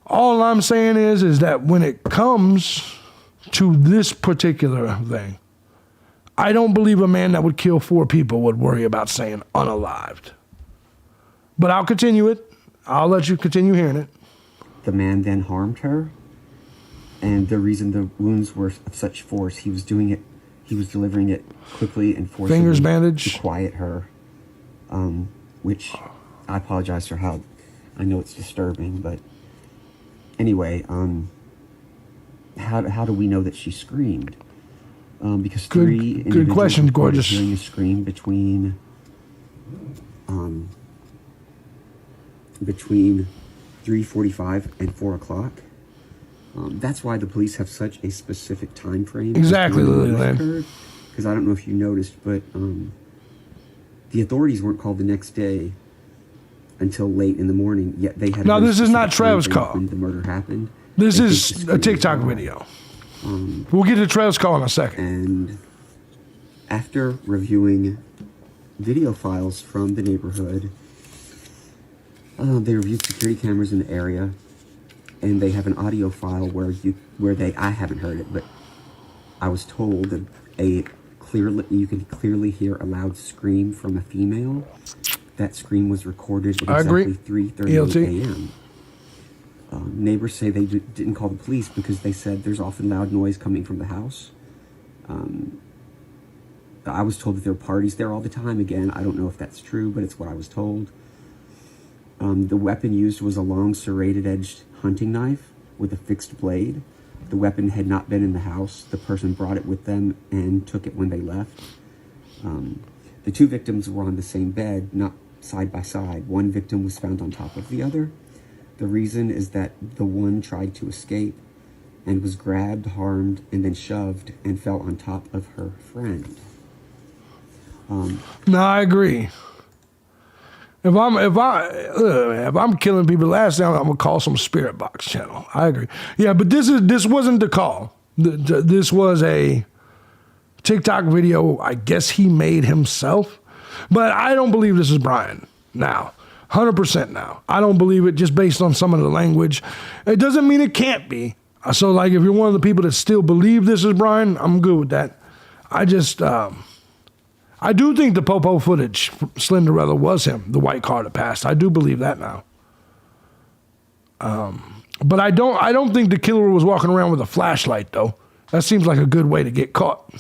All I'm saying is that when it comes to this particular thing, I don't believe a man that would kill 4 people would worry about saying unalived. But I'll continue it. I'll let you continue hearing it. The man then harmed her, and the reason the wounds were of such force, he was delivering it quickly and forcibly Fingers bandaged to quiet her, which I apologize for how, I know it's disturbing, but anyway, how do we know that she screamed? Because three good question, reported gorgeous. hearing a scream between 3:45 and 4 o'clock. That's why the police have such a specific time frame. Exactly, Lily. Because I don't know if you noticed, but the authorities weren't called the next day until late in the morning. Yet they had. No, this is not specific time Trev's frame call. when the murder happened. This They is think the a scream TikTok was video. We'll get to Trev's call in a second. And after reviewing video files from the neighborhood, they reviewed security cameras in the area, and they have an audio file I haven't heard it, but I was told that you can clearly hear a loud scream from a female. That scream was recorded at exactly 3:38 a.m. Neighbors say they didn't call the police because they said there's often loud noise coming from the house. I was told that there are parties there all the time. Again, I don't know if that's true, but it's what I was told. The weapon used was a long serrated-edged hunting knife with a fixed blade. The weapon had not been in the house. The person brought it with them and took it when they left. The 2 victims were on the same bed, not side by side. One victim was found on top of the other. The reason is that the one tried to escape and was grabbed, harmed, and then shoved and fell on top of her friend. No, I agree. If I'm killing people, last time I'm gonna call some Spirit Box channel. I agree. Yeah, but this wasn't the call. This was a TikTok video. I guess he made himself, but I don't believe this is Bryan now. 100% now. I don't believe it just based on some of the language. It doesn't mean it can't be. So, like, if you're one of the people that still believe this is Bryan, I'm good with that. I just, I do think the Popo footage, Slenderella, was him, the white car that passed. I do believe that now. But I don't think the killer was walking around with a flashlight, though. That seems like a good way to get caught.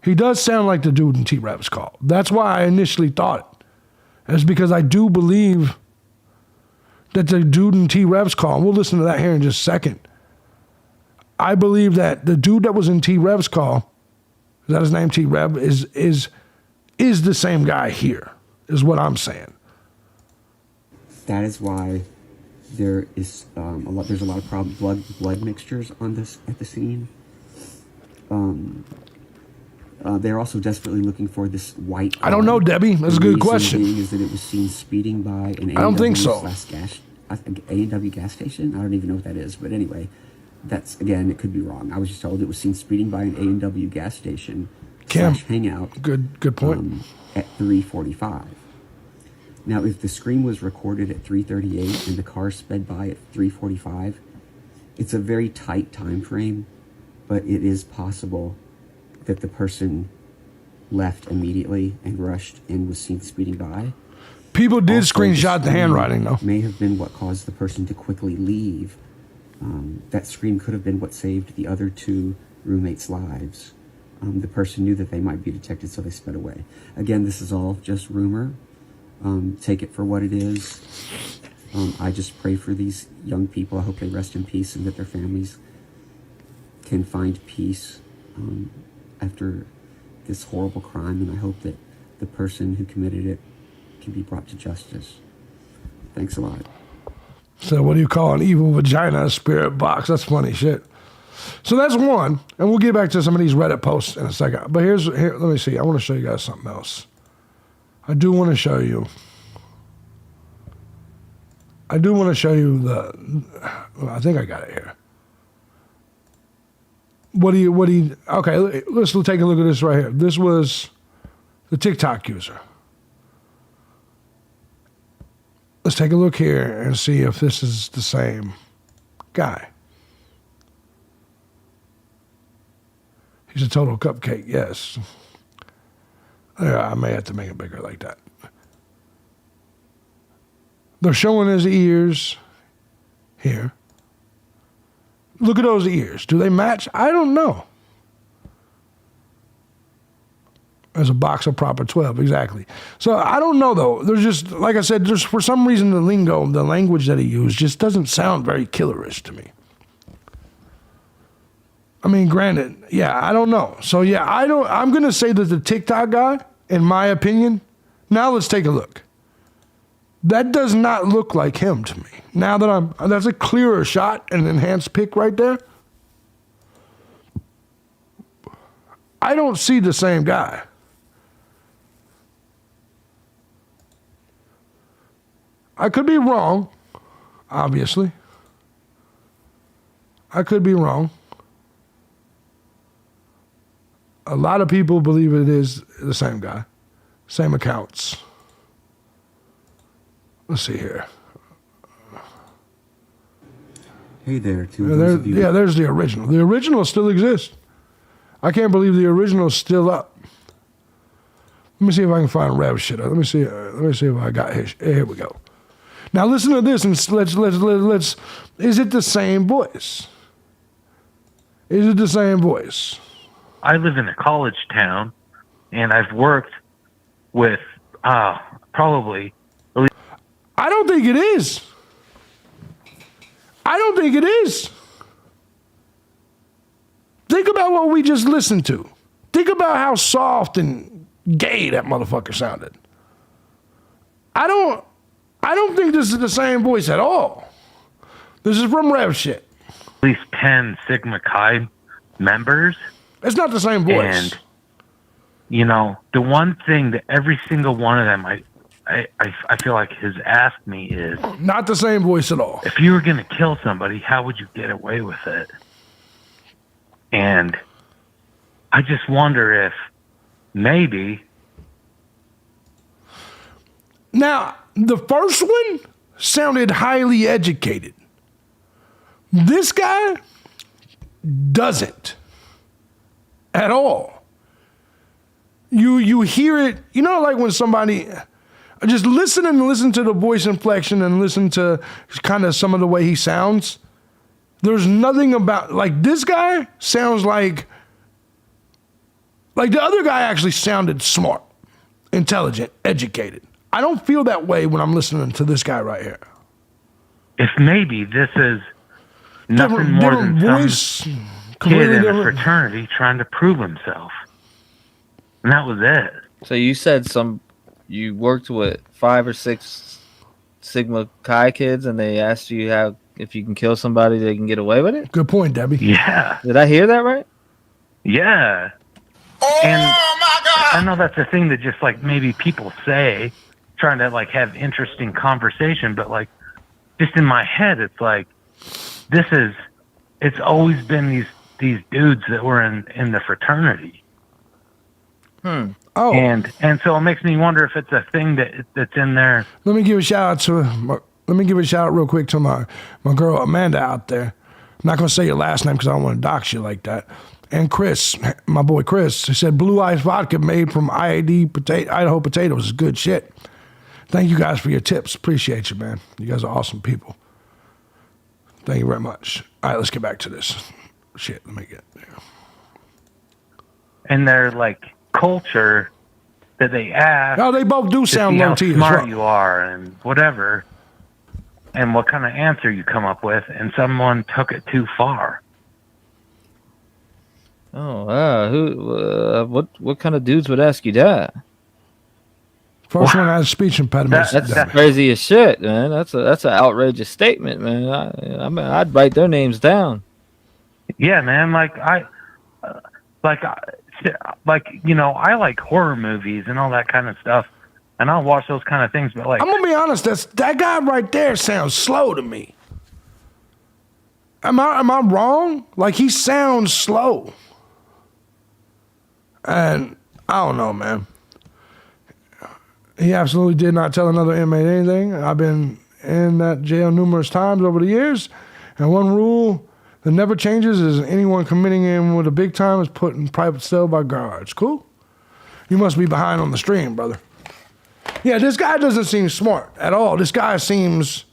He does sound like the dude in T-Rev's call. That's why I initially thought it. That's because I do believe that the dude in T-Rev's call, and we'll listen to that here in just a second. I believe that the dude that was in T-Rev's call, is that his name, T-Rev, is the same guy here, is what I'm saying. That is why there is there's a lot of blood mixtures on this at the scene. They're also desperately looking for this white car. I don't know, Debbie. That's a good The reason question. being is that it was seen speeding by an I don't think so. A&W gas station. I don't even know what that is, but anyway, that's, again, it could be wrong. I was just told it was seen speeding by an A&W gas station Cam, / hangout. Good point. At 3:45. Now, if the scream was recorded at 3:38 and the car sped by at 3:45, it's a very tight time frame, but it is possible that the person left immediately and rushed and was seen speeding by. People did Also, screenshot the scream handwriting, though. May have been what caused the person to quickly leave. That scream could have been what saved the other 2 roommates' lives. The person knew that they might be detected, so they sped away. Again, this is all just rumor. Take it for what it is. I just pray for these young people. I hope they rest in peace and that their families can find peace after this horrible crime, and I hope that the person who committed it can be brought to justice. Thanks a lot. So what do you call an evil vagina spirit box? That's funny shit. So that's one, and we'll get back to some of these Reddit posts in a second. But here, let me see. I want to show you guys something else. I do want to show you the. Well, I think I got it here. Okay, let's take a look at this right here. This was the TikTok user. Let's take a look here and see if this is the same guy. He's a total cupcake, yes. Yeah, I may have to make it bigger like that. They're showing his ears here. Look at those ears. Do they match? I don't know. There's a box of proper 12, exactly. So I don't know, though. There's just, like I said, just for some reason the lingo, the language that he used just doesn't sound very killerish to me. I mean, granted, yeah, I don't know. So yeah, I'm going to say that the TikTok guy, in my opinion, now let's take a look. That does not look like him to me. Now that that's a clearer shot, an enhanced pic right there. I don't see the same guy. I could be wrong, obviously. I could be wrong. A lot of people believe it is the same guy, same accounts. Let's see here. Hey there, to those of you. Yeah, there's the original. The original still exists. I can't believe the original is still up. Let me see if I can find Rev shit. Let me see if I got his. Here we go. Now listen to this and let's. Is it the same voice? Is it the same voice? I live in a college town, and I've worked with probably. I don't think it is. I don't think it is. Think about what we just listened to. Think about how soft and gay that motherfucker sounded. I don't think this is the same voice at all. This is from Rev shit. At least 10 Sigma Chi members. It's not the same voice. And, you know, the one thing that every single one of them I feel like has asked me is... Not the same voice at all. If you were going to kill somebody, how would you get away with it? And I just wonder if maybe... Now, the first one sounded highly educated. This guy doesn't at all. You hear it, you know, like when somebody just listen to the voice inflection and listen to kind of some of the way he sounds. There's nothing about, like, this guy sounds like the other guy actually sounded smart, intelligent, educated. I don't feel that way when I'm listening to this guy right here. If maybe this is nothing more than voice, some kid in a different fraternity trying to prove himself. And that was it. So you said you worked with 5 or 6 Sigma Chi kids, and they asked you if you can kill somebody, they can get away with it? Good point, Debbie. Yeah. Did I hear that right? Yeah. And my God. I know that's a thing that just like maybe people say, trying to like have interesting conversation, but like just in my head, it's like it's always been these dudes that were in the fraternity. Oh, and so it makes me wonder if it's a thing that's in there. Let me give a shout out real quick to my girl Amanda out there. I'm not gonna say your last name because I don't want to dox you like that. And Chris, my boy Chris, he said Blue Ice vodka made from Idaho potatoes is good shit. Thank you guys for your tips. Appreciate you, man. You guys are awesome people. Thank you very much. All right, let's get back to this. Shit, let me get there. And their like culture that they ask. Oh, they both do sound low T as how smart well. you are and whatever, and what kind of answer you come up with, and someone took it too far. Oh, wow. What kind of dudes would ask you that? First one has speech impediments. That's crazy as shit, man. That's an outrageous statement, man. I mean, I'd write their names down. Yeah, man. You know, I like horror movies and all that kind of stuff, and I'll watch those kind of things. But like, I'm gonna be honest, that guy right there sounds slow to me. Am I wrong? Like, he sounds slow. And I don't know, man. He absolutely did not tell another inmate anything. I've been in that jail numerous times over the years, and one rule that never changes is anyone committing in with a big time is put in private cell by guards. Cool? You must be behind on the stream, brother. Yeah, this guy doesn't seem smart at all. This guy seems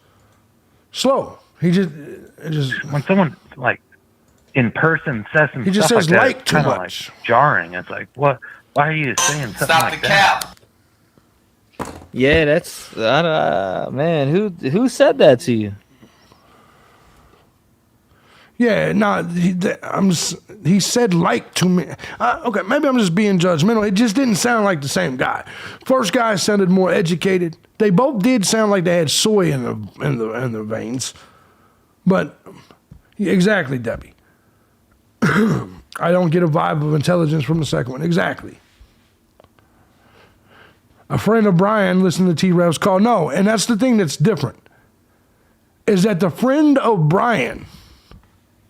slow. He just when someone like in person says some he just stuff says like that, like it's too kinda, much. like, jarring. It's like, what? Why are you saying something like that? Yeah, that's man. Who said that to you? Yeah, no, he said like to me. Okay, maybe I'm just being judgmental. It just didn't sound like the same guy. First guy sounded more educated. They both did sound like they had soy in their veins. But exactly, Debbie. I don't get a vibe of intelligence from the second one. Exactly. A friend of Bryan listened to T-Rev's call. No, and that's the thing that's different. Is that the friend of Bryan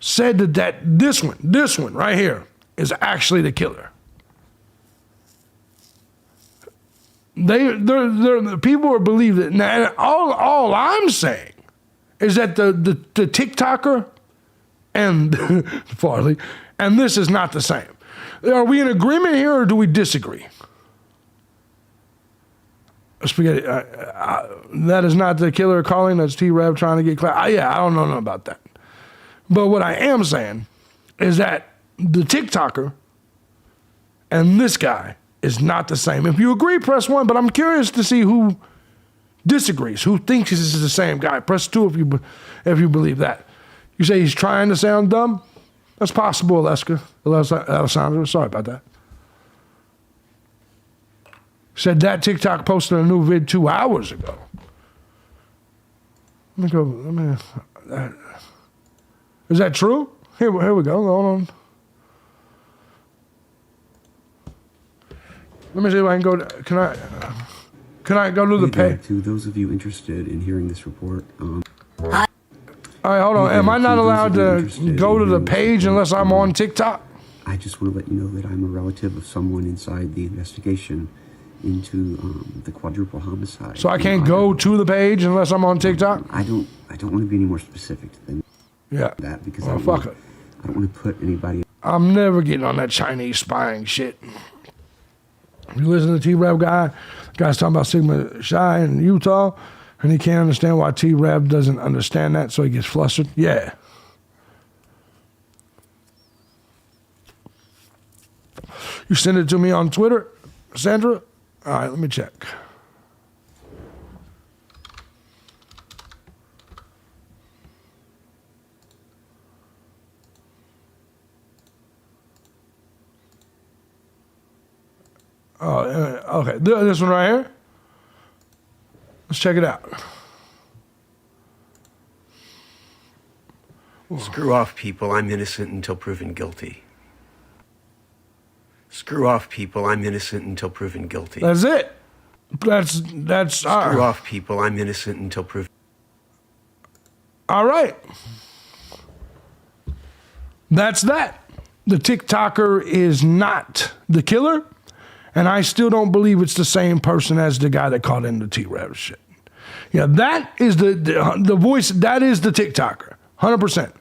said that this one right here is actually the killer. The people are believe that. Now, all I'm saying is that the TikToker and Farley and this is not the same. Are we in agreement here, or do we disagree? Spaghetti. That is not the killer calling. That's T-Rev trying to get class. Yeah, I don't know nothing about that. But what I am saying is that the TikToker and this guy is not the same. If you agree, press 1, but I'm curious to see who disagrees, who thinks this is the same guy. Press 2 if you believe that. You say he's trying to sound dumb? That's possible, Alessandro. Sorry about that. Said that TikTok posted a new vid 2 hours ago. Let me go. Is that true? Here we go. Hold on. Let me see if I can go. Can I go to the page? To those of you interested in hearing this report, all right, hold on. Am I not allowed to go to the page unless I'm on TikTok? I just want to let you know that I'm a relative of someone inside the investigation into the quadruple homicide. So I can't go to the page unless I'm on TikTok? I don't want to be any more specific than that because I don't want to put anybody. I'm never getting on that Chinese spying shit. You listen to the T-Rev guy, guy's talking about Sigma Chi in Utah, and he can't understand why T-Rev doesn't understand that, so he gets flustered. Yeah. You send it to me on Twitter, Sandra? All right, let me check. Oh, okay. This one right here? Let's check it out. Screw off, people. I'm innocent until proven guilty. Screw off, people. I'm innocent until proven guilty. That's it. That's Screw off, people. I'm innocent until proven. All right. That's that. The TikToker is not the killer, and I still don't believe it's the same person as the guy that called in the T-Rev shit. Yeah, that is the voice. That is the TikToker, 100%.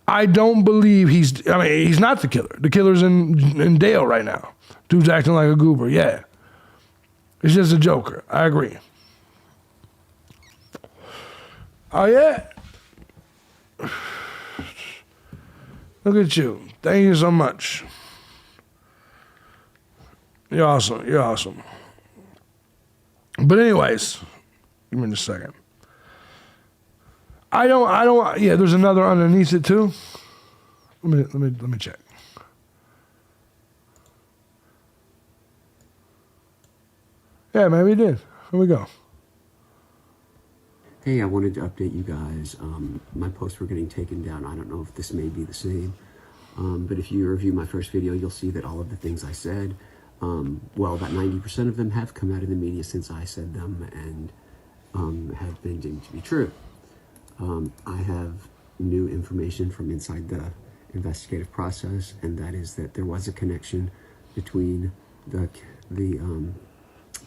I don't believe he's not the killer. The killer's in Dale right now. Dude's acting like a goober. Yeah. It's just a joker. I agree. Oh, yeah. Look at you. Thank you so much. You're awesome. You're awesome. But anyways, give me just a second. Yeah, there's another underneath it too. Let me check. Yeah, maybe he did. Here we go. Hey, I wanted to update you guys. My posts were getting taken down. I don't know if this may be the same. But if you review my first video, you'll see that all of the things I said, well, about 90% of them have come out in the media since I said them and have been deemed to be true. I have new information from inside the investigative process, and that is that there was a connection between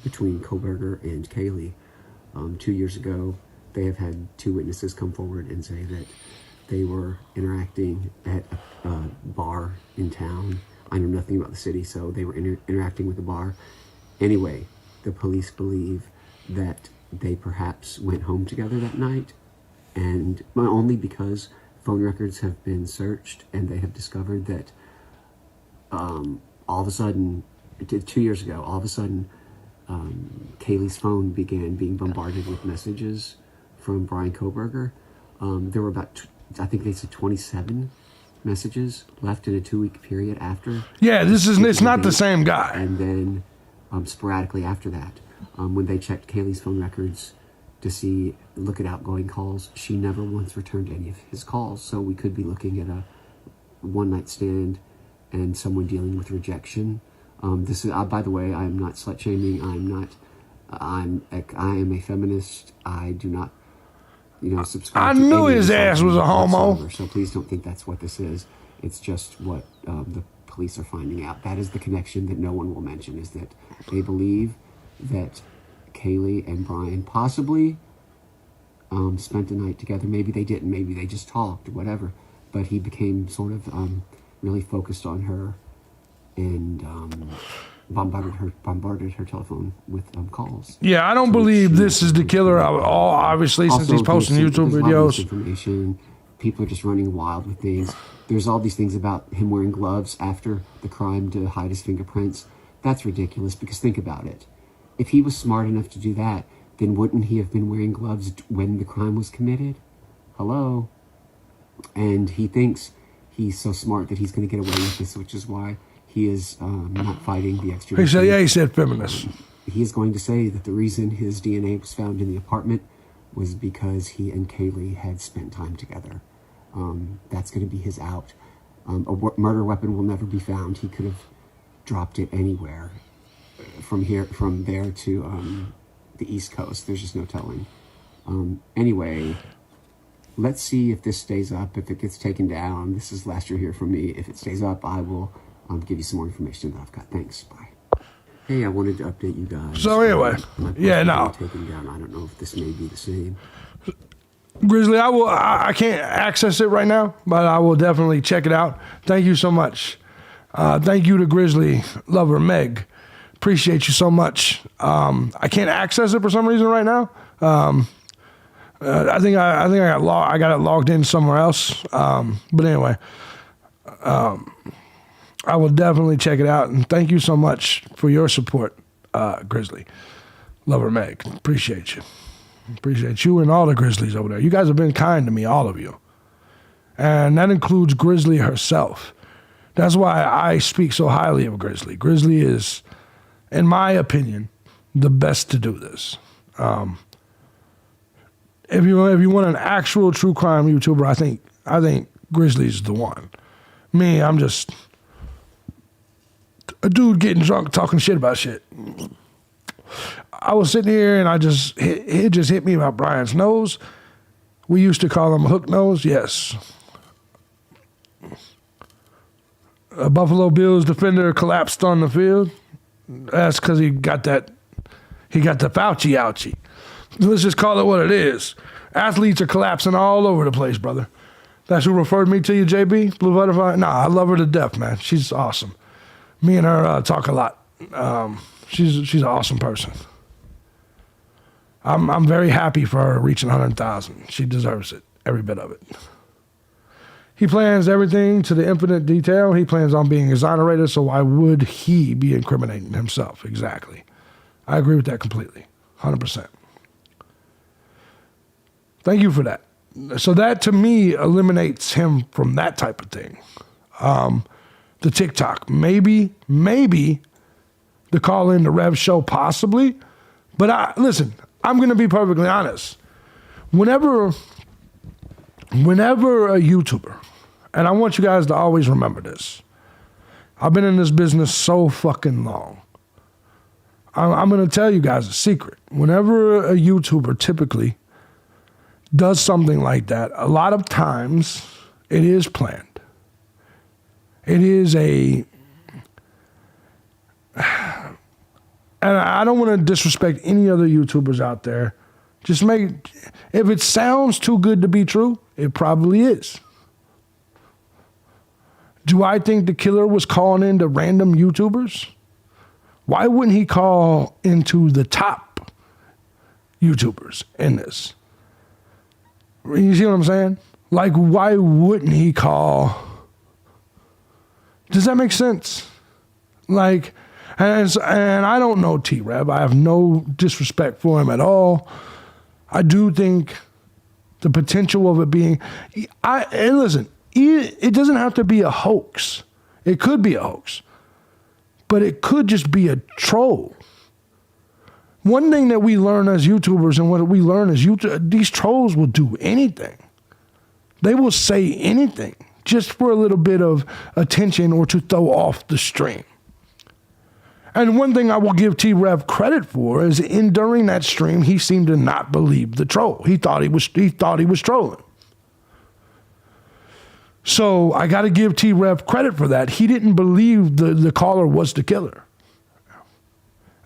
between Kohberger and Kaylee. 2 years ago, they have had two witnesses come forward and say that they were interacting at a bar in town. I know nothing about the city, so they were interacting with the bar. Anyway, the police believe that they perhaps went home together that night, and only because phone records have been searched and they have discovered that all of a sudden, 2 years ago, all of a sudden, Kaylee's phone began being bombarded with messages from Bryan Kohberger. There were about, I think they said 27 messages left in a 2-week period after. Yeah, it's not the same guy. And then sporadically after that, when they checked Kaylee's phone records to look at outgoing calls, she never once returned any of his calls. So we could be looking at a one-night stand and someone dealing with rejection. This is, by the way, I am not slut shaming. I am a feminist. I do not, subscribe. I to knew any his ass was a homo. whatsoever, so please don't think that's what this is. It's just what the police are finding out. That is the connection that no one will mention, is that they believe that Kaylee and Bryan possibly spent a night together. Maybe they didn't. Maybe they just talked, whatever. But he became sort of really focused on her and bombarded her telephone with calls. Yeah, I don't believe this is the killer. Obviously, since he's posting YouTube videos. Information. People are just running wild with things. There's all these things about him wearing gloves after the crime to hide his fingerprints. That's ridiculous, because think about it. If he was smart enough to do that, then wouldn't he have been wearing gloves when the crime was committed? Hello? And he thinks he's so smart that he's going to get away with this, which is why he is not fighting the extradition. He said feminist. He is going to say that the reason his DNA was found in the apartment was because he and Kaylee had spent time together. That's going to be his out. A murder weapon will never be found. He could have dropped it anywhere from there to the East Coast. There's just no telling. Anyway, let's see if this stays up. If it gets taken down, this is last year here from me. If it stays up, I will give you some more information that I've got. Thanks. Bye. Hey, I wanted to update you guys. So anyway, yeah, no. Taken down. I don't know if this may be the same. Grizzly, I can't access it right now, but I will definitely check it out. Thank you so much. Thank you to Grizzly lover Meg. Appreciate you so much. I can't access it for some reason right now. I think I got it logged in somewhere else. But anyway, I will definitely check it out. And thank you so much for your support, Grizzly lover Meg. Appreciate you. Appreciate you and all the Grizzlies over there. You guys have been kind to me, all of you. And that includes Grizzly herself. That's why I speak so highly of Grizzly. Grizzly is, in my opinion, the best to do this. If you want an actual true crime YouTuber, I think Grizzly's the one. Me, I'm just a dude getting drunk talking shit about shit. I was sitting here and it just hit me about Bryan's nose. We used to call him a hook nose, yes. A Buffalo Bills defender collapsed on the field. That's because he got the Fauci ouchie. Let's just call it what it is. Athletes are collapsing all over the place, brother. That's who referred me to you, JB? Blue Butterfly? Nah, I love her to death, man. She's awesome. Me and her talk a lot. She's an awesome person. I'm very happy for her reaching 100,000. She deserves it, every bit of it. He plans everything to the infinite detail. He plans on being exonerated, so why would he be incriminating himself? Exactly. I agree with that completely, 100%. Thank you for that. So that, to me, eliminates him from that type of thing. The TikTok, maybe the call in the Rev show, possibly, But listen, I'm going to be perfectly honest. Whenever a YouTuber, and I want you guys to always remember this, I've been in this business so fucking long. I'm going to tell you guys a secret. Whenever a YouTuber typically does something like that, a lot of times it is planned. It is and I don't want to disrespect any other YouTubers out there. If it sounds too good to be true, it probably is. Do I think the killer was calling into random YouTubers? Why wouldn't he call into the top YouTubers in this? You see what I'm saying? Like, why wouldn't he call? Does that make sense? Like, and I don't know T-Rev. I have no disrespect for him at all. I do think the potential of it being, and listen, it doesn't have to be a hoax. It could be a hoax, but it could just be a troll. One thing that we learn as YouTubers and what we learn is these trolls will do anything. They will say anything just for a little bit of attention or to throw off the stream. And one thing I will give T-Rev credit for is during that stream, he seemed to not believe the troll. He thought he was trolling. So I got to give T-Rev credit for that. He didn't believe the caller was the killer.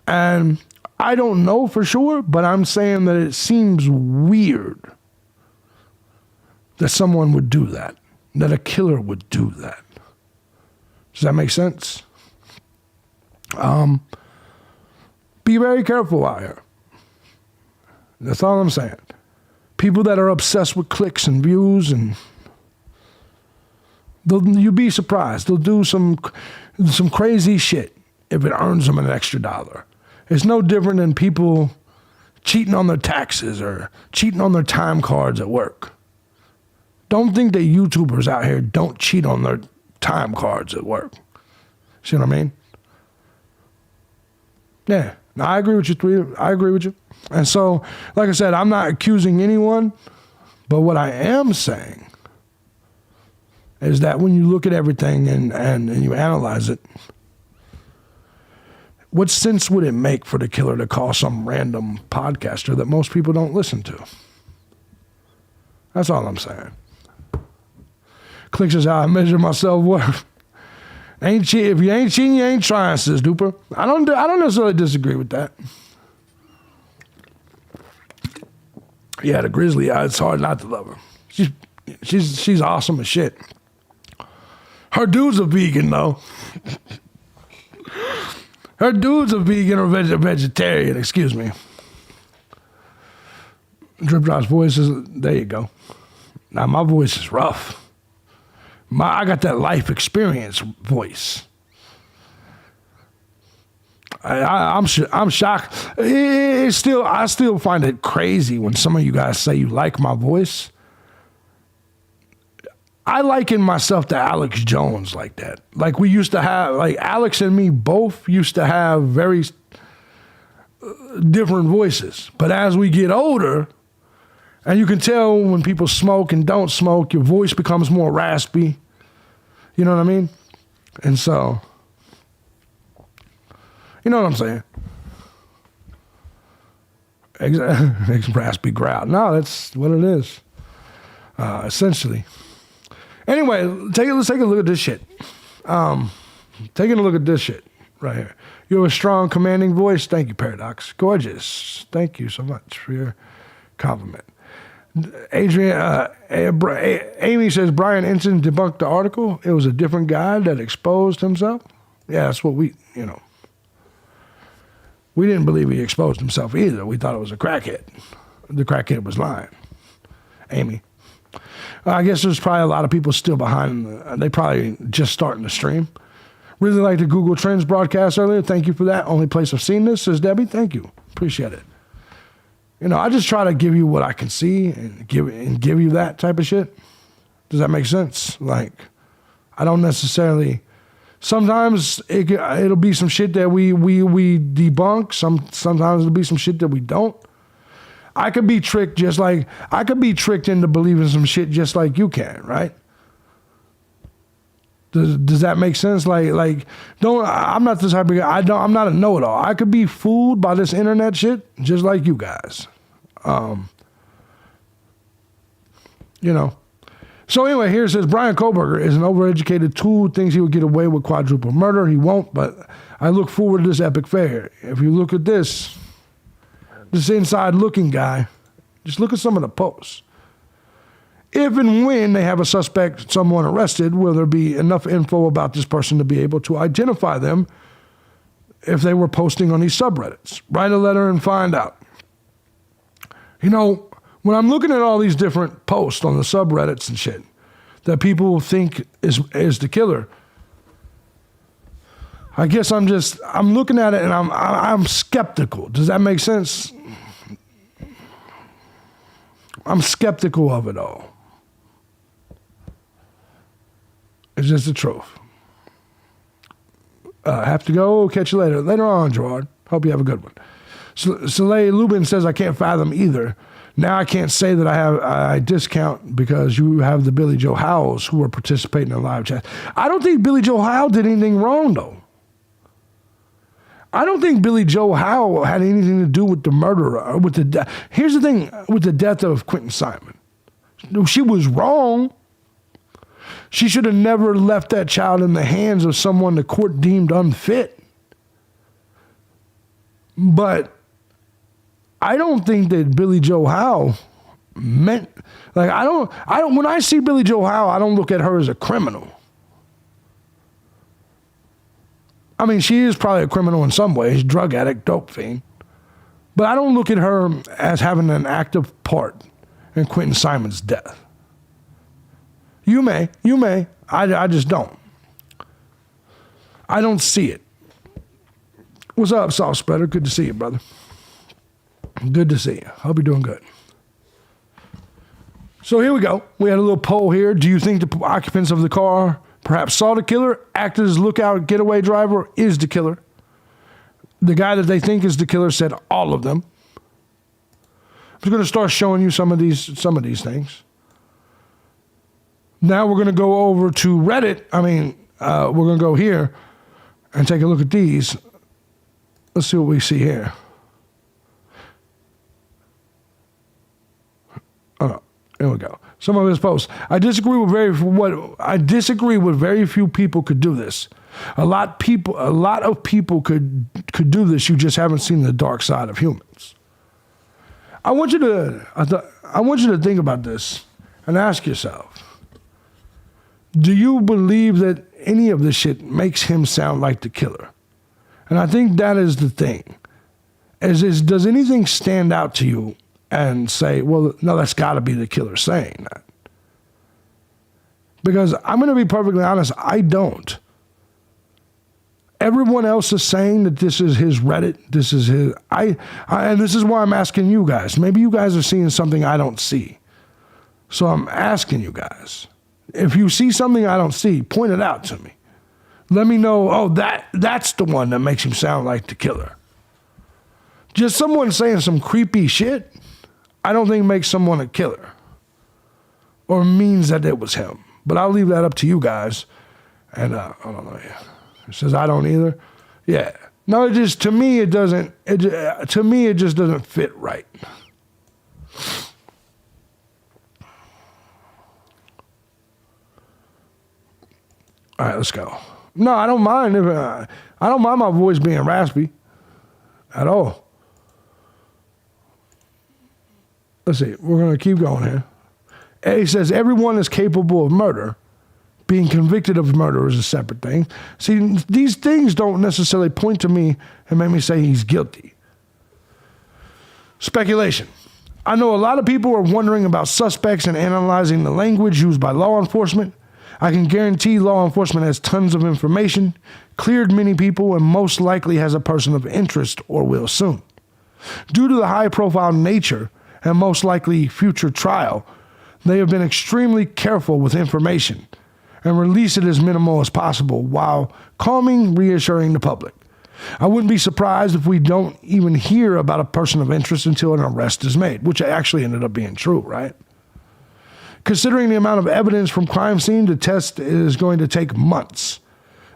And I don't know for sure, but I'm saying that it seems weird that someone would do that, that a killer would do that. Does that make sense? Be very careful out here. That's all I'm saying. People that are obsessed with clicks and views, and you'd be surprised. They'll do some crazy shit if it earns them an extra $1. It's no different than people cheating on their taxes or cheating on their time cards at work. Don't think that YouTubers out here don't cheat on their time cards at work. See what I mean? Yeah, no, I agree with you, Three. I agree with you. And so, like I said, I'm not accusing anyone, but what I am saying is that when you look at everything and you analyze it, what sense would it make for the killer to call some random podcaster that most people don't listen to? That's all I'm saying. Clicks is how I measure my self-worth. If you ain't cheating, you ain't trying, sis Duper. I don't necessarily disagree with that. Yeah, the Grizzly, it's hard not to love her. She's awesome as shit. Her dude's a vegan though. Her dude's a vegan or vegetarian, excuse me. Drip Drop's voice is, there you go. Now my voice is rough. I got that life experience voice. I'm shocked. I still find it crazy when some of you guys say you like my voice. I liken myself to Alex Jones like that. Like we used to have, like Alex and me both used to have very different voices. But as we get older, and you can tell when people smoke and don't smoke, your voice becomes more raspy. You know what I mean? And so, you know what I'm saying? Raspy growl. No, that's what it is. Essentially. Anyway, let's take a look at this shit. Taking a look at this shit right here. You have a strong, commanding voice. Thank you, Paradox. Gorgeous. Thank you so much for your compliment. Adrian, Amy says Bryan Ensign debunked the article. It was a different guy that exposed himself. Yeah, that's what we didn't believe he exposed himself either. We thought it was a crackhead. The crackhead was lying. Amy. I guess there's probably a lot of people still behind. They probably just starting to stream. Really like the Google Trends broadcast earlier. Thank you for that. Only place I've seen this, says Debbie. Thank you. Appreciate it. I just try to give you what I can see and give you that type of shit. Does that make sense? Like, I don't necessarily Sometimes it'll be some shit that we debunk. Sometimes it'll be some shit that we don't. I could be tricked into believing some shit just like you can, right? Does that make sense? I'm not this type of guy. I'm not a know-it-all. I could be fooled by this internet shit just like you guys. So anyway, here it says, Bryan Kohberger is an overeducated tool who thinks he would get away with quadruple murder. He won't, but I look forward to this epic fair. If you look at this inside-looking guy, just look at some of the posts. If and when they have a suspect, someone arrested, will there be enough info about this person to be able to identify them if they were posting on these subreddits? Write a letter and find out. When I'm looking at all these different posts on the subreddits and shit that people think is the killer, I guess I'm looking at it and I'm skeptical. Does that make sense? I'm skeptical of it all. It's just the truth. Have to go. Catch you later. Later on, Gerard. Hope you have a good one. Soleil Lubin says, I can't fathom either. Now I can't say that I discount because you have the Billy Joe Howells who are participating in live chat. I don't think Billy Joe Howell did anything wrong, though. I don't think Billy Joe Howell had anything to do with the murder or with the death. Here's the thing with the death of Quentin Simon. She was wrong. She should have never left that child in the hands of someone the court deemed unfit. But I don't think that Billy Joe Howell meant, when I see Billy Joe Howell, I don't look at her as a criminal. I mean, she is probably a criminal in some ways, drug addict, dope fiend. But I don't look at her as having an active part in Quentin Simon's death. You may. I just don't. I don't see it. What's up, Soft Spreader? Good to see you, brother. Good to see you. Hope you're doing good. So here we go. We had a little poll here. Do you think the occupants of the car perhaps saw the killer, acted as lookout getaway driver, or is the killer? The guy that they think is the killer said all of them. I'm just going to start showing you some of these things. Now we're going to go over to Reddit. We're going to go here and take a look at these. Let's see what we see here. Here we go. Some of his posts. I disagree with very few people could do this. A lot of people could do this. You just haven't seen the dark side of humans. I want you to think about this and ask yourself, do you believe that any of this shit makes him sound like the killer? And I think that is the thing. Does anything stand out to you and say, well, no, that's got to be the killer saying that? Because I'm going to be perfectly honest, I don't. Everyone else is saying that this is his Reddit, this is his, and this is why I'm asking you guys. Maybe you guys are seeing something I don't see. So I'm asking you guys. If you see something I don't see, point it out to me. Let me know, that's the one that makes him sound like the killer. Just someone saying some creepy shit, I don't think makes someone a killer or means that it was him. But I'll leave that up to you guys. And I don't know. It says I don't either. Yeah. No, it just, to me, it just doesn't fit right. All right, let's go. No, I don't mind I don't mind my voice being raspy at all. Let's see. We're going to keep going here. He says everyone is capable of murder. Being convicted of murder is a separate thing. See, these things don't necessarily point to me and make me say he's guilty. Speculation. I know a lot of people are wondering about suspects and analyzing the language used by law enforcement. I can guarantee law enforcement has tons of information, cleared many people, and most likely has a person of interest or will soon. Due to the high-profile nature and most likely future trial, they have been extremely careful with information, and release it as minimal as possible while calming, reassuring the public. I wouldn't be surprised if we don't even hear about a person of interest until an arrest is made, which actually ended up being true, right? Considering the amount of evidence from crime scene, the test is going to take months.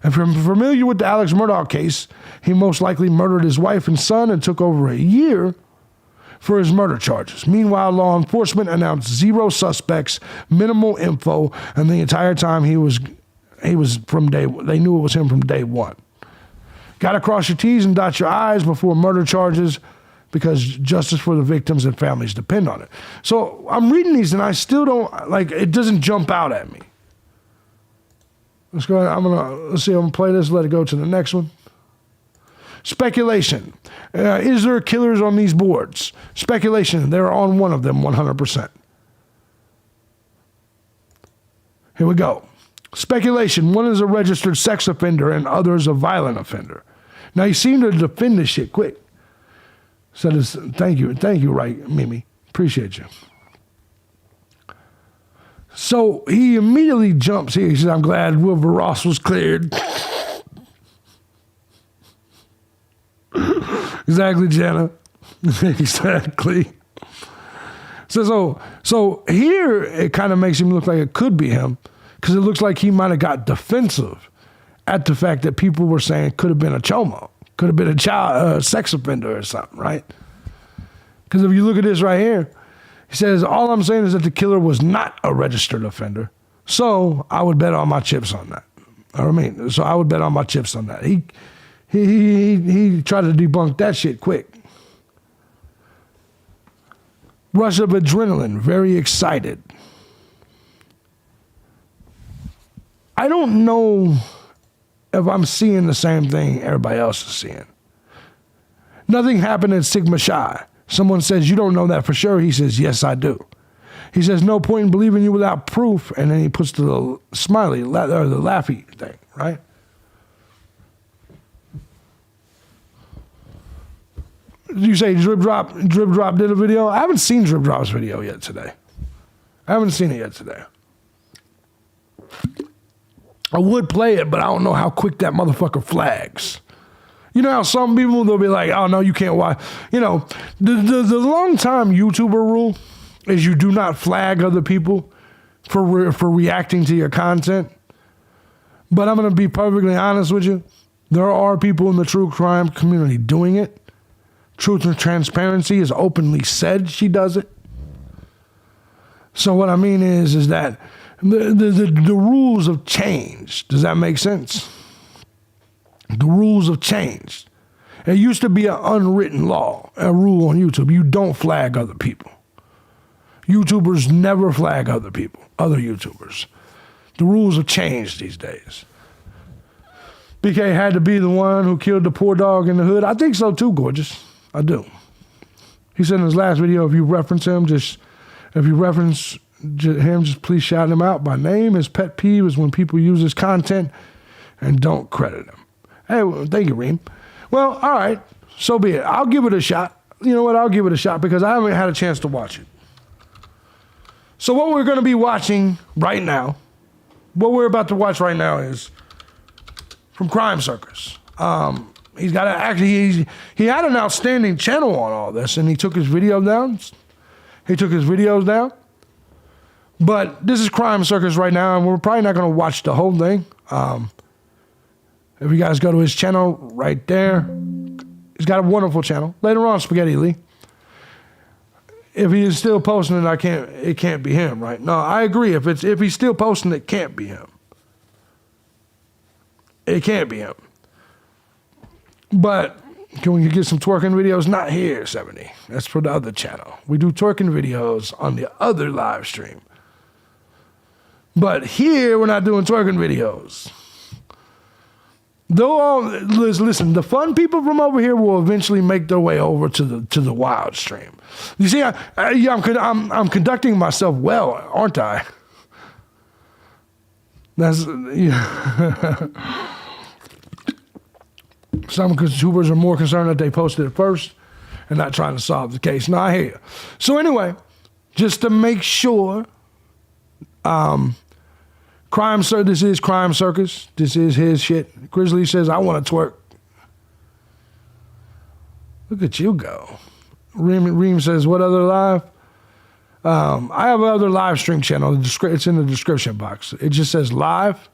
If you're familiar with the Alex Murdaugh case, he most likely murdered his wife and son and took over a year for his murder charges. Meanwhile, law enforcement announced 0 suspects, minimal info, and the entire time they knew it was him from day one. Got to cross your T's and dot your I's before murder charges because justice for the victims and families depend on it. So I'm reading these and I still don't, it doesn't jump out at me. Let's go ahead. Let's see, I'm going to play this, let it go to the next one. Speculation. Is there killers on these boards? Speculation. They're on one of them 100%. Here we go. Speculation. One is a registered sex offender and others a violent offender. Now, you seem to defend this shit quick. So thank you, right, Mimi. Appreciate you. So he immediately jumps here. He says, I'm glad Wilbur Ross was cleared. Exactly, Jenna. Exactly. So here it kind of makes him look like it could be him because it looks like he might have got defensive at the fact that people were saying it could have been a chomo, could have been a child sex offender or something, right? Because if you look at this right here, he says, all I'm saying is that the killer was not a registered offender. So I would bet all my chips on that. So I would bet all my chips on that. He tried to debunk that shit quick. Rush of adrenaline, very excited. I don't know if I'm seeing the same thing everybody else is seeing. Nothing happened at Sigma Chi. Someone says, you don't know that for sure. He says, yes, I do. He says, no point in believing you without proof. And then he puts the smiley, or the laughy thing, right? You say Drip Drop did a video? I haven't seen Drip Drop's video yet today. I haven't seen it yet today. I would play it, but I don't know how quick that motherfucker flags. You know how some people, they'll be like, oh, no, you can't watch. You know, the long-time YouTuber rule is you do not flag other people for reacting to your content. But I'm going to be perfectly honest with you. There are people in the true crime community doing it. Truth and Transparency has openly said she does it. So what I mean is that the rules have changed. Does that make sense? The rules have changed. It used to be an unwritten law, a rule on YouTube. You don't flag other people. YouTubers never flag other people, other YouTubers. The rules have changed these days. BK had to be the one who killed the poor dog in the hood. I think so too, gorgeous. I do. He said in his last video, if you reference him, just please shout him out by name. His pet peeve is when people use his content and don't credit him. Hey, well, thank you, Reem. Well, all right, so be it. I'll give it a shot. You know what? I'll give it a shot because I haven't had a chance to watch it. So what we're going to be watching right now, what we're about to watch right now is from Crime Circus. He had an outstanding channel on all this, and he took his video down. But this is Crime Circus right now, and we're probably not going to watch the whole thing. If you guys go to his channel right there, he's got a wonderful channel. Later on, Spaghetti Lee. If he is still posting it, it can't be him, right? No, I agree. If he's still posting it, can't be him. It can't be him. But can we get some twerking videos? Not here, 70. That's for the other channel. We do twerking videos on the other live stream. But here, we're not doing twerking videos. Listen, the fun people from over here will eventually make their way over to the wild stream. You see, I'm conducting myself well, aren't I? That's yeah. Some YouTubers are more concerned that they posted it first and not trying to solve the case. No, I hear you. So anyway, just to make sure This is Crime Circus. This is his shit. Grizzly says, I want to twerk. Look at you go. Reem says, what other live? I have another live stream channel. It's in the description box. It just says live.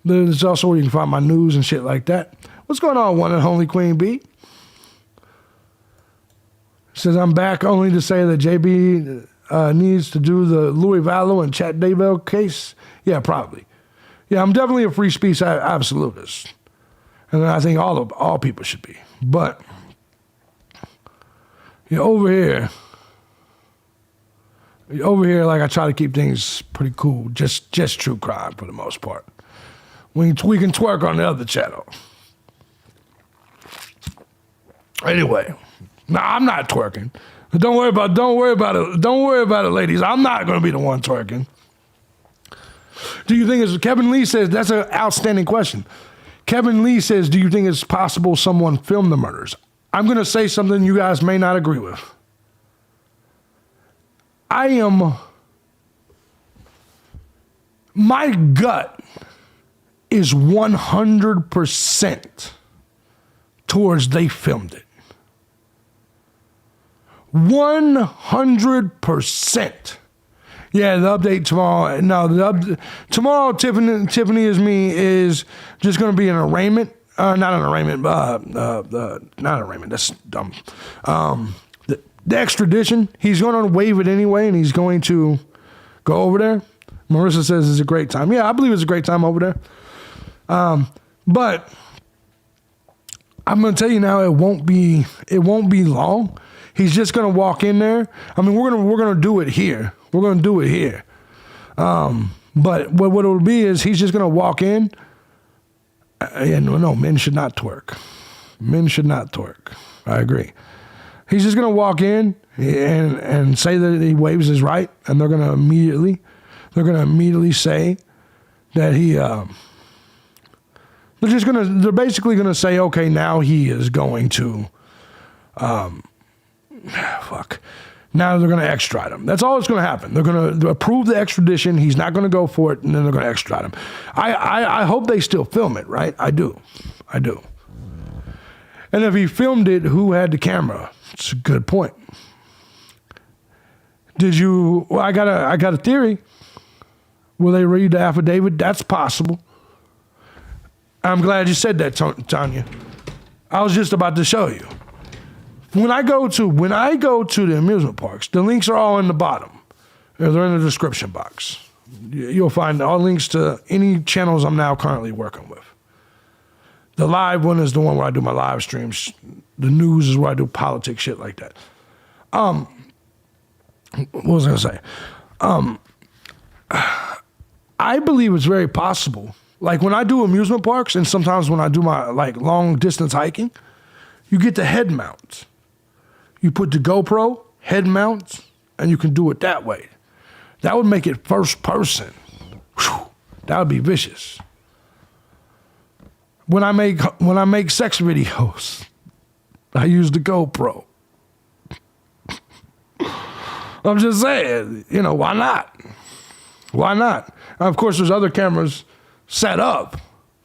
There's also where you can find my news and shit like that. What's going on, one and only Queen B? Says, I'm back only to say that JB needs to do the Louis Vallow and Chat Daybell case. Yeah, probably. Yeah, I'm definitely a free speech absolutist. And I think all people should be. But over here, like I try to keep things pretty cool. Just true crime for the most part. We can twerk on the other channel. Anyway, no, I'm not twerking. Don't worry about it. Don't worry about it, ladies. I'm not going to be the one twerking. Do you think it's Kevin Lee says that's an outstanding question. Kevin Lee says, do you think it's possible someone filmed the murders? I'm going to say something you guys may not agree with. My gut is 100% towards they filmed it. 100%. Yeah, the update tomorrow. No, tomorrow, Tiffany is just going to be an arraignment. Not an arraignment. Not an arraignment. That's dumb. The extradition. He's going to waive it anyway, and he's going to go over there. Marissa says it's a great time. Yeah, I believe it's a great time over there. But I'm going to tell you now, it won't be long. He's just going to walk in there. I mean, we're going to do it here. We're going to do it here. But what it'll be is he's just going to walk in. No, men should not twerk. Men should not twerk. I agree. He's just going to walk in and say that he waives his right, and they're going to immediately say that he. They're basically going to say, okay, now he is going to. Now they're going to extradite him. That's all that's going to happen. They're going to approve the extradition. He's not going to go for it, and then they're going to extradite him. I hope they still film it, right? I do. And if he filmed it, who had the camera? It's a good point. Well, I got a theory. Will they read the affidavit? That's possible. I'm glad you said that, Tanya. I was just about to show you. When I go to the amusement parks, the links are all in the bottom. They're in the description box. You'll find all links to any channels I'm now currently working with. The live one is the one where I do my live streams. The news is where I do politics, shit like that. What was I gonna say? I believe it's very possible. Like when I do amusement parks, and sometimes when I do my long distance hiking, you get the head mounts. You put the GoPro, head mounts, and you can do it that way. That would make it first person. Whew, that would be vicious. When I make sex videos, I use the GoPro. I'm just saying, why not? Why not? Now, of course, there's other cameras set up,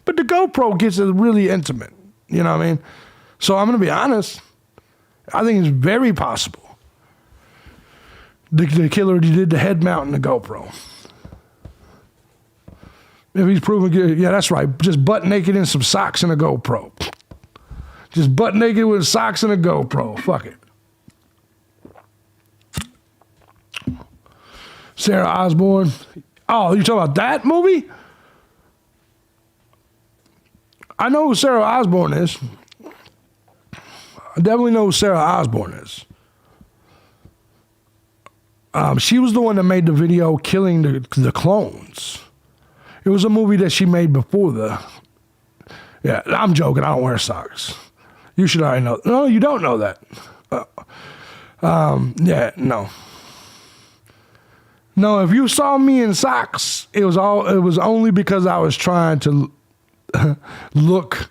but the GoPro gets it really intimate. You know what I mean? So I'm going to be honest. I think it's very possible the killer did the head mount and the GoPro. If he's proven good, yeah, that's right. Just butt naked in some socks and a GoPro. Just butt naked with socks and a GoPro. Fuck it. Sarah Osborne. Oh, you talking about that movie? I know who Sarah Osborne is. I definitely know who Sarah Osborne is. She was the one that made the video Killing the Clones. It was a movie that she made before the... Yeah, I'm joking. I don't wear socks. You should already know. No, you don't know that. Yeah, no. No, if you saw me in socks, it was only because I was trying to look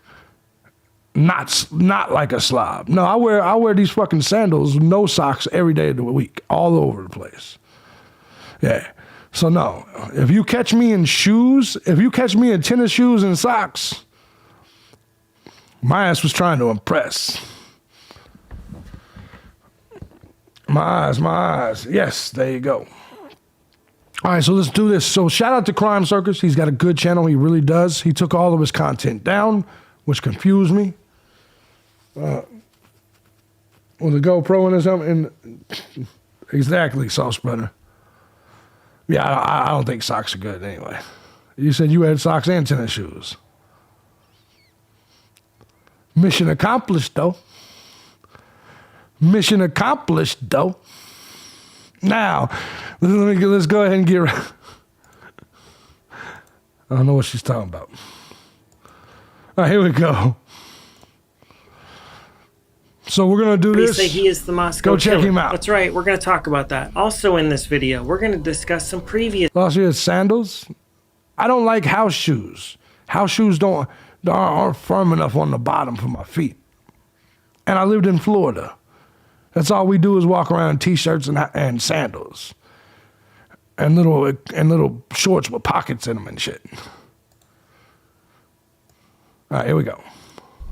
not like a slob. No, I wear these fucking sandals, no socks every day of the week, all over the place. Yeah. So no, if you catch me in shoes, if you catch me in tennis shoes and socks, my ass was trying to impress. My eyes. Yes, there you go. All right, so let's do this. So shout out to Crime Circus. He's got a good channel. He really does. He took all of his content down, which confused me. With a GoPro in his helmet. Exactly, Sauce Brother. Yeah, I don't think socks are good anyway. You said you had socks and tennis shoes. Mission accomplished, though. Mission accomplished, though. Now, let's go ahead and get... I don't know what she's talking about. All right, here we go. So we're going to do this. Say he is the Moscow Go check Killer. him out. That's right. We're going to talk about that. Also in this video, we're going to discuss some previous... Last year's sandals. I don't like house shoes. House shoes aren't firm enough on the bottom for my feet. And I lived in Florida. That's all we do is walk around in t-shirts and sandals. And little shorts with pockets in them and shit. All right, here we go.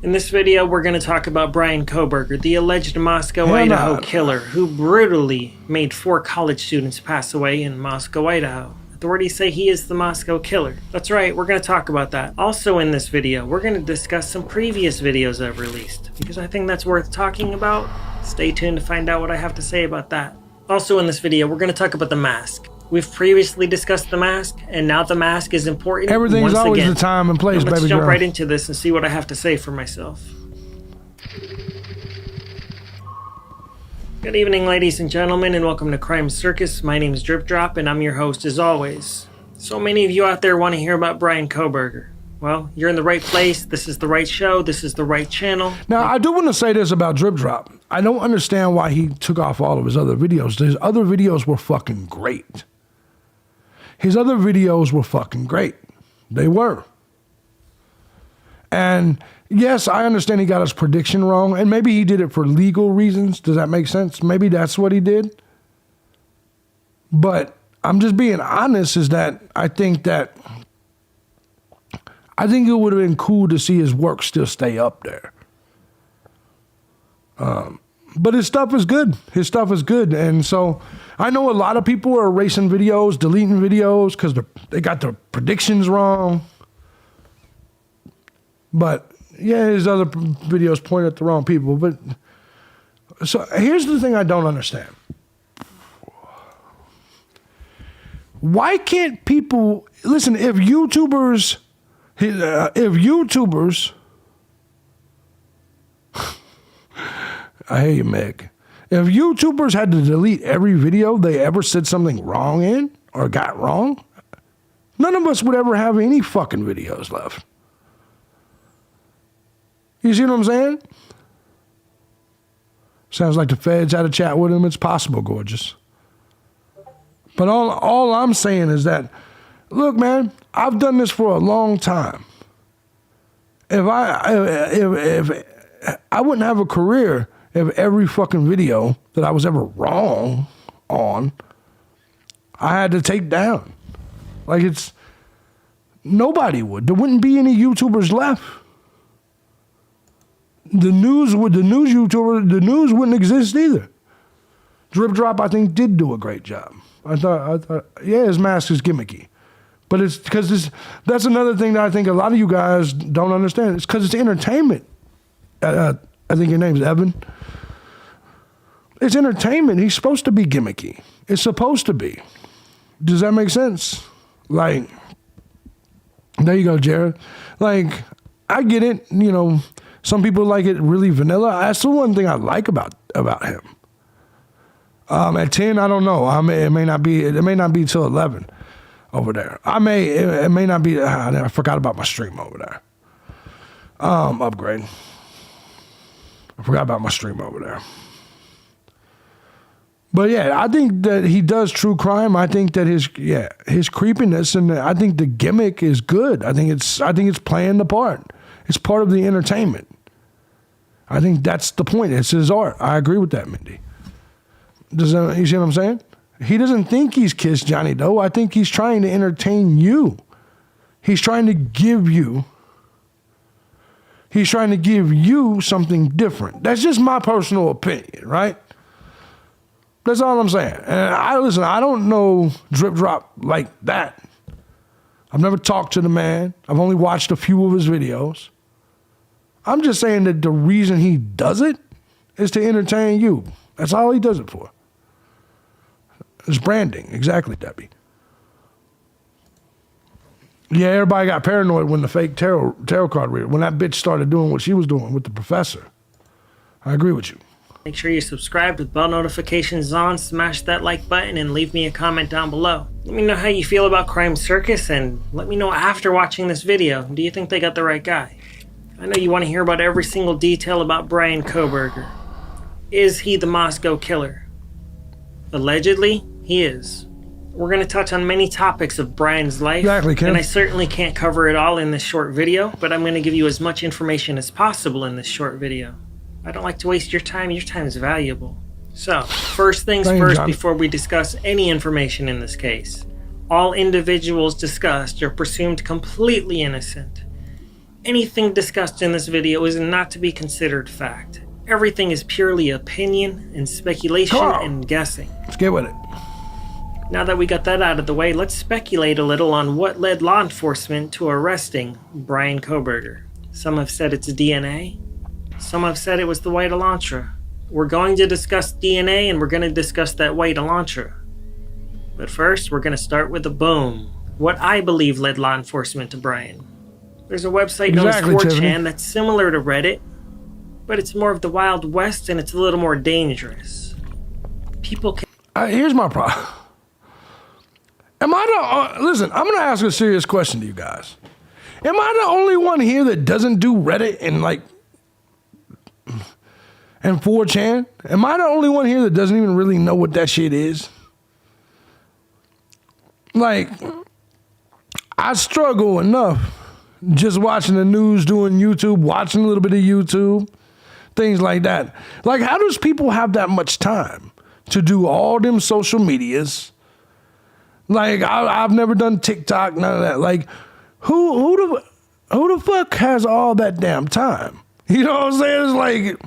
In this video, we're going to talk about Bryan Kohberger, the alleged Moscow, Idaho killer who brutally made 4 college students pass away in Moscow, Idaho. Authorities say he is the Moscow Killer. That's right, we're going to talk about that. Also in this video, we're going to discuss some previous videos I've released, because I think that's worth talking about. Stay tuned to find out what I have to say about that. Also in this video, we're going to talk about the mask. We've previously discussed the mask, and now the mask is important. Everything's once always again. the time and place, Now baby let's jump girl. right into this and see what I have to say for myself. Good evening, ladies and gentlemen, and welcome to Crime Circus. My name is Drip Drop, and I'm your host as always. So many of you out there want to hear about Bryan Kohberger. Well, you're in the right place. This is the right show. This is the right channel. Now, I do want to say this about Drip Drop. I don't understand why he took off all of his other videos. His other videos were fucking great. His other videos were fucking great. They were. And yes, I understand he got his prediction wrong, and maybe he did it for legal reasons. Does that make sense? Maybe that's what he did. But I'm just being honest, is that I think it would have been cool to see his work still stay up there. But his stuff is good. His stuff is good. And so I know a lot of people are erasing videos, deleting videos because they got their predictions wrong. But yeah, his other videos point at the wrong people. But so here's the thing I don't understand. Why can't people listen? If YouTubers, I hear you, Meg. If YouTubers had to delete every video they ever said something wrong in or got wrong, none of us would ever have any fucking videos left. You see what I'm saying? Sounds like the feds had a chat with him. It's possible, gorgeous. But all I'm saying is that, look, man, I've done this for a long time. If I wouldn't have a career if every fucking video that I was ever wrong on, I had to take down. Like nobody would. There wouldn't be any YouTubers left. The news wouldn't exist either. Drip Drop, I think, did do a great job. I thought, yeah, his mask is gimmicky. But it's because that's another thing that I think a lot of you guys don't understand. It's because it's entertainment. I think your name's Evan. It's entertainment. He's supposed to be gimmicky. It's supposed to be. Does that make sense? Like, there you go, Jared. Like, I get it. You know, some people like it really vanilla. That's the one thing I like about him. At 10, I don't know. It may not be till 11 over there. It may not be. I forgot about my stream over there. Upgrade. I forgot about my stream over there. But yeah, I think that he does true crime. I think that his creepiness, and I think the gimmick is good. I think it's playing the part. It's part of the entertainment. I think that's the point. It's his art. I agree with that, Mindy. You see what I'm saying? He doesn't think he's kissed Johnny Doe. I think he's trying to entertain you. He's trying to give you something different. That's just my personal opinion, right? That's all I'm saying. And I don't know Drip Drop like that. I've never talked to the man. I've only watched a few of his videos. I'm just saying that the reason he does it is to entertain you. That's all he does it for. It's branding. Exactly, Debbie. Yeah, everybody got paranoid when the fake tarot card reader, when that bitch started doing what she was doing with the professor. I agree with you. Make sure you're subscribed with bell notifications on, smash that like button, and leave me a comment down below. Let me know how you feel about Crime Circus, and let me know after watching this video, do you think they got the right guy? I know you want to hear about every single detail about Bryan Kohberger. Is he the Moscow killer? Allegedly, he is. We're going to touch on many topics of Bryan's life, and I certainly can't cover it all in this short video, but I'm going to give you as much information as possible in this short video. I don't like to waste your time. Your time is valuable. So, first things first, before we discuss any information in this case, all individuals discussed are presumed completely innocent. Anything discussed in this video is not to be considered fact. Everything is purely opinion and speculation and guessing. Let's get with it. Now that we got that out of the way, let's speculate a little on what led law enforcement to arresting Bryan Kohberger. Some have said it's DNA. Some have said it was the white Elantra. We're going to discuss DNA, and we're going to discuss that white Elantra. But first, we're going to start with the boom. What I believe led law enforcement to Bryan. There's a website known as 4chan that's similar to Reddit, but it's more of the Wild West, and it's a little more dangerous. People can... Here's my problem. Am I the... listen, I'm going to ask a serious question to you guys. Am I the only one here that doesn't do Reddit and, like... and 4chan? Am I the only one here that doesn't even really know what that shit is? Like, I struggle enough just watching the news, doing YouTube, watching a little bit of YouTube, things like that. Like, how does people have that much time to do all them social medias? Like, I've never done TikTok, none of that. Like, who the fuck has all that damn time? You know what I'm saying? It's like,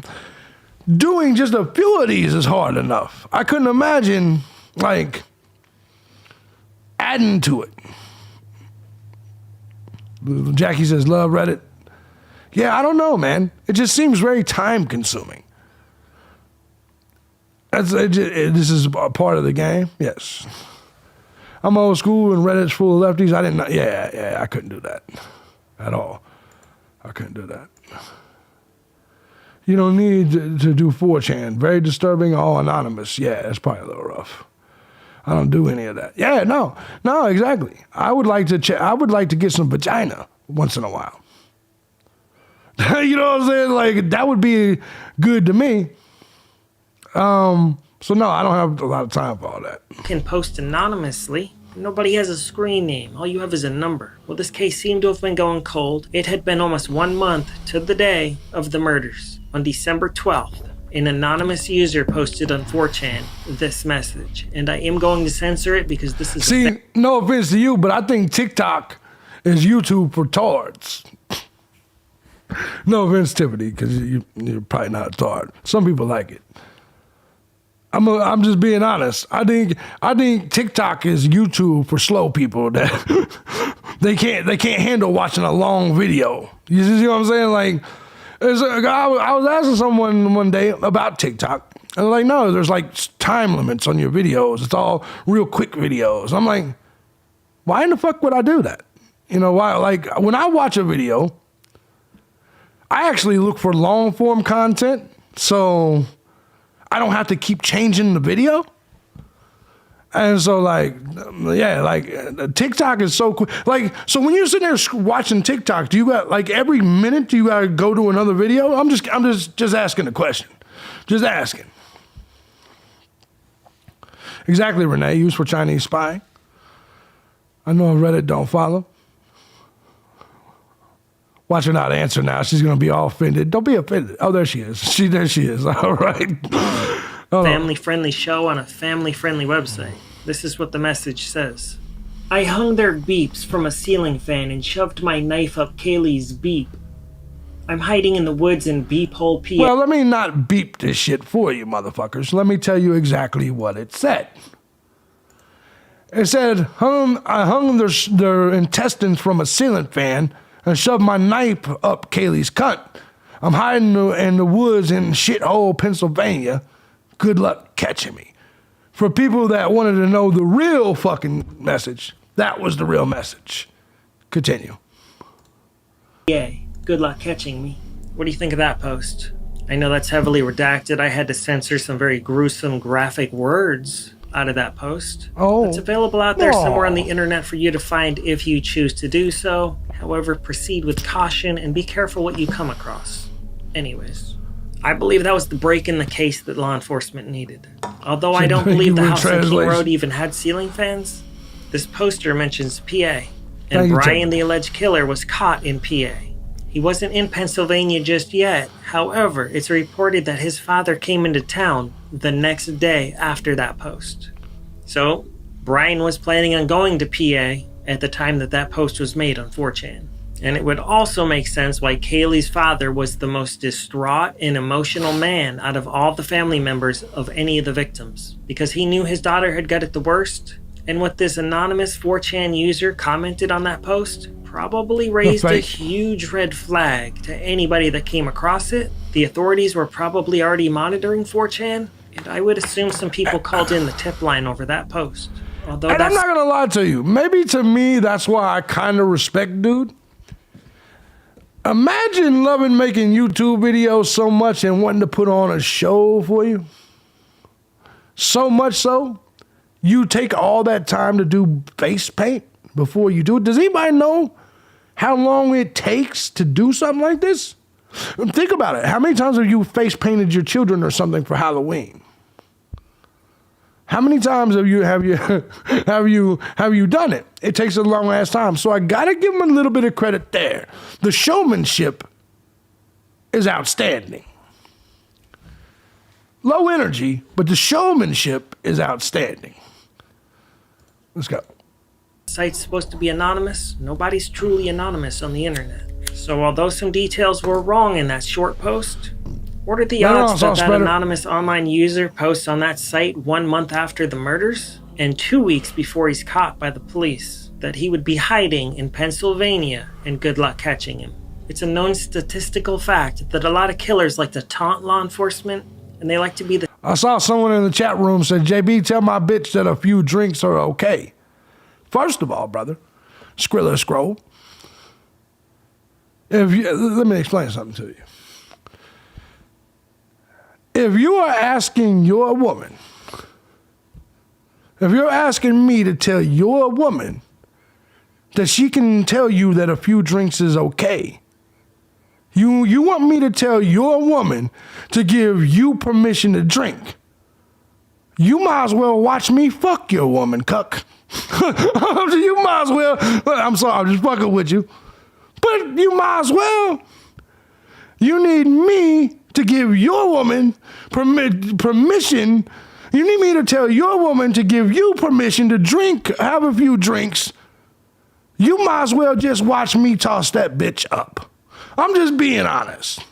doing just a few of these is hard enough. I couldn't imagine, like, adding to it. Jackie says, love Reddit. Yeah, I don't know, man. It just seems very time consuming. This is a part of the game. Yes. I'm old school and Reddit's full of lefties. I didn't know. Yeah, I couldn't do that at all. I couldn't do that. You don't need to do 4chan. Very disturbing, all anonymous. Yeah, that's probably a little rough. I don't do any of that. Yeah, no, exactly. I would like to I would like to get some vagina once in a while. You know what I'm saying? Like, that would be good to me. So no, I don't have a lot of time for all that. You can post anonymously. Nobody has a screen name. All you have is a number. Well, this case seemed to have been going cold. It had been almost 1 month to the day of the murders. On December 12th, an anonymous user posted on 4chan this message. And I am going to censor it because this is... See, no offense to you, but I think TikTok is YouTube for tards. No offense, Tiffany, because you're probably not a tard. Some people like it. I'm just being honest. I think TikTok is YouTube for slow people that they can't handle watching a long video. You see what I'm saying? Like, I was asking someone one day about TikTok, and they're like, no, there's like time limits on your videos. It's all real quick videos. I'm like, why in the fuck would I do that? You know why? Like, when I watch a video, I actually look for long form content, so I don't have to keep changing the video. And so, like, yeah, like, TikTok is so quick. Like, so when you're sitting there watching TikTok, do you got, like, every minute do you got to go to another video? I'm just asking a question. Just asking. Exactly, Renee. Used for Chinese spy. I know Reddit don't follow. Watch her not answer now. She's going to be all offended. Don't be offended. Oh, there she is. There she is. All right. family-friendly show on a family-friendly website. This is what the message says. I hung their beeps from a ceiling fan and shoved my knife up Kaylee's beep. I'm hiding in the woods in Beep Hole, PA. Well, let me not beep this shit for you, motherfuckers. Let me tell you exactly what it said. It said, I hung their intestines from a ceiling fan and shoved my knife up Kaylee's cunt. I'm hiding in the woods in shithole, Pennsylvania. Good luck catching me. For people that wanted to know the real fucking message, that was the real message. Continue. Yay. Good luck catching me. What do you think of that post? I know that's heavily redacted. I had to censor some very gruesome, graphic words out of that post. Oh. It's available out there somewhere on the internet for you to find if you choose to do so. However, proceed with caution and be careful what you come across. Anyways, I believe that was the break in the case that law enforcement needed. Although I don't believe the house on King Road even had ceiling fans, this poster mentions PA, and Bryan, the alleged killer, was caught in PA. He wasn't in Pennsylvania just yet. However, it's reported that his father came into town the next day after that post. So, Bryan was planning on going to PA at the time that post was made on 4chan. And it would also make sense why Kaylee's father was the most distraught and emotional man out of all the family members of any of the victims, because he knew his daughter had got it the worst. And what this anonymous 4chan user commented on that post probably raised a huge red flag to anybody that came across it. The authorities were probably already monitoring 4chan, and I would assume some people called in the tip line over that post. Although and I'm not gonna lie to you, maybe to me that's why I kind of respect dude. Imagine loving making YouTube videos so much and wanting to put on a show for you. So much so, you take all that time to do face paint before you do it. Does anybody know how long it takes to do something like this? Think about it. How many times have you face painted your children or something for Halloween? How many times have you done it? It takes a long ass time. So I gotta give them a little bit of credit there. The showmanship is outstanding. Low energy, but the showmanship is outstanding. Let's go. Site's supposed to be anonymous. Nobody's truly anonymous on the internet. So although some details were wrong in that short post, what are the odds that anonymous online user posts on that site 1 month after the murders and 2 weeks before he's caught by the police that he would be hiding in Pennsylvania and good luck catching him? It's a known statistical fact that a lot of killers like to taunt law enforcement, and they like to be the... I saw someone in the chat room said, JB, tell my bitch that a few drinks are okay. First of all, brother, Skrilla Scroll, let me explain something to you. If you are asking your woman, if you're asking me to tell your woman that she can tell you that a few drinks is okay, you want me to tell your woman to give you permission to drink, you might as well watch me fuck your woman, cuck. You might as well, I'm sorry, I'm just fucking with you, but you might as well. You need me to give your woman permission. You need me to tell your woman to give you permission to drink, have a few drinks. You might as well just watch me toss that bitch up. I'm just being honest.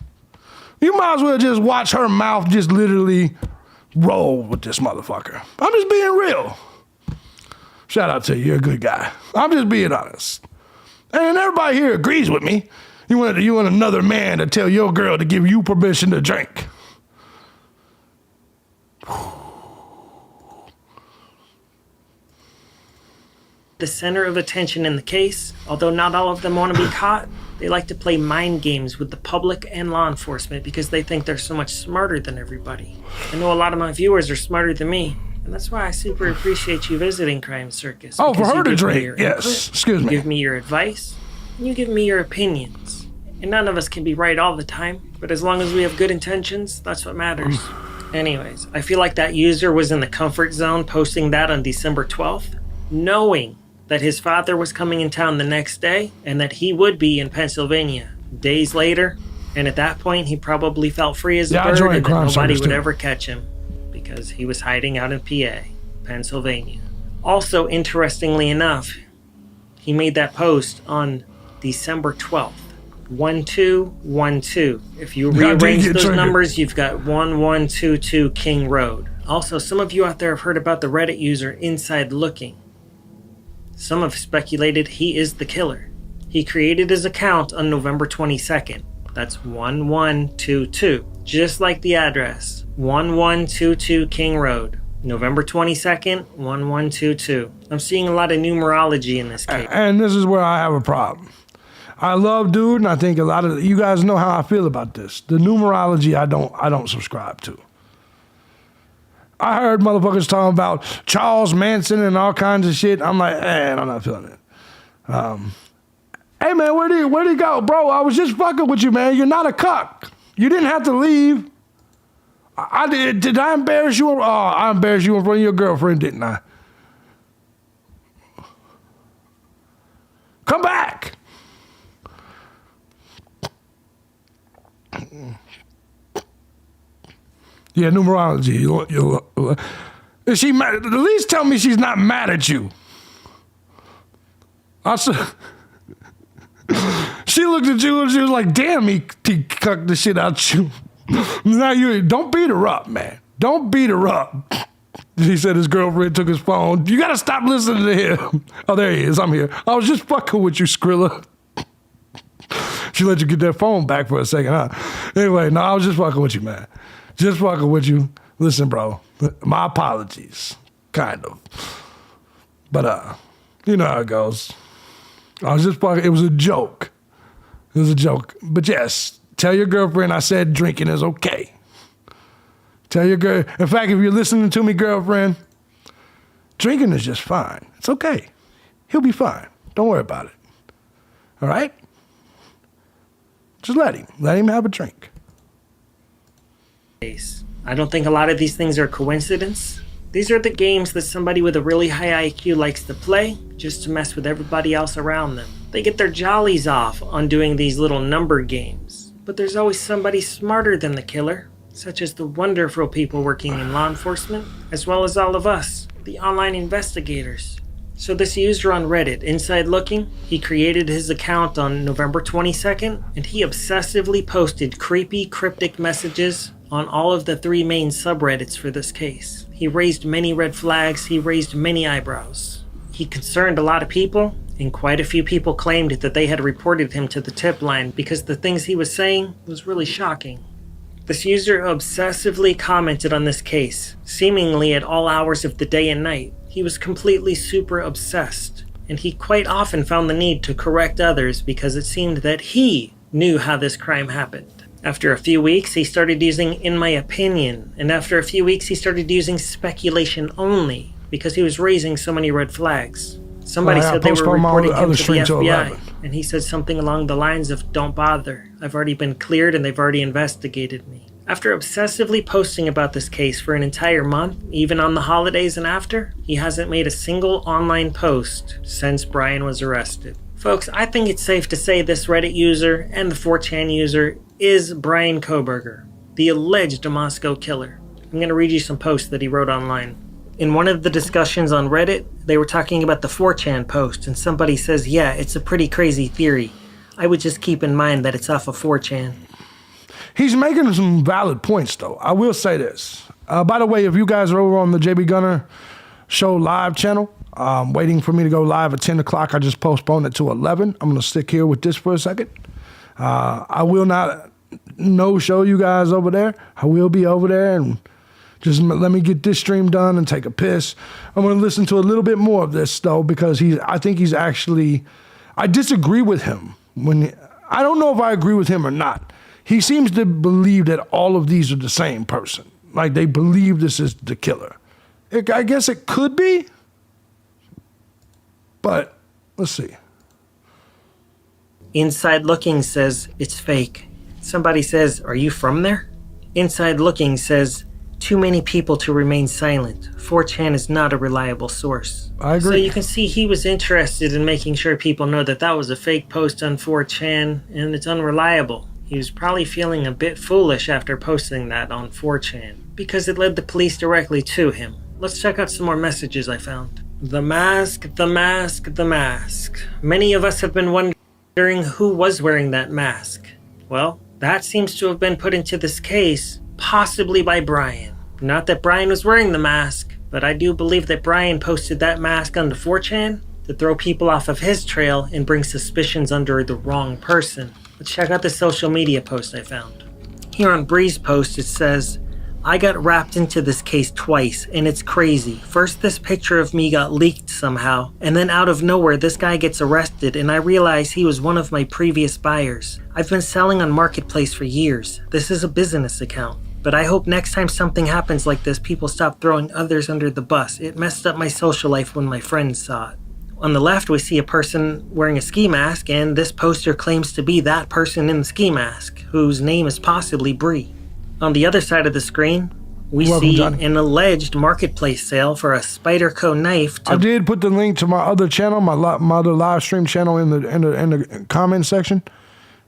You might as well just watch her mouth just literally roll with this motherfucker. I'm just being real. Shout out to you. You're a good guy. I'm just being honest. And everybody here agrees with me. You want another man to tell your girl to give you permission to drink. The center of attention in the case, although not all of them want to be caught, they like to play mind games with the public and law enforcement because they think they're so much smarter than everybody. I know a lot of my viewers are smarter than me, and that's why I super appreciate you visiting Crime Circus. Oh, for her to drink, yes. Excuse me. You give me your advice, and you give me your opinions. And none of us can be right all the time, but as long as we have good intentions, that's what matters. Anyways, I feel like that user was in the comfort zone posting that on December 12th, knowing that his father was coming in town the next day and that he would be in Pennsylvania days later. And at that point, he probably felt free as a bird and that nobody would ever catch him. because he was hiding out in PA, Pennsylvania. Also, interestingly enough, he made that post on December 12th. 1212. If you rearrange those numbers, you've got 1122 King Road. Also, some of you out there have heard about the Reddit user Inside Looking. Some have speculated he is the killer. He created his account on November 22nd. That's 1122. Just like the address. 1122 King Road. November 22nd, 1122. I'm seeing a lot of numerology in this case. And this is where I have a problem. I love dude, and I think a lot of you guys know how I feel about this. The numerology I don't subscribe to. I heard motherfuckers talking about Charles Manson and all kinds of shit. I'm like, I'm not feeling it. Hey man, where'd he go? Bro, I was just fucking with you, man. You're not a cuck. You didn't have to leave. Did I embarrass you? Oh, I embarrassed you in front of your girlfriend, didn't I? Come back. Yeah, numerology. Is she mad? At least tell me she's not mad at you. She looked at you and she was like, damn, he cucked the shit out you. Now you don't beat her up, man. Don't beat her up. He said his girlfriend took his phone. You gotta stop listening to him. Oh, there he is. I'm here. I was just fucking with you, Skrilla. She let you get that phone back for a second, huh? Anyway, no, I was just fucking with you, man. Just fucking with you. Listen, bro, my apologies. Kind of. But, you know how it goes. I was just fucking, it was a joke. It was a joke. But yes, tell your girlfriend I said drinking is okay. Tell your girl, in fact, if you're listening to me, girlfriend, drinking is just fine. It's okay. He'll be fine. Don't worry about it. All right? Just let him have a drink. I don't think a lot of these things are coincidence. These are the games that somebody with a really high IQ likes to play just to mess with everybody else around them. They get their jollies off on doing these little number games. But there's always somebody smarter than the killer, such as the wonderful people working in law enforcement, as well as all of us, the online investigators. So this user on Reddit, Inside Looking, he created his account on November 22nd, and he obsessively posted creepy, cryptic messages on all of the 3 main subreddits for this case. He raised many red flags, he raised many eyebrows. He concerned a lot of people, and quite a few people claimed that they had reported him to the tip line because the things he was saying was really shocking. This user obsessively commented on this case, seemingly at all hours of the day and night. He was completely super obsessed, and he quite often found the need to correct others because it seemed that he knew how this crime happened. After a few weeks, he started using "in my opinion," and after a few weeks, he started using "speculation only" because he was raising so many red flags. Somebody said they were reporting him to the FBI, and he said something along the lines of, "Don't bother. I've already been cleared and they've already investigated me." After obsessively posting about this case for an entire month, even on the holidays and after, he hasn't made a single online post since Bryan was arrested. Folks, I think it's safe to say this Reddit user and the 4chan user is Bryan Kohberger, the alleged Moscow killer. I'm going to read you some posts that he wrote online. In one of the discussions on Reddit, they were talking about the 4chan post, and somebody says, yeah, it's a pretty crazy theory. I would just keep in mind that it's off of 4chan. He's making some valid points, though. I will say this. By the way, if you guys are over on the JB Gunner Show live channel, waiting for me to go live at 10 o'clock, I just postponed it to 11. I'm going to stick here with this for a second. I will not no-show you guys over there. I will be over there and just let me get this stream done and take a piss. I'm going to listen to a little bit more of this, though, because I think he's actually... I disagree with him. I don't know if I agree with him or not. He seems to believe that all of these are the same person. Like, they believe this is the killer. I guess it could be, but let's see. Inside Looking says, it's fake. Somebody says, are you from there? Inside Looking says, too many people to remain silent. 4chan is not a reliable source. I agree. So you can see he was interested in making sure people know that that was a fake post on 4chan and it's unreliable. He was probably feeling a bit foolish after posting that on 4chan, because it led the police directly to him. Let's check out some more messages I found. The mask, the mask, the mask. Many of us have been wondering who was wearing that mask. Well, that seems to have been put into this case, possibly by Bryan. Not that Bryan was wearing the mask, but I do believe that Bryan posted that mask onto 4chan to throw people off of his trail and bring suspicions under the wrong person. Let's check out the social media post I found. Here on Bree's post it says, I got wrapped into this case twice, and it's crazy. First, this picture of me got leaked somehow, and then out of nowhere, this guy gets arrested, and I realize he was one of my previous buyers. I've been selling on Marketplace for years. This is a business account. But I hope next time something happens like this, people stop throwing others under the bus. It messed up my social life when my friends saw it. On the left, we see a person wearing a ski mask, and this poster claims to be that person in the ski mask, whose name is possibly Bree. On the other side of the screen, we see an alleged Marketplace sale for a Spyderco knife. I did put the link to my other channel, my other live stream channel in the comment section.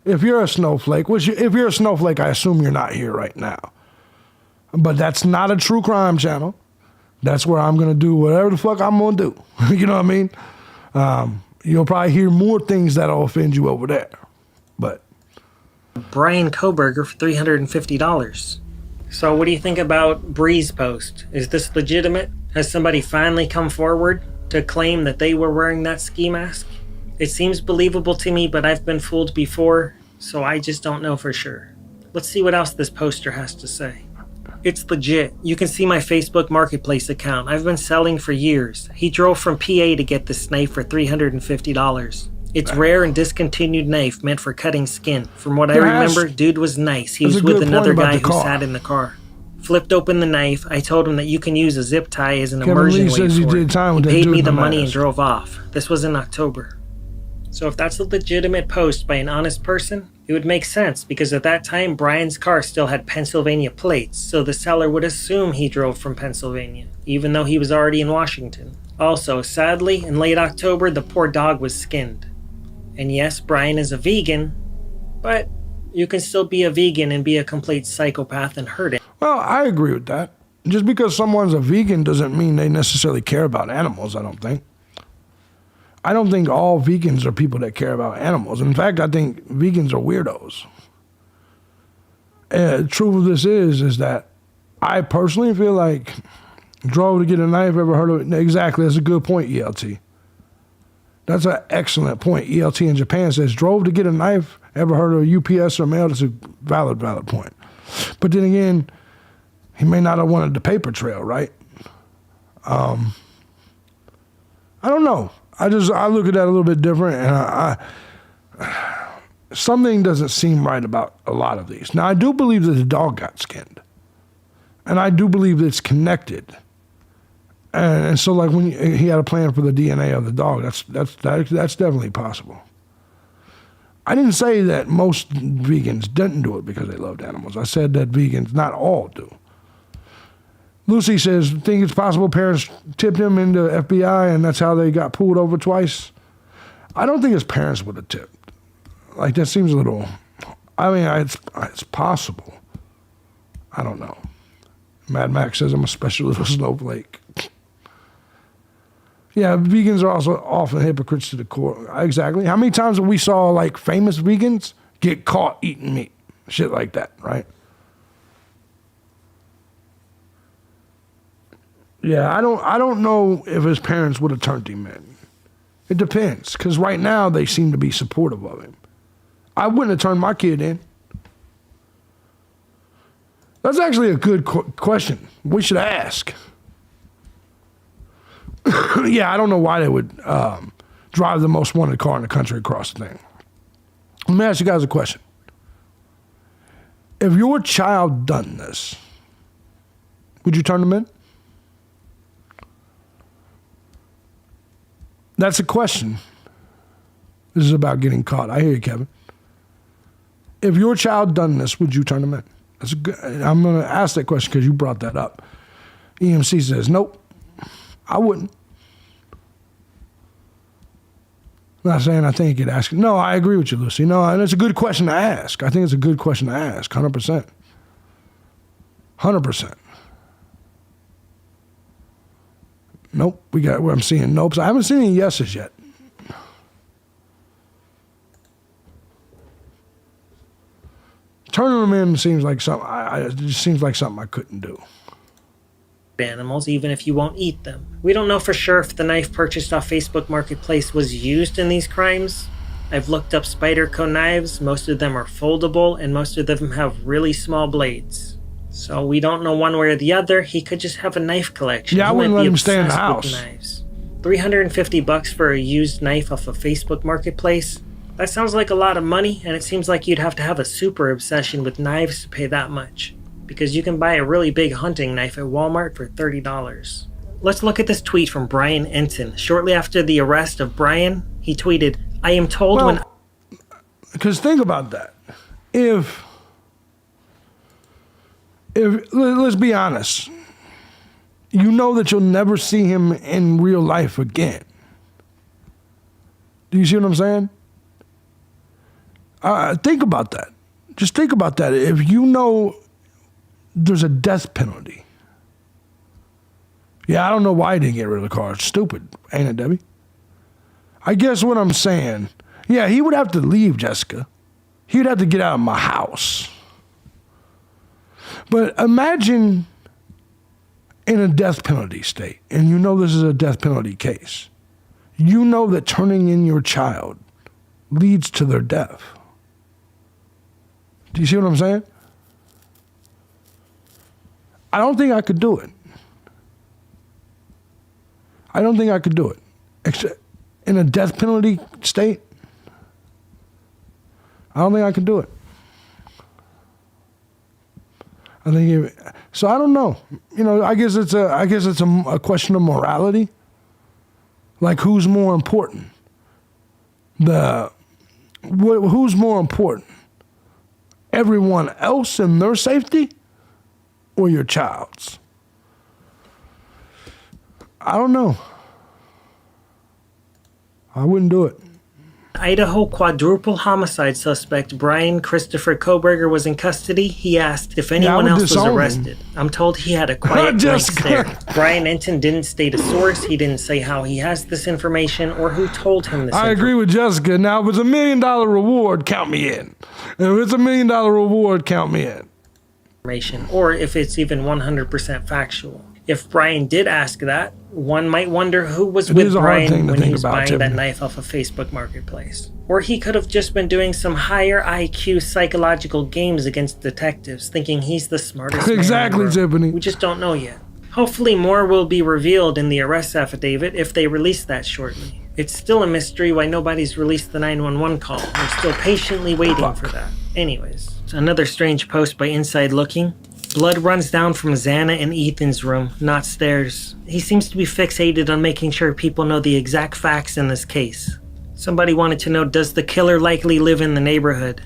If you're a snowflake, if you're a snowflake, I assume you're not here right now. But that's not a true crime channel. That's where I'm going to do whatever the fuck I'm going to do. You know what I mean? You'll probably hear more things that'll offend you over there. But Bryan Kohberger for $350. So what do you think about Bree's post? Is this legitimate? Has somebody finally come forward to claim that they were wearing that ski mask? It seems believable to me, but I've been fooled before, so I just don't know for sure. Let's see what else this poster has to say. It's legit. You can see my Facebook Marketplace account. I've been selling for years. He drove from PA to get this knife for $350. It's rare and discontinued knife meant for cutting skin. From what I remember, dude was nice. He was with another guy who sat in the car. Flipped open the knife. I told him that you can use a zip tie as an immersion weight for it. He paid me the money and drove off. This was in October. So if that's a legitimate post by an honest person, it would make sense because at that time, Bryan's car still had Pennsylvania plates, so the seller would assume he drove from Pennsylvania, even though he was already in Washington. Also, sadly, in late October, the poor dog was skinned. And yes, Bryan is a vegan, but you can still be a vegan and be a complete psychopath and hurt it. Well, I agree with that. Just because someone's a vegan doesn't mean they necessarily care about animals, I don't think. I don't think all vegans are people that care about animals. In fact, I think vegans are weirdos. The truth of this is that I personally feel like drove to get a knife, ever heard of it? Exactly, that's a good point, ELT. That's an excellent point. ELT in Japan says, drove to get a knife, ever heard of UPS or mail? That's a valid point. But then again, he may not have wanted the paper trail, right? I don't know. I look at that a little bit different, and something doesn't seem right about a lot of these. Now, I do believe that the dog got skinned, and I do believe that it's connected. And so, like, when he had a plan for the DNA of the dog, that's definitely possible. I didn't say that most vegans didn't do it because they loved animals. I said that vegans, not all, do. Lucy says, think it's possible parents tipped him into FBI and that's how they got pulled over twice? I don't think his parents would have tipped. Like, that seems a little, I mean, it's possible. I don't know. Mad Max says I'm a special little snowflake. Yeah, vegans are also often hypocrites to the core. Exactly. How many times have we saw, like, famous vegans get caught eating meat? Shit like that, right? Yeah, I don't know if his parents would have turned him in. It depends, because right now they seem to be supportive of him. I wouldn't have turned my kid in. That's actually a good question. We should ask. Yeah, I don't know why they would drive the most wanted car in the country across the thing. Let me ask you guys a question. If your child done this, would you turn them in? That's a question. This is about getting caught. I hear you, Kevin. If your child done this, would you turn them in? That's a good, I'm going to ask that question because you brought that up. EMC says, nope, I wouldn't. Not saying I think you'd ask. No, I agree with you, Lucy. No, and it's a good question to ask. I think it's a good question to ask, 100%. 100%. Nope, I'm seeing nopes. I haven't seen any yeses yet. Turning them in seems like something. It just seems like something I couldn't do. Animals, even if you won't eat them. We don't know for sure if the knife purchased off Facebook Marketplace was used in these crimes. I've looked up Spyderco knives. Most of them are foldable, and most of them have really small blades. So we don't know one way or the other. He could just have a knife collection. Yeah, I wouldn't let him stay in the house. Knives. $350 for a used knife off of Facebook Marketplace. That sounds like a lot of money, and it seems like you'd have to have a super obsession with knives to pay that much. Because you can buy a really big hunting knife at Walmart for $30. Let's look at this tweet from Bryan Enton. Shortly after the arrest of Bryan, he tweeted, I am told Because think about that. If let's be honest, you know that you'll never see him in real life again. Do you see what I'm saying? Think about that. Just think about that. If you know there's a death penalty. Yeah, I don't know why he didn't get rid of the car. It's stupid, ain't it, Debbie? I guess what I'm saying, yeah, he would have to leave, Jessica. He would have to get out of my house. But imagine in a death penalty state, and you know this is a death penalty case. You know that turning in your child leads to their death. Do you see what I'm saying? I don't think I could do it. I don't think I could do it. Except in a death penalty state, I don't think I could do it. So I don't know. You know, I guess it's a question of morality. Like, who's more important? Who's more important? Everyone else and their safety, or your child's? I don't know. I wouldn't do it. Idaho quadruple homicide suspect Bryan Christopher Kohberger was in custody. He asked if anyone else was arrested. I'm told he had a quiet blank stare. Bryan Enton didn't state a source. He didn't say how he has this information or who told him this. I agree with Jessica. Now, if it's $1 million reward, count me in. If it's $1 million reward, count me in. Or if it's even 100% factual. If Bryan did ask that, one might wonder who was with Bryan when he was buying that knife off of Facebook Marketplace. Or he could have just been doing some higher IQ psychological games against detectives, thinking he's the smartest man. Exactly, Tiffany. We just don't know yet. Hopefully more will be revealed in the arrest affidavit if they release that shortly. It's still a mystery why nobody's released the 911 call. We're still patiently waiting for that. Anyways, another strange post by Inside Looking. Blood runs down from Xana and Ethan's room, not stairs. He seems to be fixated on making sure people know the exact facts in this case. Somebody wanted to know, does the killer likely live in the neighborhood?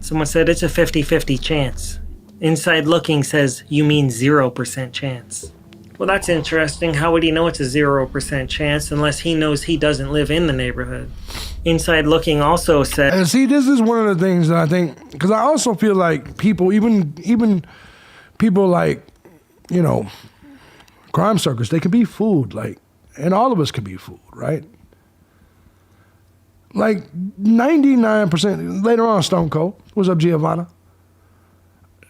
Someone said it's a 50-50 chance. Inside Looking says, you mean 0% chance. Well, that's interesting. How would he know it's a 0% chance unless he knows he doesn't live in the neighborhood? Inside Looking also said... And see, this is one of the things that I think... Because I also feel like people, even people like, you know, crime circus, they can be fooled, like, and all of us can be fooled, right? Like 99%, later on, Stone Cold, what's up, Giovanna?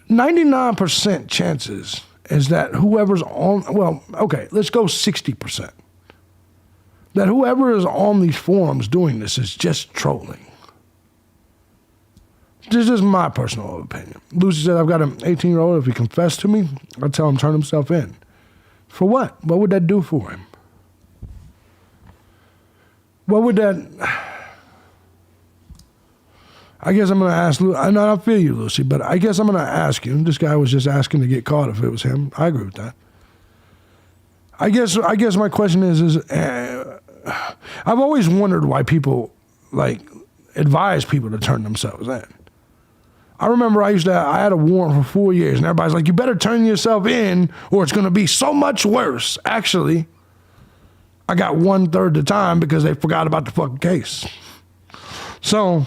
99% chances is that whoever's on, well, okay, let's go 60%. That whoever is on these forums doing this is just trolling. This is my personal opinion. Lucy said, I've got an 18-year-old. If he confessed to me, I'll tell him to turn himself in. For what? What would that do for him? What would that... I guess I'm going to ask... I feel you, Lucy, but I guess I'm going to ask you. This guy was just asking to get caught if it was him. I agree with that. I guess my question is I've always wondered why people, like, advise people to turn themselves in. I remember I had a warrant for 4 years, and everybody's like, you better turn yourself in or it's going to be so much worse. Actually, I got 1/3 the time because they forgot about the fucking case. So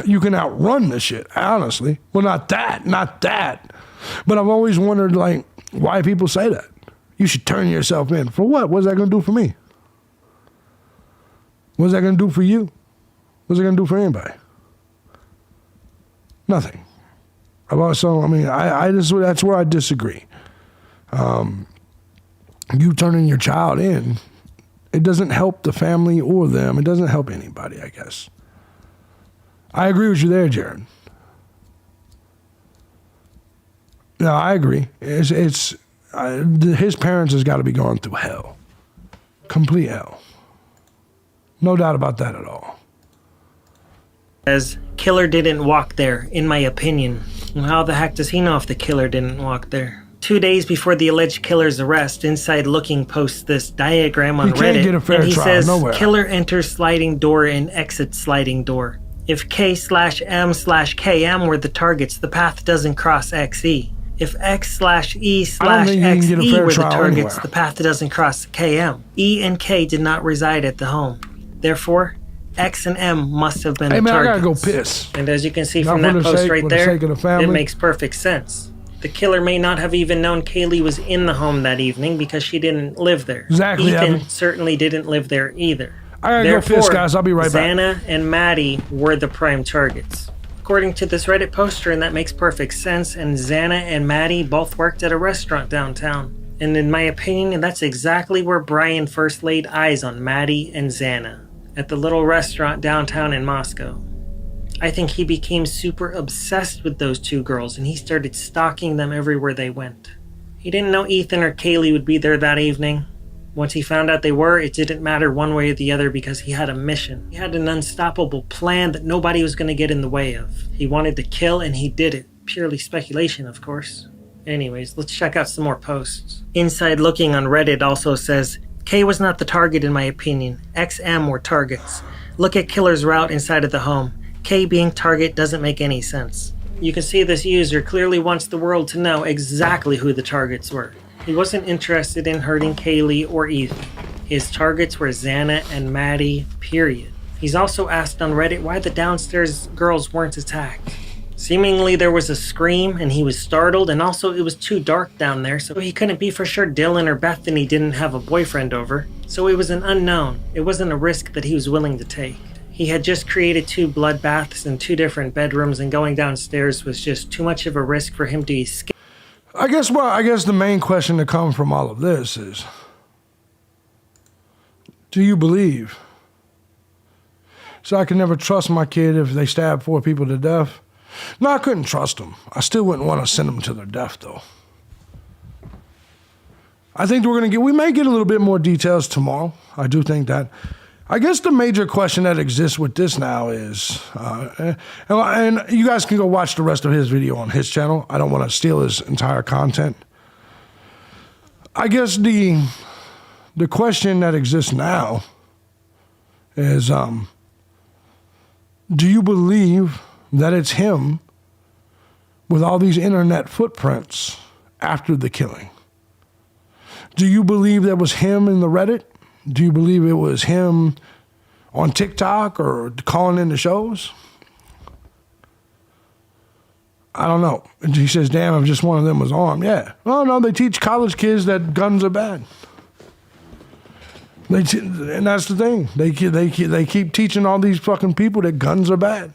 you can outrun the shit, honestly. Well, not that. But I've always wondered, like, why people say that. You should turn yourself in. For what? What's that going to do for me? What's that going to do for you? What's it going to do for anybody? Nothing. So, I mean, I just, that's where I disagree. You turning your child in, it doesn't help the family or them. It doesn't help anybody, I guess. I agree with you there, Jared. No, I agree. His parents has got to be going through hell. Complete hell. No doubt about that at all. Says, killer didn't walk there, in my opinion. Well, how the heck does he know if the killer didn't walk there? 2 days before the alleged killer's arrest, Inside Looking posts this diagram on Reddit, get a fair and he trial says, nowhere. Killer enters sliding door and exits sliding door. If K/M/KM were the targets, the path doesn't cross XE. If X/E/XE were the targets, the path doesn't cross KM. E and K did not reside at the home. Therefore, X and M must have been the targets. I gotta go piss. And as you can see from that post right there, it makes perfect sense. The killer may not have even known Kaylee was in the home that evening because she didn't live there. Exactly. Ethan certainly didn't live there either. I gotta go piss, guys. I'll be right back. Xana and Maddie were the prime targets. According to this Reddit poster, and that makes perfect sense, and Xana and Maddie both worked at a restaurant downtown. And in my opinion, that's exactly where Bryan first laid eyes on Maddie and Xana, at the little restaurant downtown in Moscow. I think he became super obsessed with those two girls, and he started stalking them everywhere they went. He didn't know Ethan or Kaylee would be there that evening. Once he found out they were, it didn't matter one way or the other because he had a mission. He had an unstoppable plan that nobody was going to get in the way of. He wanted to kill, and he did it. Purely speculation, of course. Anyways, let's check out some more posts. Inside Looking on Reddit also says, K was not the target in my opinion. XM were targets. Look at killer's route inside of the home. K being target doesn't make any sense. You can see this user clearly wants the world to know exactly who the targets were. He wasn't interested in hurting Kaylee or Ethan. His targets were Xana and Maddie, period. He's also asked on Reddit why the downstairs girls weren't attacked. Seemingly there was a scream and he was startled, and also it was too dark down there, so he couldn't be for sure Dylan or Bethany didn't have a boyfriend over. So it was an unknown. It wasn't a risk that he was willing to take. He had just created 2 bloodbaths in 2 different bedrooms, and going downstairs was just too much of a risk for him to escape. I guess the main question to come from all of this is, do you believe? So I could never trust my kid if they stabbed 4 people to death. No, I couldn't trust them. I still wouldn't want to send them to their death, though. I think we may get a little bit more details tomorrow. I do think that. I guess the major question that exists with this now is, and you guys can go watch the rest of his video on his channel. I don't want to steal his entire content. I guess the question that exists now is, do you believe that it's him with all these internet footprints after the killing? Do you believe that was him in the Reddit? Do you believe it was him on TikTok or calling in the shows? I don't know. And he says, damn, if just one of them was armed. Yeah. Well, no, they teach college kids that guns are bad. And that's the thing. They keep teaching all these fucking people that guns are bad.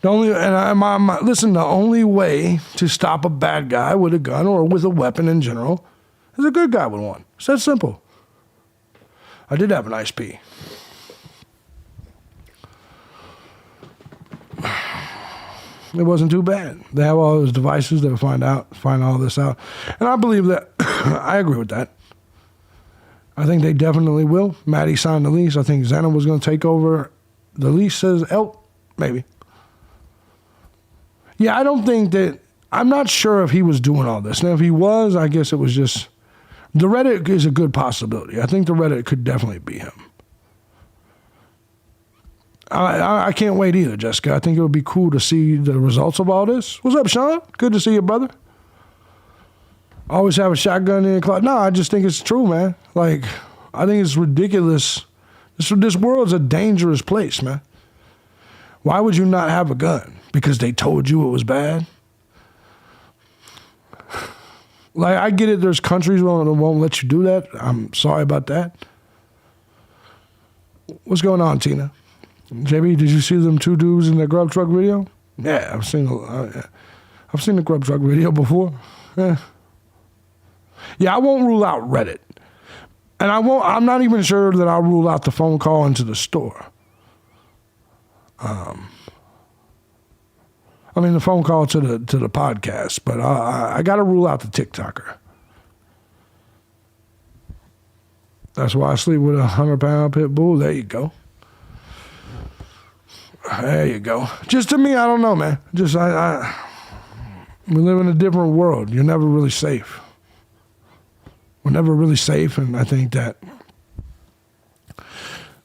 The only way to stop a bad guy with a gun or with a weapon in general is a good guy with one. It's that simple. I did have a nice pee. It wasn't too bad. They have all those devices that find all this out. And I believe that, I agree with that. I think they definitely will. Maddie signed the lease. I think Xana was going to take over. The lease says Elk, maybe. Yeah, I don't think that, I'm not sure if he was doing all this. Now, if he was, I guess it was just, the Reddit is a good possibility. I think the Reddit could definitely be him. I can't wait either, Jessica. I think it would be cool to see the results of all this. What's up, Sean? Good to see you, brother. Always have a shotgun in your closet. No, I just think it's true, man. Like, I think it's ridiculous. This world's a dangerous place, man. Why would you not have a gun? Because they told you it was bad? Like, I get it, there's countries that won't let you do that. I'm sorry about that. What's going on, Tina? JB, did you see them two dudes in the grub truck video? Yeah, I've seen the grub truck video before. Yeah, I won't rule out Reddit. And I'm not even sure that I'll rule out the phone call into the store. The phone call to the podcast, but I got to rule out the TikToker. That's why I sleep with a 100-pound pit bull. There you go. There you go. Just to me, I don't know, man. Just we live in a different world. You're never really safe. We're never really safe, and I think that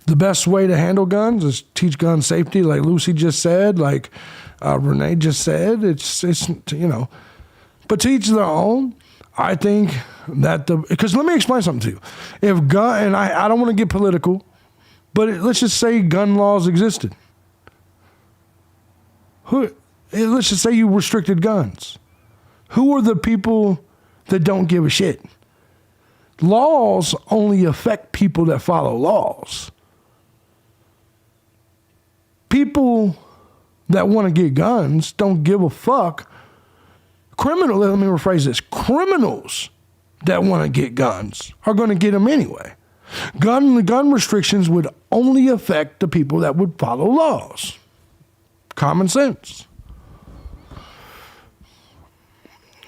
the best way to handle guns is teach gun safety, like Lucy just said, like Renee just said. It's but to each their own. I think that because let me explain something to you. If and I don't want to get political, but let's just say gun laws existed. Let's just say you restricted guns. Who are the people that don't give a shit? Laws only affect people that follow laws. People that want to get guns don't give a fuck. Let me rephrase this. Criminals that want to get guns are going to get them anyway. Gun restrictions would only affect the people that would follow laws. Common sense.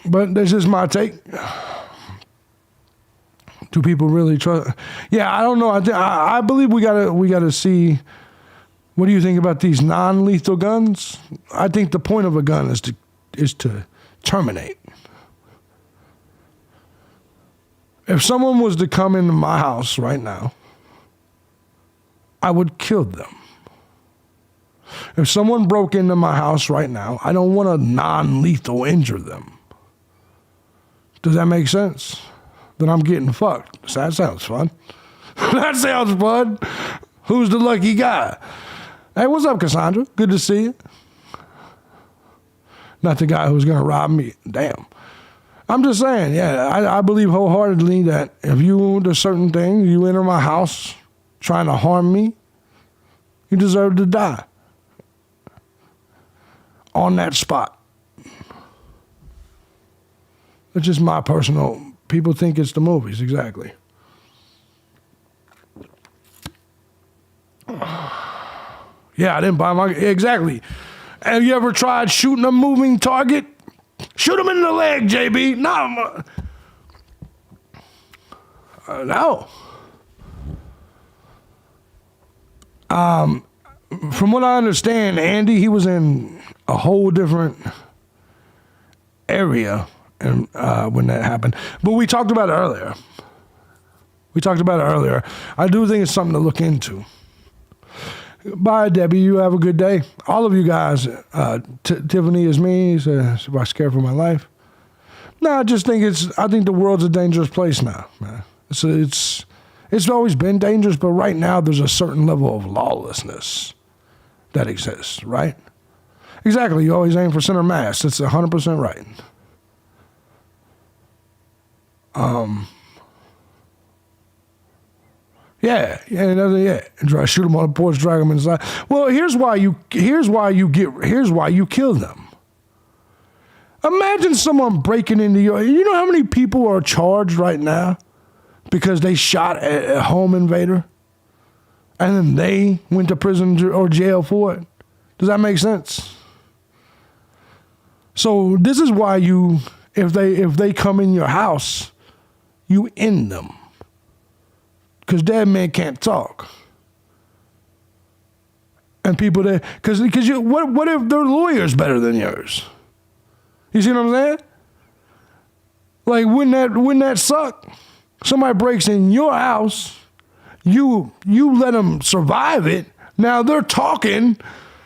But that's just my take. Do people really trust? Yeah, I don't know. I believe we gotta see. What do you think about these non-lethal guns? I think the point of a gun is to terminate. If someone was to come into my house right now, I would kill them. If someone broke into my house right now, I don't want to non-lethal injure them. Does that make sense? Then I'm getting fucked. That sounds fun. That sounds fun. Who's the lucky guy? Hey, what's up, Cassandra? Good to see you. Not the guy who's going to rob me. Damn. I'm just saying, yeah, I believe wholeheartedly that if you do certain things, you enter my house trying to harm me, you deserve to die. On that spot. It's just my personal... People think it's the movies, exactly. Yeah, I didn't buy my... Exactly. Have you ever tried shooting a moving target? Shoot him in the leg, JB. No. No. From what I understand, Andy, he was in a whole different area and when that happened. But we talked about it earlier. I do think it's something to look into. Bye, Debbie. You have a good day. All of you guys. Tiffany is me. So I'm scared for my life. No, I just think I think the world's a dangerous place now, man. It's always been dangerous, but right now there's a certain level of lawlessness that exists, right? Exactly. You always aim for center mass. That's 100% right. Yeah. Shoot them on the porch, drag them inside. Well, here's why you kill them. Imagine someone breaking into you know how many people are charged right now because they shot a home invader and then they went to prison or jail for it? Does that make sense? So this is why if they come in your house, you end them. Because dead men can't talk. And people that, because what if their lawyer's better than yours? You see what I'm saying? Like, wouldn't that suck? Somebody breaks in your house, you let them survive it. Now they're talking,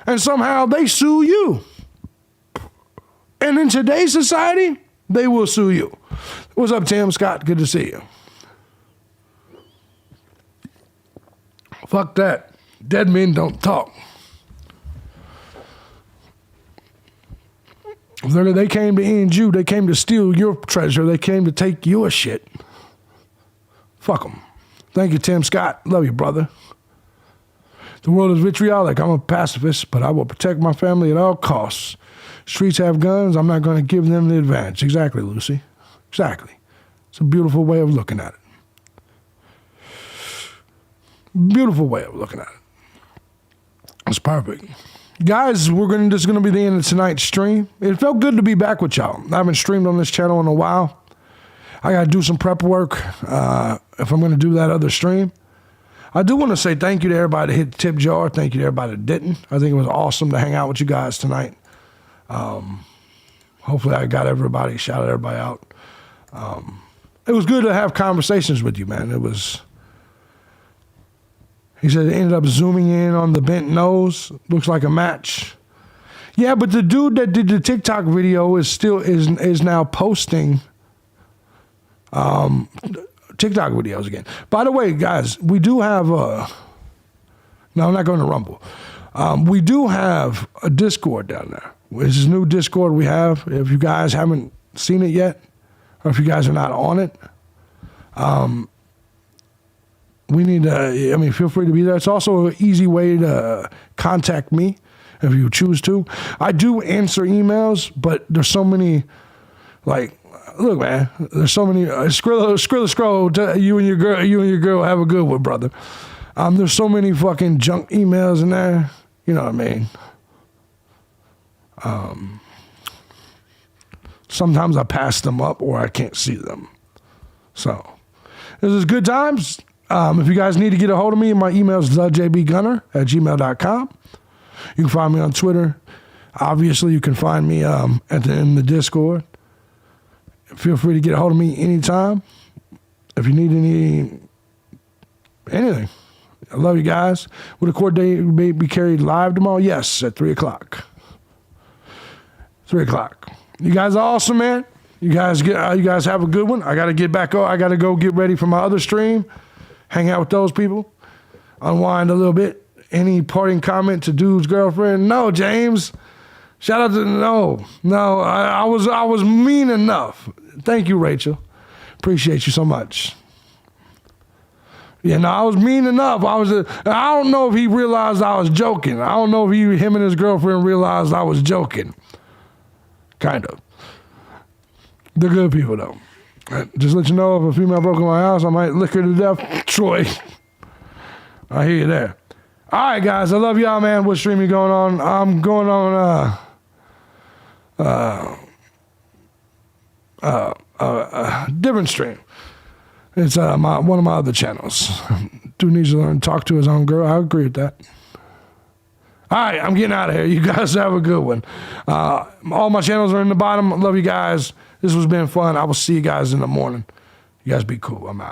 and somehow they sue you. And in today's society, they will sue you. What's up, Tim Scott? Good to see you. Fuck that. Dead men don't talk. They came to end you. They came to steal your treasure. They came to take your shit. Fuck them. Thank you, Tim Scott. Love you, brother. The world is vitriolic. I'm a pacifist, but I will protect my family at all costs. Streets have guns. I'm not going to give them the advantage. Exactly, Lucy. Exactly. It's a beautiful way of looking at it. Beautiful way of looking at it. It's perfect. Guys, this is going to be the end of tonight's stream. It felt good to be back with y'all. I haven't streamed on this channel in a while. I got to do some prep work if I'm going to do that other stream. I do want to say thank you to everybody that hit the tip jar. Thank you to everybody that didn't. I think it was awesome to hang out with you guys tonight. Hopefully I got everybody, shouted everybody out. It was good to have conversations with you, man. He said it ended up zooming in on the bent nose. Looks like a match. Yeah, but the dude that did the TikTok video is now posting TikTok videos again. By the way, guys, we do have no, I'm not going to Rumble. We do have a Discord down there. It's this new Discord we have. If you guys haven't seen it yet, or if you guys are not on it, we need to, feel free to be there. It's also an easy way to contact me if you choose to. I do answer emails, but there's so many, look, man, there's so many, scroll, you and your girl have a good one, brother. There's so many fucking junk emails in there. You know what I mean? Sometimes I pass them up or I can't see them. So, this is good times. If you guys need to get a hold of me, my email is thejbgunner@gmail.com. You can find me on Twitter. Obviously, you can find me in the Discord. Feel free to get a hold of me anytime. If you need anything. I love you guys. Will the court date be carried live tomorrow? Yes, at 3 o'clock. 3 o'clock. You guys are awesome, man. You guys have a good one. I got to get back. I got to go get ready for my other stream. Hang out with those people. Unwind a little bit. Any parting comment to dude's girlfriend? No, James. Shout out to no. I was mean enough. Thank you, Rachel. Appreciate you so much. Yeah, no, I was mean enough. I don't know if he realized I was joking. I don't know if him and his girlfriend realized I was joking. Kind of. They're good people, though. Just let you know, if a female broke in my house, I might lick her to death. Troy. I hear you there. All right, guys. I love y'all, man. What stream you going on? I'm going on different stream. It's one of my other channels. Dude needs to learn to talk to his own girl. I agree with that. All right, I'm getting out of here. You guys have a good one. All my channels are in the bottom. Love you guys. This has been fun. I will see you guys in the morning. You guys be cool. I'm out.